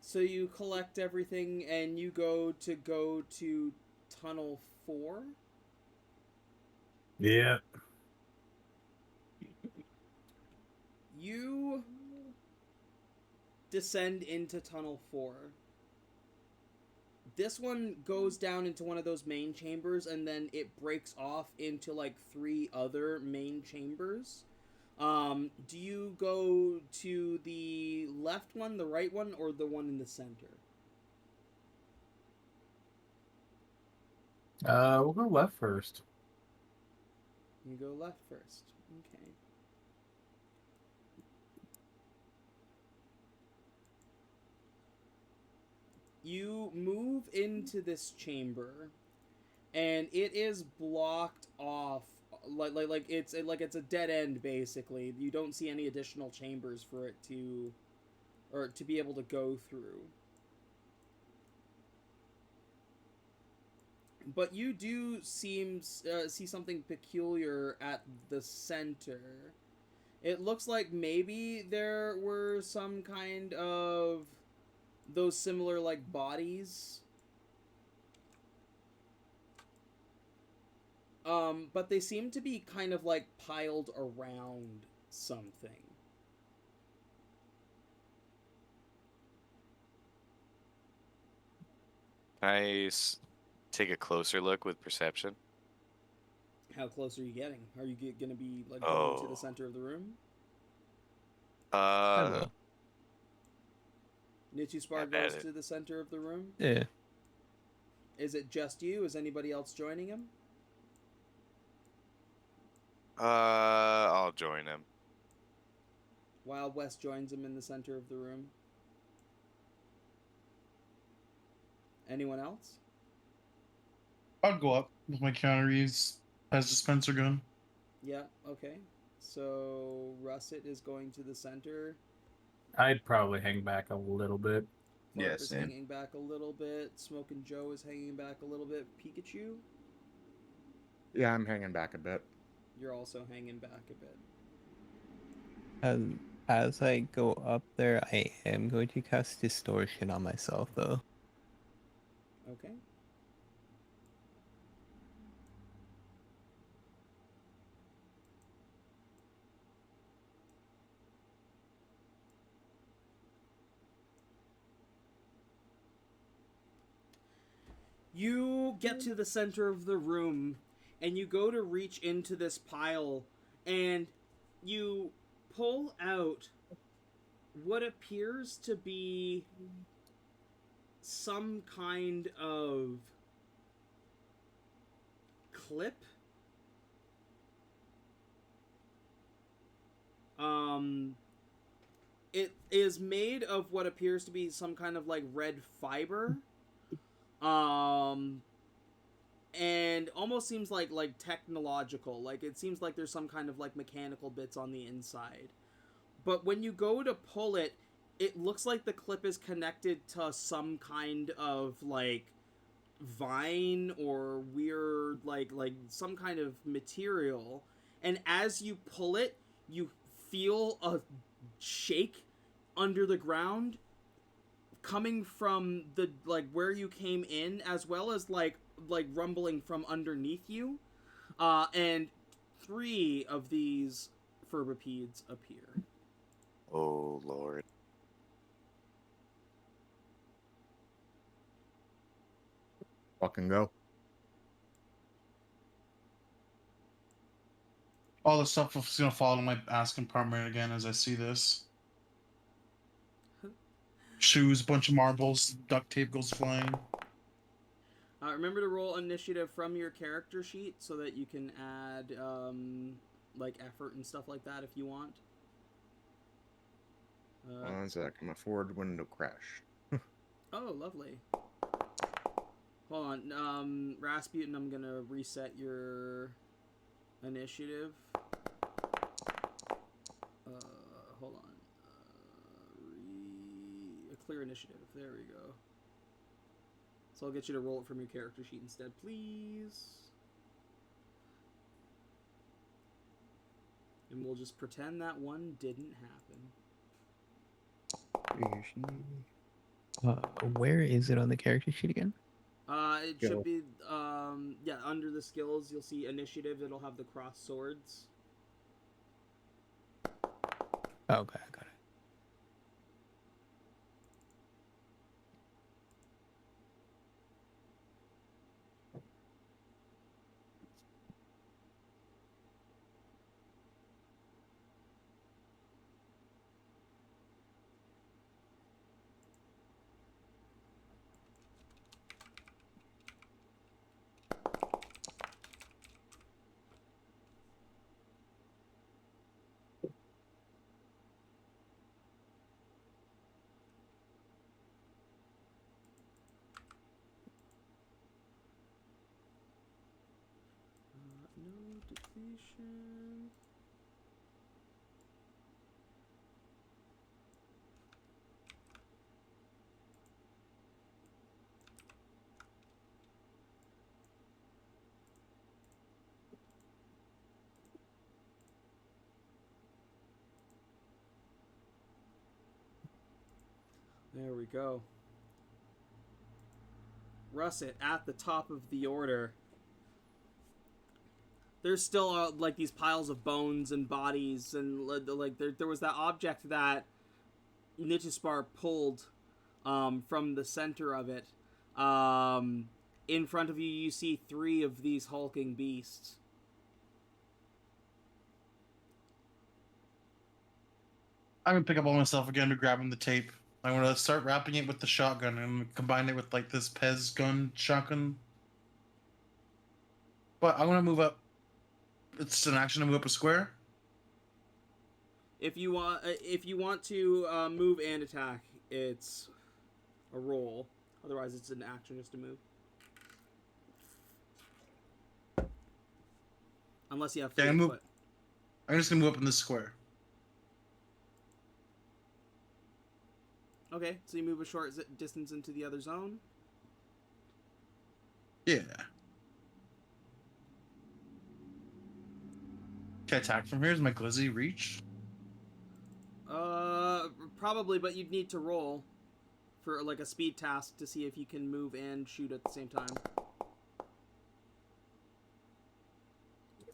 So you collect everything and you go to tunnel 4? Yeah. You descend into tunnel 4. This one goes down into one of those main chambers, and then it breaks off into like 3 other main chambers. Do you go to the left one, the right one, or the one in the center? We'll go left first. You go left first. Okay. You move into this chamber, and it is blocked off, like it's a dead end basically. You don't see any additional chambers for it to be able to go through. But you do see something peculiar at the center. It looks like maybe there were some kind of those similar like bodies. But they seem to be kind of like piled around something. Take a closer look with perception. How close are you getting? Are you gonna be like going to the center of the room? Hello. Nitsuspar goes to the center of the room? Yeah. Is it just you? Is anybody else joining him? I'll join him. Wild Wes joins him in the center of the room. Anyone else? I'd go up with my counter-use as dispenser gun. Yeah, okay. So Russet is going to the center. I'd probably hang back a little bit. Flarp Yes, is same. hanging back a little bit. Smoking Joe is hanging back a little bit. Pikachu, Yeah, I'm hanging back a bit. you're also hanging back a bit. As I go up there, I am going to cast Distortion on myself, though. Okay. You get to the center of the room, and you go to reach into this pile, and you pull out what appears to be some kind of clip. It is made of what appears to be some kind of like red fiber. And almost seems like technological. Like it seems like there's some kind of like mechanical bits on the inside. But when you go to pull it, it looks like the clip is connected to some kind of like vine or weird like some kind of material. And as you pull it, you feel a shake under the ground coming from the like where you came in, as well as like rumbling from underneath you, and 3 of these Furbipedes appear. Oh Lord. Fucking go. All the stuff is gonna fall in my ass compartment again as I see this. Shoes, bunch of marbles, duct tape goes flying. Remember to roll initiative from your character sheet so that you can add like effort and stuff like that if you want. One sec, my forward window crashed. Oh, lovely. Hold on, Rasputin, I'm gonna reset your initiative. Hold on. Clear initiative. There we go. So I'll get you to roll it from your character sheet instead, please. And we'll just pretend that one didn't happen. Where is it on the character sheet again? It should be, yeah, under the skills, you'll see initiative. It'll have the crossed swords. Oh, okay, I got it. No depletion. There we go. Russet at the top of the order. There's still like these piles of bones and bodies, and like there was that object that Nitispar pulled from the center of it. In front of you, you see 3 of these hulking beasts. I'm gonna pick up on myself again to grabbing the tape. I'm gonna start wrapping it with the shotgun and combine it with like this Pez gun shotgun. But I'm gonna move up. It's an action to move up a square. If you want to move and attack, it's a roll. Otherwise, it's an action just to move. Unless you have Yeah, fleet foot. I'm just gonna move up in this square. Okay, so you move a short distance into the other zone. Yeah. Can I attack from here? Is my glizzy reach? Probably, but you'd need to roll for like a speed task to see if you can move and shoot at the same time.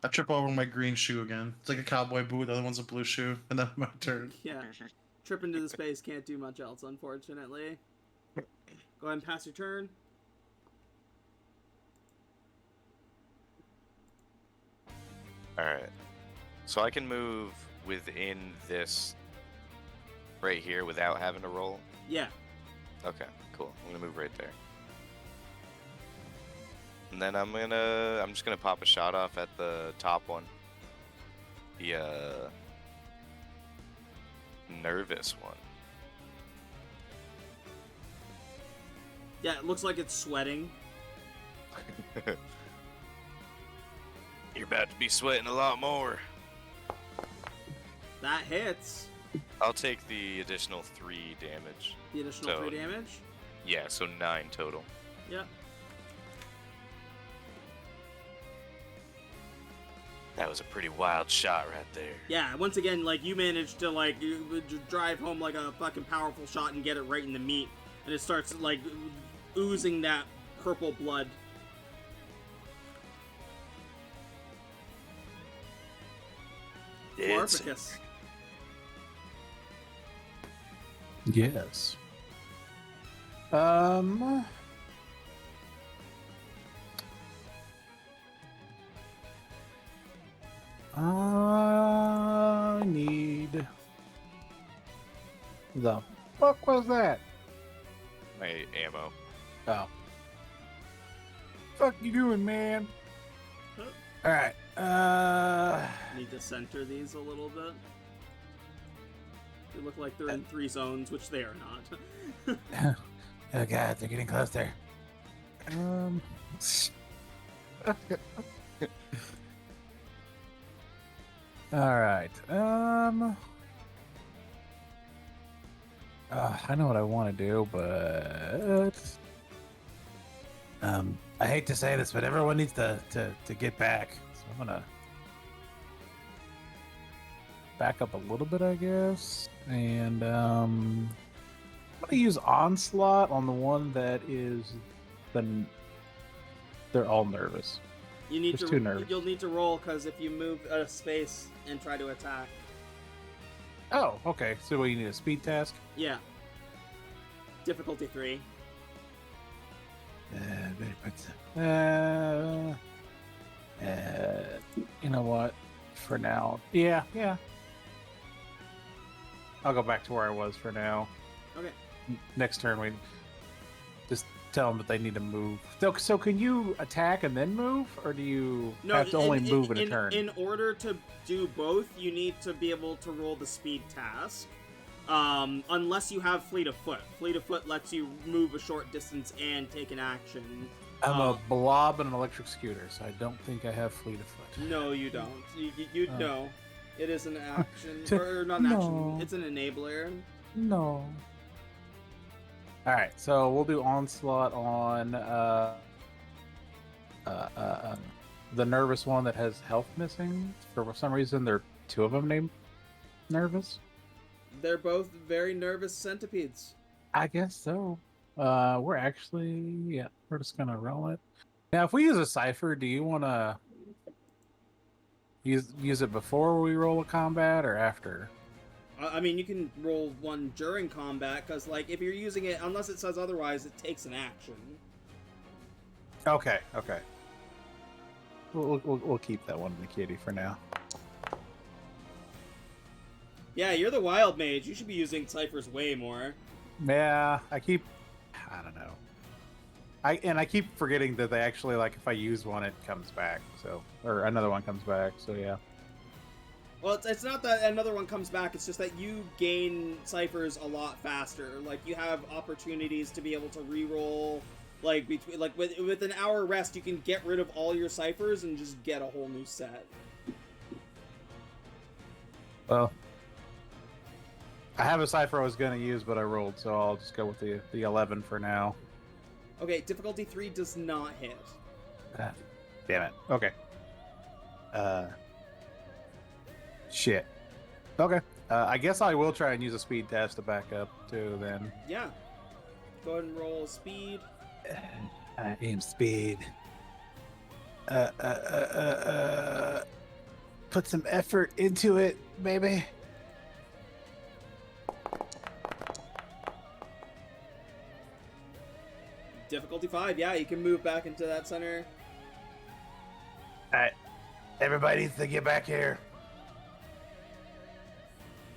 I trip over my green shoe again. It's like a cowboy boot. The other one's a blue shoe, and then my turn. Yeah. Trip into the space, can't do much else, unfortunately. Go ahead and pass your turn. Alright. So I can move within this right here without having to roll? Yeah. Okay, cool. I'm gonna move right there. And then I'm just gonna pop a shot off at the top one. The nervous one. Yeah, it looks like it's sweating. You're about to be sweating a lot more. That hits. I'll take the additional 3 damage. The additional So- 3 damage? Yeah, so 9 total. Yep. That was a pretty wild shot right there. Yeah, once again, like, you managed to, like, drive home like a fucking powerful shot and get it right in the meat. And it starts, like, oozing that purple blood. It's Marficus. Yes. I need. The fuck was that? my ammo. Oh. Fuck you doing, man? All right. Need to center these a little bit. They look like they're in 3 zones, which they are not. Oh god, they're getting closer. All right. I know what I want to do, but I hate to say this, but everyone needs to get back. So I'm gonna back up a little bit, I guess, and I'm gonna use Onslaught on the one that is they're all nervous. You need There's to. 2 nerves. You'll need to roll because if you move a space and try to attack. Oh, okay. So you need a speed task. Yeah. Difficulty 3. You know what? For now, yeah. I'll go back to where I was for now. Okay. Next turn, we just tell them that they need to move. So can you attack and then move, or do you have to only move in a turn? In order to do both, you need to be able to roll the speed task. Unless you have Fleet of Foot. Fleet of Foot lets you move a short distance and take an action. I'm a blob and an electric scooter, so I don't think I have Fleet of Foot. No, you don't. You know. It is an action. Or not an No. action. It's an enabler. No. All right, so we'll do Onslaught on the nervous one that has health missing. For some reason, there are 2 of them named Nervous. They're both very nervous centipedes. I guess so. We're just gonna roll it. Now, if we use a cipher, do you want to use it before we roll a combat or after? I mean, you can roll one during combat, because, like, if you're using it, unless it says otherwise, it takes an action. Okay. We'll keep that one in the kitty for now. Yeah, you're the wild mage. You should be using ciphers way more. Yeah, I don't know. I keep forgetting that they actually, like, if I use one, it comes back. So, or another one comes back. So yeah. Well, it's not that another one comes back. It's just that you gain ciphers a lot faster. Like, you have opportunities to be able to re-roll. Like, between, like, with an hour rest, you can get rid of all your ciphers and just get a whole new set. Well, I have a cipher I was going to use, but I rolled, so I'll just go with the 11 for now. Okay, difficulty 3 does not hit. Damn it. Okay. Shit. Okay. I guess I will try and use a speed test to back up, too, then. Yeah. Go ahead and roll speed. I aim speed. Put some effort into it, baby. Difficulty 5, yeah, you can move back into that center. Alright. Everybody needs to get back here.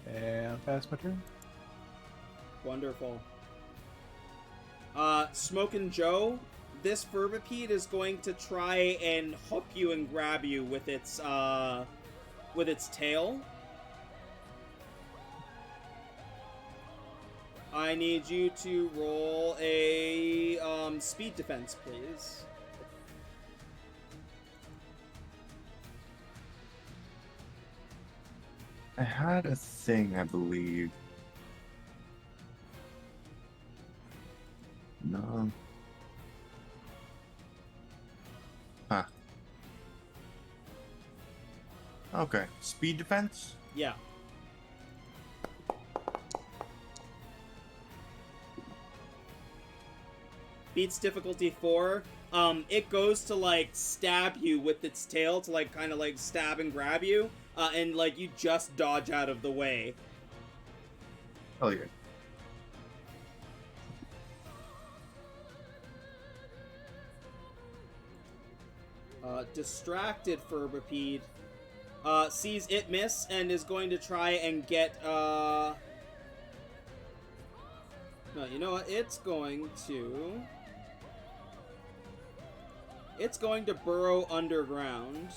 And pass my turn. Wonderful. Smokin' Joe, this Furbipede is going to try and hook you and grab you with its tail. I need you to roll a speed defense, please. I had a thing, I believe. No. Huh. Okay. Speed defense? Yeah. Beats difficulty 4. It goes to like stab you with its tail to like kind of like stab and grab you, and like you just dodge out of the way. Oh, yeah. Distracted Furbipede sees it miss and is going to try and get no, you know what? It's going to burrow underground.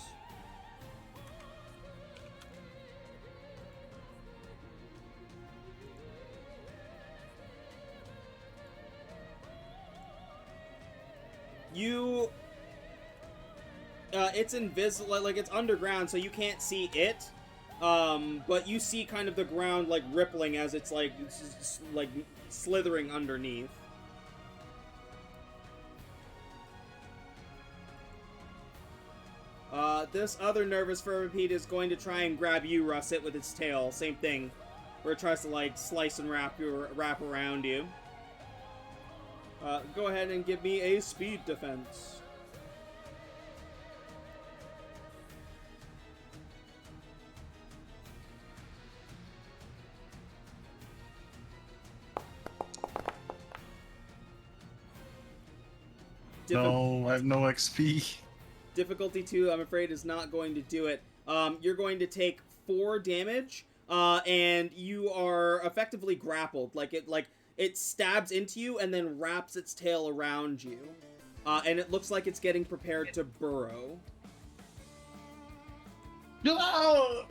It's invisible, like it's underground, so you can't see it. But you see kind of the ground like rippling as it's like slithering underneath. This other nervous Furbipede is going to try and grab you, Russet, with its tail. Same thing, where it tries to like slice and wrap around you. Go ahead and give me a speed defense. No, I have no XP. Difficulty 2, I'm afraid, is not going to do it. You're going to take 4 damage, and you are effectively grappled. Like it stabs into you and then wraps its tail around you, and it looks like it's getting prepared to burrow. No!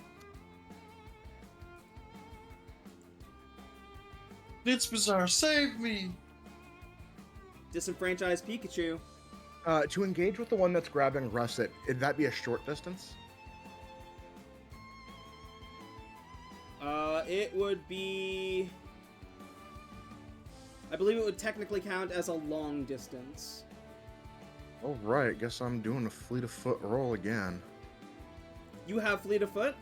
It's bizarre. Save me! Disenfranchised Pikachu. To engage with the one that's grabbing Russet, would that be a short distance? It would be... I believe it would technically count as a long distance. All right, guess I'm doing a fleet of foot roll again. You have fleet of foot?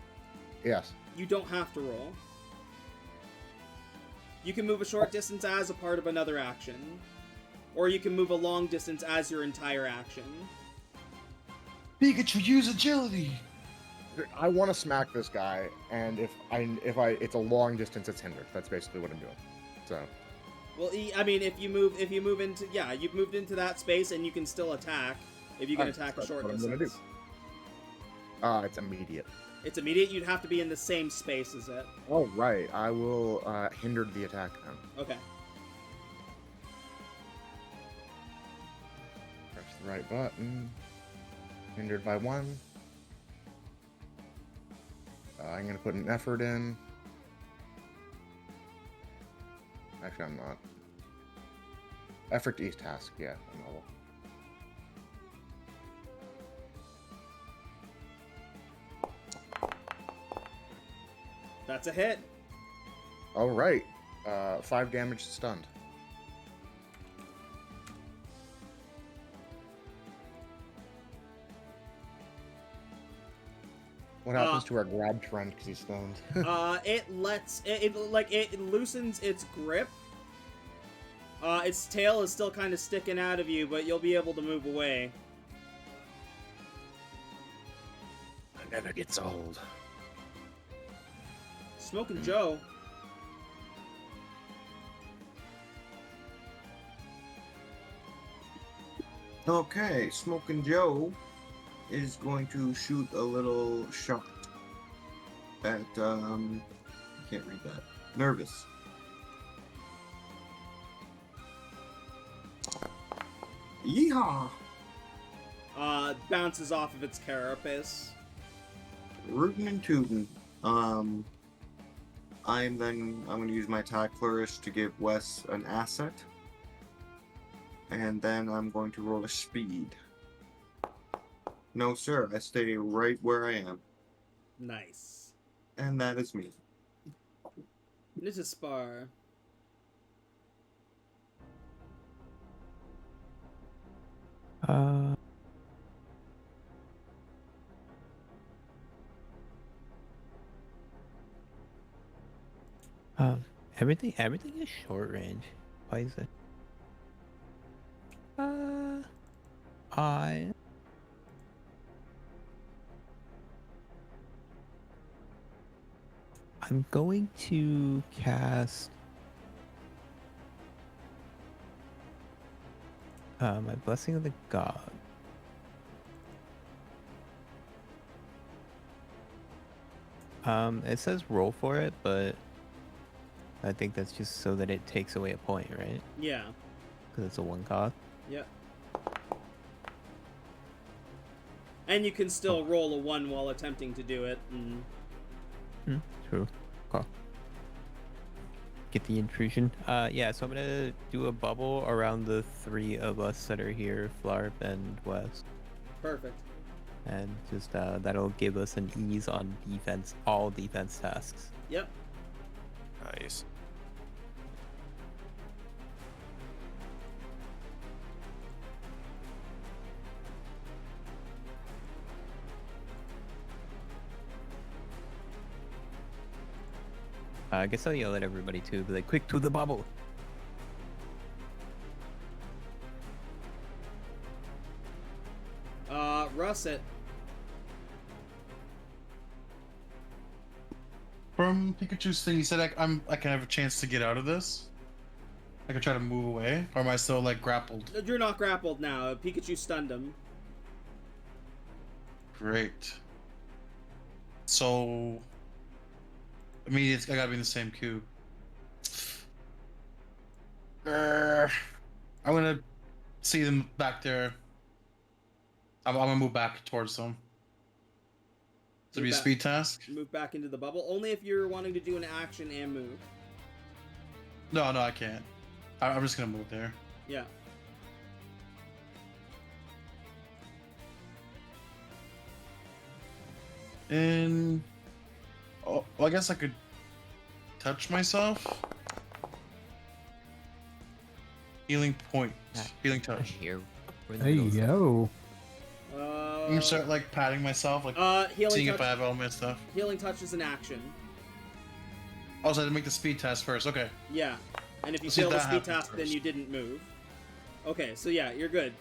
Yes. You don't have to roll. You can move a short distance as a part of another action. Or you can move a long distance as your entire action. Pikachu, use agility! I want to smack this guy, and if it's a long distance, it's hindered. That's basically what I'm doing. So. Well, I mean, if you move into, yeah, you've moved into that space, and you can still attack if you can attack a short distance. I'm gonna do. It's immediate. It's immediate. You'd have to be in the same space as it. Oh right, I will hinder the attack then. Okay. Press the right button. Hindered by 1. I'm going to put an effort in. Actually, I'm not. Effort to each task, yeah, I'm level. That's a hit. All right. 5 damage stunned. What happens to our grabbed friend because he's stunned? It loosens its grip. Its tail is still kind of sticking out of you, but you'll be able to move away. It never gets old. Smoking Joe. Okay, Smoking Joe is going to shoot a little shot at, I can't read that. Nervous. Yeehaw! Bounces off of its carapace. Rootin' and tootin'. I'm going to use my attack flourish to give Wes an asset. And then I'm going to roll a speed. No, sir. I stay right where I am. Nice. And that is me. Ninja Spar. Everything is short range. Why is it? I. I'm going to cast my Blessing of the God. It says roll for it, but I think that's just so that it takes away a point, right? Yeah. Because it's a 1 cost. Yep. And you can still roll a 1 while attempting to do it. And... True. Okay. Get the intrusion. Yeah, so I'm gonna do a bubble around the 3 of us that are here, Flarp and Wes. Perfect. And just that'll give us an ease on defense, all defense tasks. Yep. Nice. I guess I'll yell at everybody too, be like, quick to the bubble. Russ it. From Pikachu's thing, he said I can have a chance to get out of this. I can try to move away, or am I still like grappled? You're not grappled now. Pikachu stunned him. Great. So, I mean, I gotta be in the same queue. I'm gonna see them back there. I'm gonna move back towards them. To be a speed task? Move back into the bubble. Only if you're wanting to do an action and move. No, I can't. I'm just gonna move there. Yeah. And oh, well, I guess I could touch myself. Healing point. Healing touch. Here. Hey, yo. I'm gonna start like patting myself, like healing seeing touch, if I have all my stuff. Healing touch is an action. Also, I had to make the speed test first. Okay. Yeah, and if you Let's see fail if the that speed happens task, then first. you didn't move. Okay, so yeah, you're good.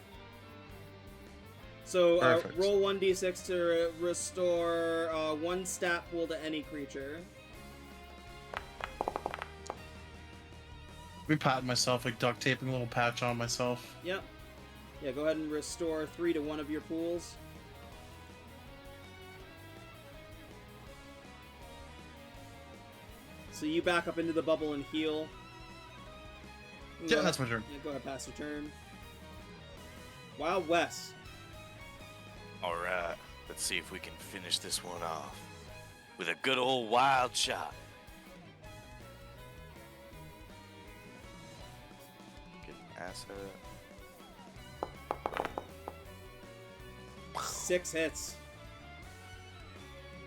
So Perfect. roll 1d6 to restore 1 stat pool to any creature. Be patting myself, like duct taping a little patch on myself. Yep. Yeah, go ahead and restore 3 to one of your pools. So you back up into the bubble and heal. Yeah, that's my turn. Yeah, go ahead, pass your turn. Wild Wes. Alright, let's see if we can finish this one off with a good old wild shot. Get an asset. 6 hits.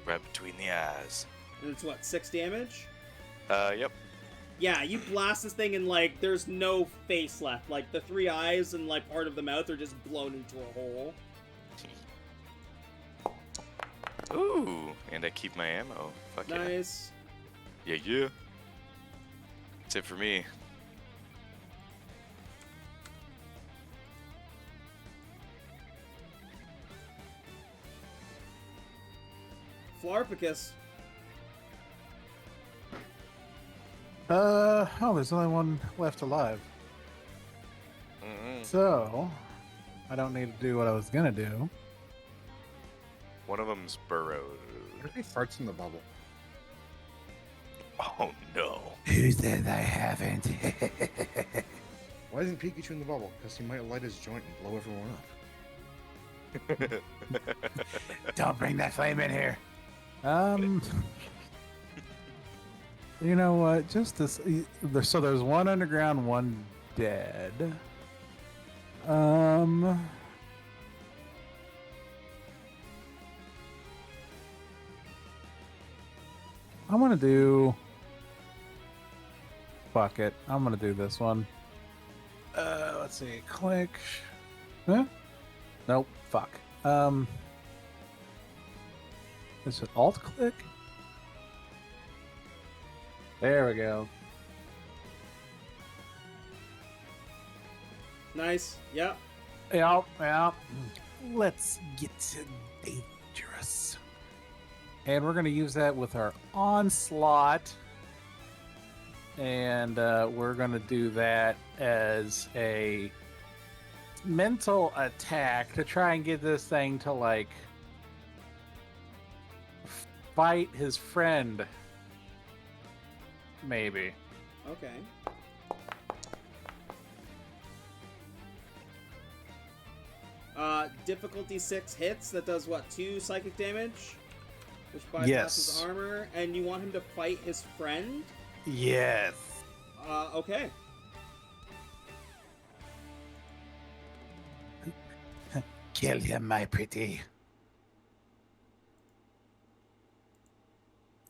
Right between the eyes. And it's what, 6 damage? Yep. Yeah, you blast this thing and, like, there's no face left. Like, the 3 eyes and, like, part of the mouth are just blown into a hole. Ooh, and I keep my ammo. Fuck Nice. Yeah. Yeah. That's it for me. Flarpicus. Oh, there's only one left alive. So, I don't need to do what I was gonna do. One of them's burrowed. What if he farts in the bubble? Oh no. Who said I haven't? Why isn't Pikachu in the bubble? Because he might light his joint and blow everyone up. Don't bring that flame in here. You know what? Just this. So there's one underground, one dead. I'm gonna do. Fuck it. I'm gonna do this one. Let's see. Click. Huh? Nope. Fuck. Is it alt click? There we go. Nice. Yep. Yeah. Let's get dangerous. And we're going to use that with our onslaught. And we're going to do that as a mental attack to try and get this thing to, like, fight his friend. Maybe. Okay. Difficulty 6 hits. That does what? 2 psychic damage? Which bypasses Yes. armor. And you want him to fight his friend? Yes. Okay. Kill him, my pretty.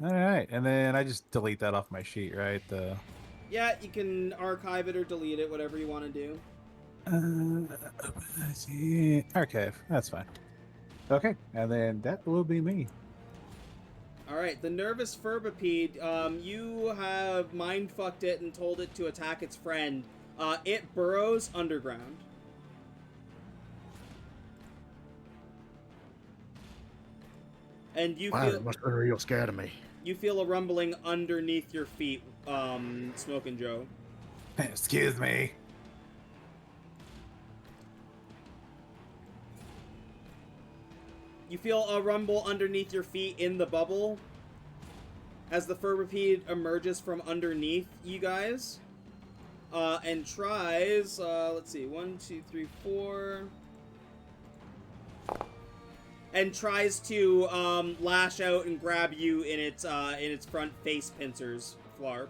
All right, and then I just delete that off my sheet, right? Yeah, you can archive it or delete it, whatever you want to do. Archive. That's fine. Okay, and then that will be me. Alright, the nervous Furbipede, you have mind-fucked it and told it to attack its friend. It burrows underground. And you Wow, feel that must have been real scared of me. you feel a rumbling underneath your feet, Smokin' Joe. Excuse me. You feel a rumble underneath your feet in the bubble as the Furbipede emerges from underneath you guys. And tries, let's see, 1, 2, 3, 4. And tries to lash out and grab you in its front face pincers, Flarp.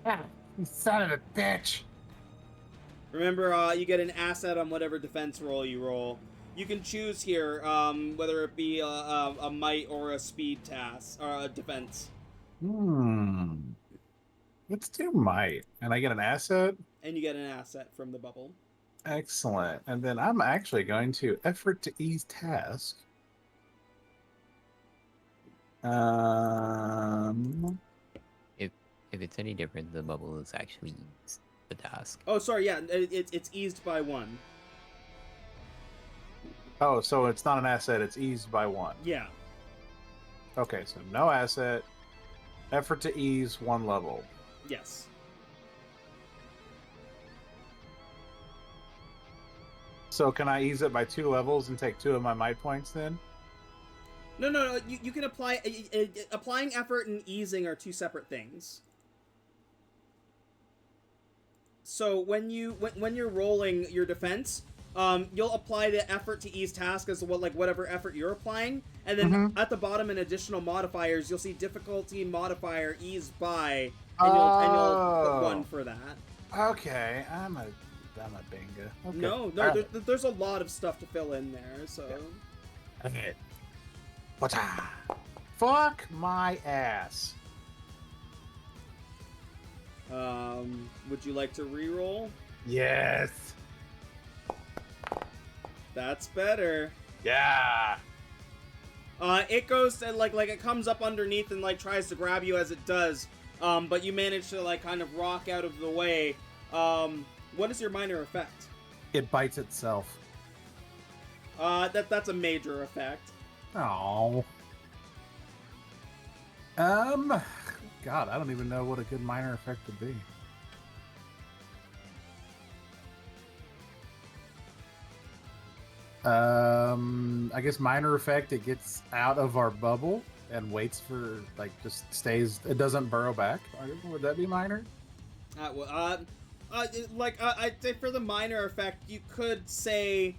Ah, you son of a bitch. Remember, you get an asset on whatever defense roll you roll. You can choose here whether it be a might or a speed task or a defense. Let's do might, and I get an asset. And you get an asset from the bubble. Excellent. And then I'm actually going to effort to ease task. If it's any different, the bubble is actually the task. Oh, sorry, yeah, it's eased by 1. Oh, so it's not an asset, it's eased by 1. Yeah. Okay, so no asset. Effort to ease 1 level. Yes. So can I ease it by 2 levels and take 2 of my might points then? No. You can apply... applying effort and easing are 2 separate things. So when you're rolling your defense, you'll apply the effort to ease task as whatever effort you're applying, and then at the bottom in additional modifiers, you'll see difficulty modifier eased by, and you'll put 1 for that. Okay, I'm a bingo. Okay. No, Right. there's a lot of stuff to fill in there, so... Okay. Whatcha? Fuck my ass. Would you like to re-roll? Yes. That's better. Yeah. It goes to, like it comes up underneath and, tries to grab you as it does, but you manage to, kind of rock out of the way. What is your minor effect? It bites itself. That's a major effect. Oh. God, I don't even know what a good minor effect would be. I guess minor effect, it gets out of our bubble and waits for, just stays, it doesn't burrow back. Would that be minor? I'd say for the minor effect, you could say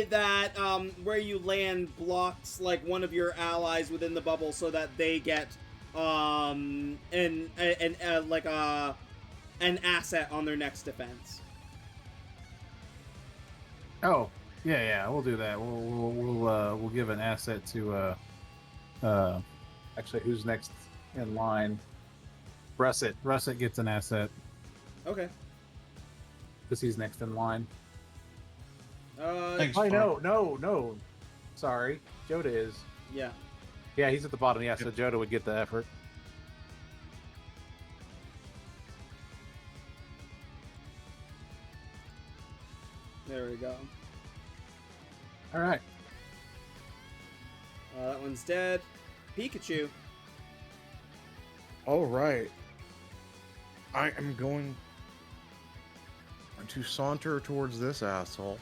that where you land blocks one of your allies within the bubble so that they get an asset on their next defense. Oh, yeah, we'll do that. We'll give an asset to actually, who's next in line? Russet. Russet gets an asset Okay. because he's next in line. Thanks, Oh, Flarp. no. Sorry, Joda is. Yeah. Yeah, he's at the bottom. Yeah, so Joda would get the effort. There we go. All right. That one's dead. Pikachu. All right. I am going to saunter towards this asshole.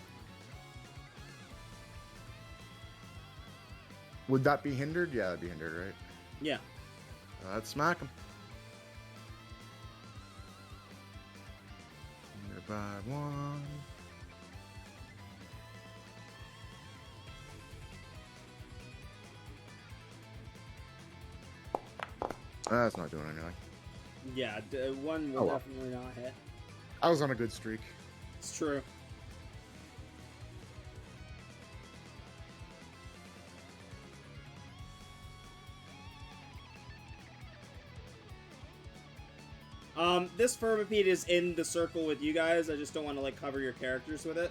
Would that be hindered? Yeah, that'd be hindered, right? Yeah. Let's smack him. By one. That's not doing anything. Yeah, one will definitely not hit. I was on a good streak. It's true. This Furbipede is in the circle with you guys. I just don't want to like cover your characters with it.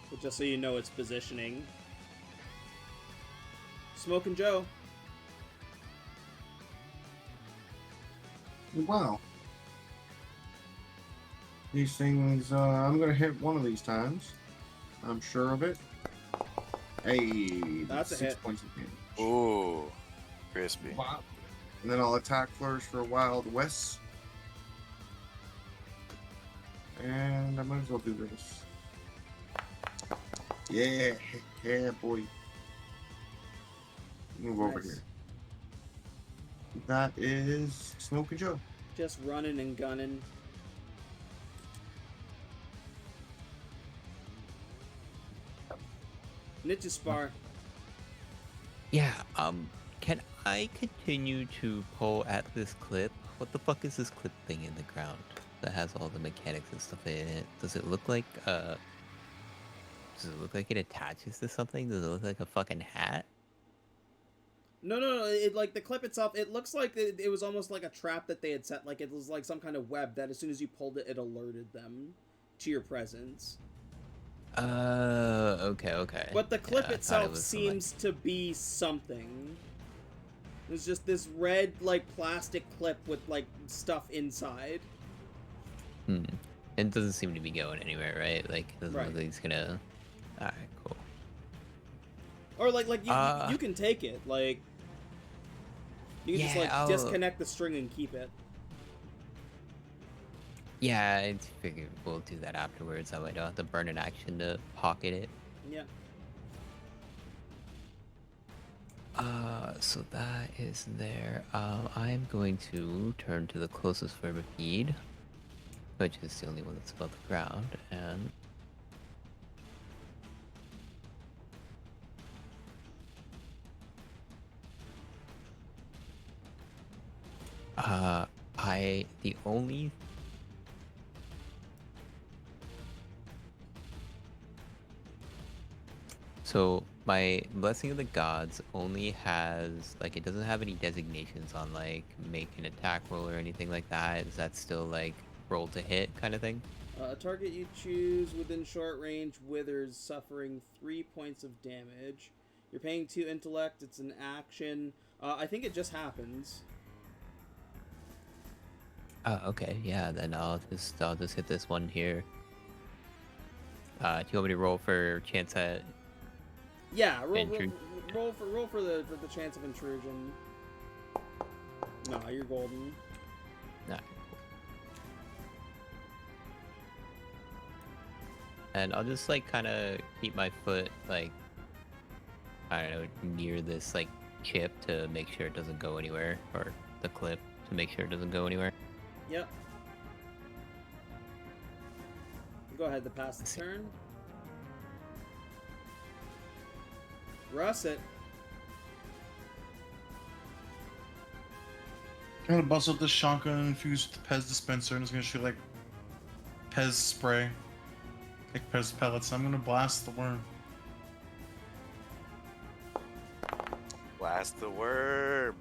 But just so you know its positioning. Smoking Joe. Wow. These things, I'm gonna hit one of these times. I'm sure of it. Hey, That's a 6 hit. points of damage. Ooh, crispy. Wow. And then I'll attack Flourish for Wild Wes. And I might as well do this. Yeah, yeah, boy. Move over Nice. here. That is Smoking Joe. Just running and gunning. Ninja Spar. Yeah, can I continue to pull at this clip? What the fuck is this clip thing in the ground that has all the mechanics and stuff in it? Does it look like it attaches to something? Does it look like a fucking hat? No. It like the clip itself. It looks like it was almost like a trap that they had set. Like it was like some kind of web that as soon as you pulled it, it alerted them to your presence. Okay. But the clip Yeah, I thought it itself was seems to be something. It's just this red like plastic clip with like stuff inside. It doesn't seem to be going anywhere, right? Like, it doesn't Right. look like it's gonna... Alright, cool. Or like you can take it. Like you can just Yeah, like disconnect the string and keep it. Yeah, I figured we'll do that afterwards. That way I don't have to burn an action to pocket it. Yeah. So that is there. I'm going to turn to the closest Furbipede, which is the only one that's above the ground, and... the only... So, my Blessing of the Gods only has, like, it doesn't have any designations on, like, make an attack roll or anything like that. Is that still, like, roll to hit kind of thing? A target you choose within short range withers, suffering 3 points of damage. You're paying 2 intellect. It's an action. I think it just happens. Okay, yeah, then I'll just hit this one here. Do you want me to roll for chance at... Yeah, roll for the chance of intrusion. No, you're golden. Nah. And I'll just like kind of keep my foot like, I don't know, near this like chip to make sure it doesn't go anywhere, or the clip to make sure it doesn't go anywhere. Yep. Go ahead to pass the turn. Russet. I'm gonna bust out this shotgun infused with the Pez dispenser and it's gonna shoot like Pez spray. Like Pez pellets. I'm gonna blast the worm. Blast the worm.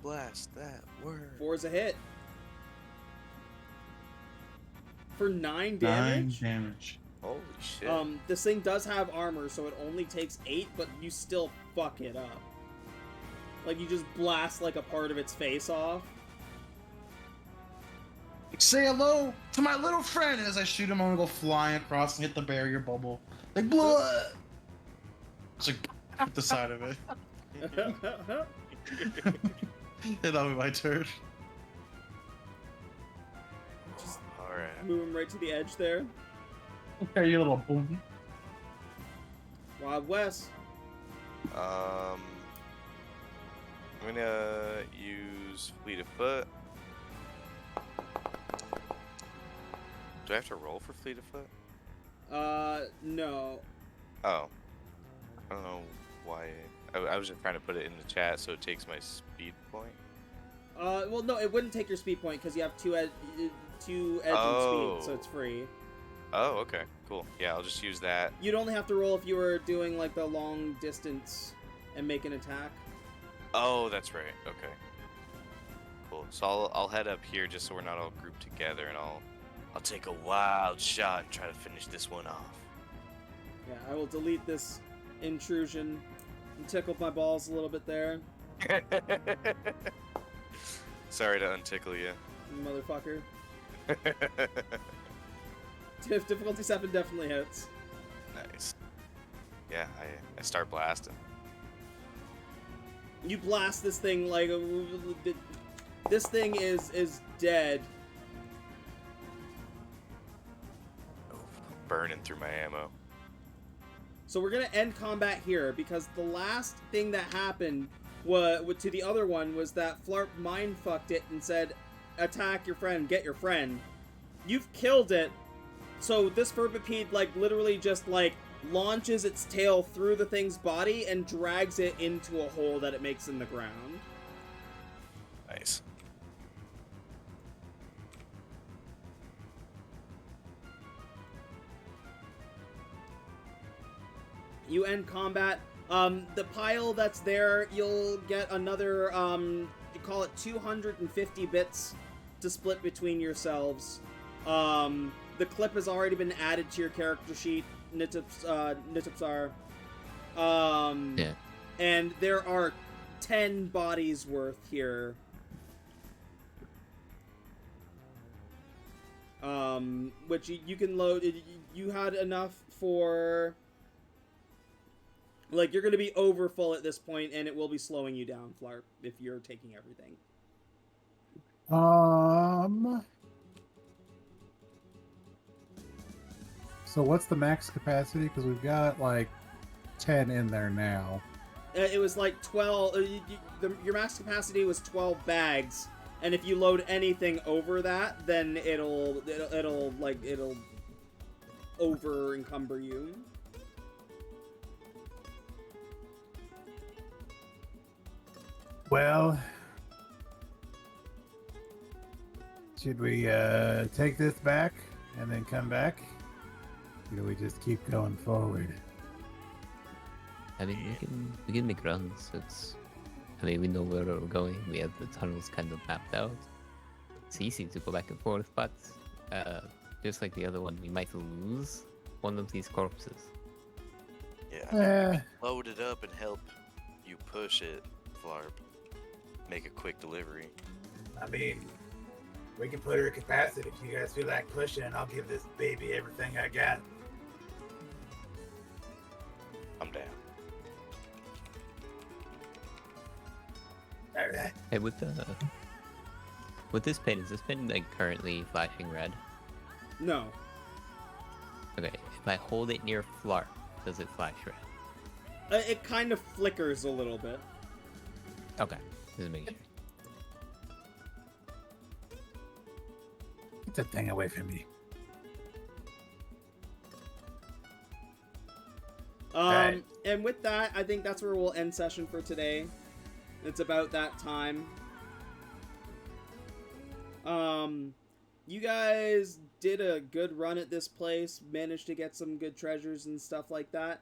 Blast that worm. 4's a hit. For 9 damage? 9 damage. Holy shit. This thing does have armor, so it only takes 8, but you still fuck it up. Like, you just blast, like, a part of its face off. Say hello to my little friend. As I shoot him, I'm gonna go flying across and hit the barrier bubble. Like, blood! It's like, at the side of it. And that'll be my turn. Just Alright. move him right to the edge there. Okay, you little boom. Wild Wes. I'm gonna use Fleet of Foot. Do I have to roll for Fleet of Foot? No. Oh. I don't know why. I was just trying to put it in the chat so it takes my speed point. Well, no, it wouldn't take your speed point because you have two edge and speed, so it's free. Oh, okay. Cool. Yeah, I'll just use that. You'd only have to roll if you were doing, like, the long distance and make an attack. Oh, that's right. Okay. Cool. So I'll head up here just so we're not all grouped together, and I'll take a wild shot and try to finish this one off. Yeah, I will delete this intrusion and tickle my balls a little bit there, Sorry to untickle you. motherfucker. Difficulty 7 definitely hits. Nice. Yeah, I start blasting. You blast this thing like this thing is dead. Burning through my ammo. So we're gonna end combat here because the last thing that happened to the other one was that Flarp mind fucked it and said, "Attack your friend, get your friend." You've killed it. So this Furbipede, like, literally just, like, launches its tail through the thing's body and drags it into a hole that it makes in the ground. Nice. You end combat. The pile that's there, you'll get another, you call it 250 bits to split between yourselves. The clip has already been added to your character sheet, Nitipsar. Yeah. And there are 10 bodies worth here. Which you can load. You had enough for... Like, you're going to be over full at this point, and it will be slowing you down, Flarp, if you're taking everything. So what's the max capacity? Because we've got like 10 in there now. It was like 12. Your max capacity was 12 bags, and if you load anything over that, then it'll over encumber you. Well, should we take this back and then come back? Or do we just keep going forward? I mean, we can make runs. We know where we're going. We have the tunnels kind of mapped out. It's easy to go back and forth, but just like the other one, we might lose one of these corpses. Yeah. Load it up and help you push it, Flarp. Make a quick delivery. I mean, we can put her at capacity if you guys feel like pushing, and I'll give this baby everything I got. I'm down. All right. Hey, with this pin, is this pin like currently flashing red? No. Okay, if I hold it near Flarp, does it flash red? It kind of flickers a little bit. Okay, just making sure. Get that thing away from me. Right. And with that, I think that's where we'll end session for today. It's about that time. You guys did a good run at this place, managed to get some good treasures and stuff like that.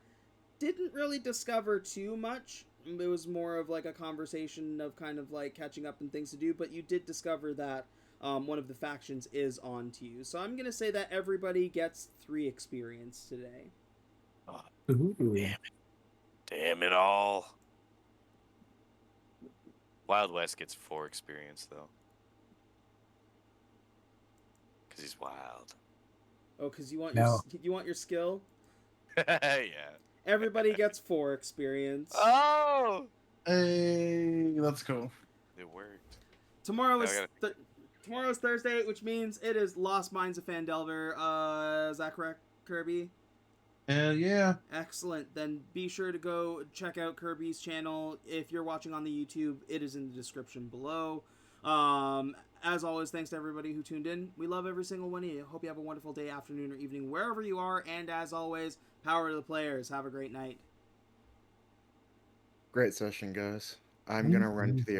Didn't really discover too much. It was more of like a conversation of kind of like catching up and things to do, but you did discover that one of the factions is on to you. So I'm going to say that everybody gets 3 experience today. Ooh. Damn it all. Wild Wes gets 4 experience, though. Because he's wild. Oh, because you want No. your skill? Yeah. Everybody gets 4 experience. Oh! Hey, that's cool. It worked. Tomorrow Now is tomorrow's Thursday, which means it is Lost Mines of Phandelver. Is that correct, Kirby? Hell yeah. Excellent. Then be sure to go check out Kirby's channel. If you're watching on the YouTube, it is in the description below. As always, thanks to everybody who tuned in. We love every single one of you. Hope you have a wonderful day, afternoon, or evening, wherever you are. And as always, power to the players. Have a great night. Great session, guys. I'm gonna run to the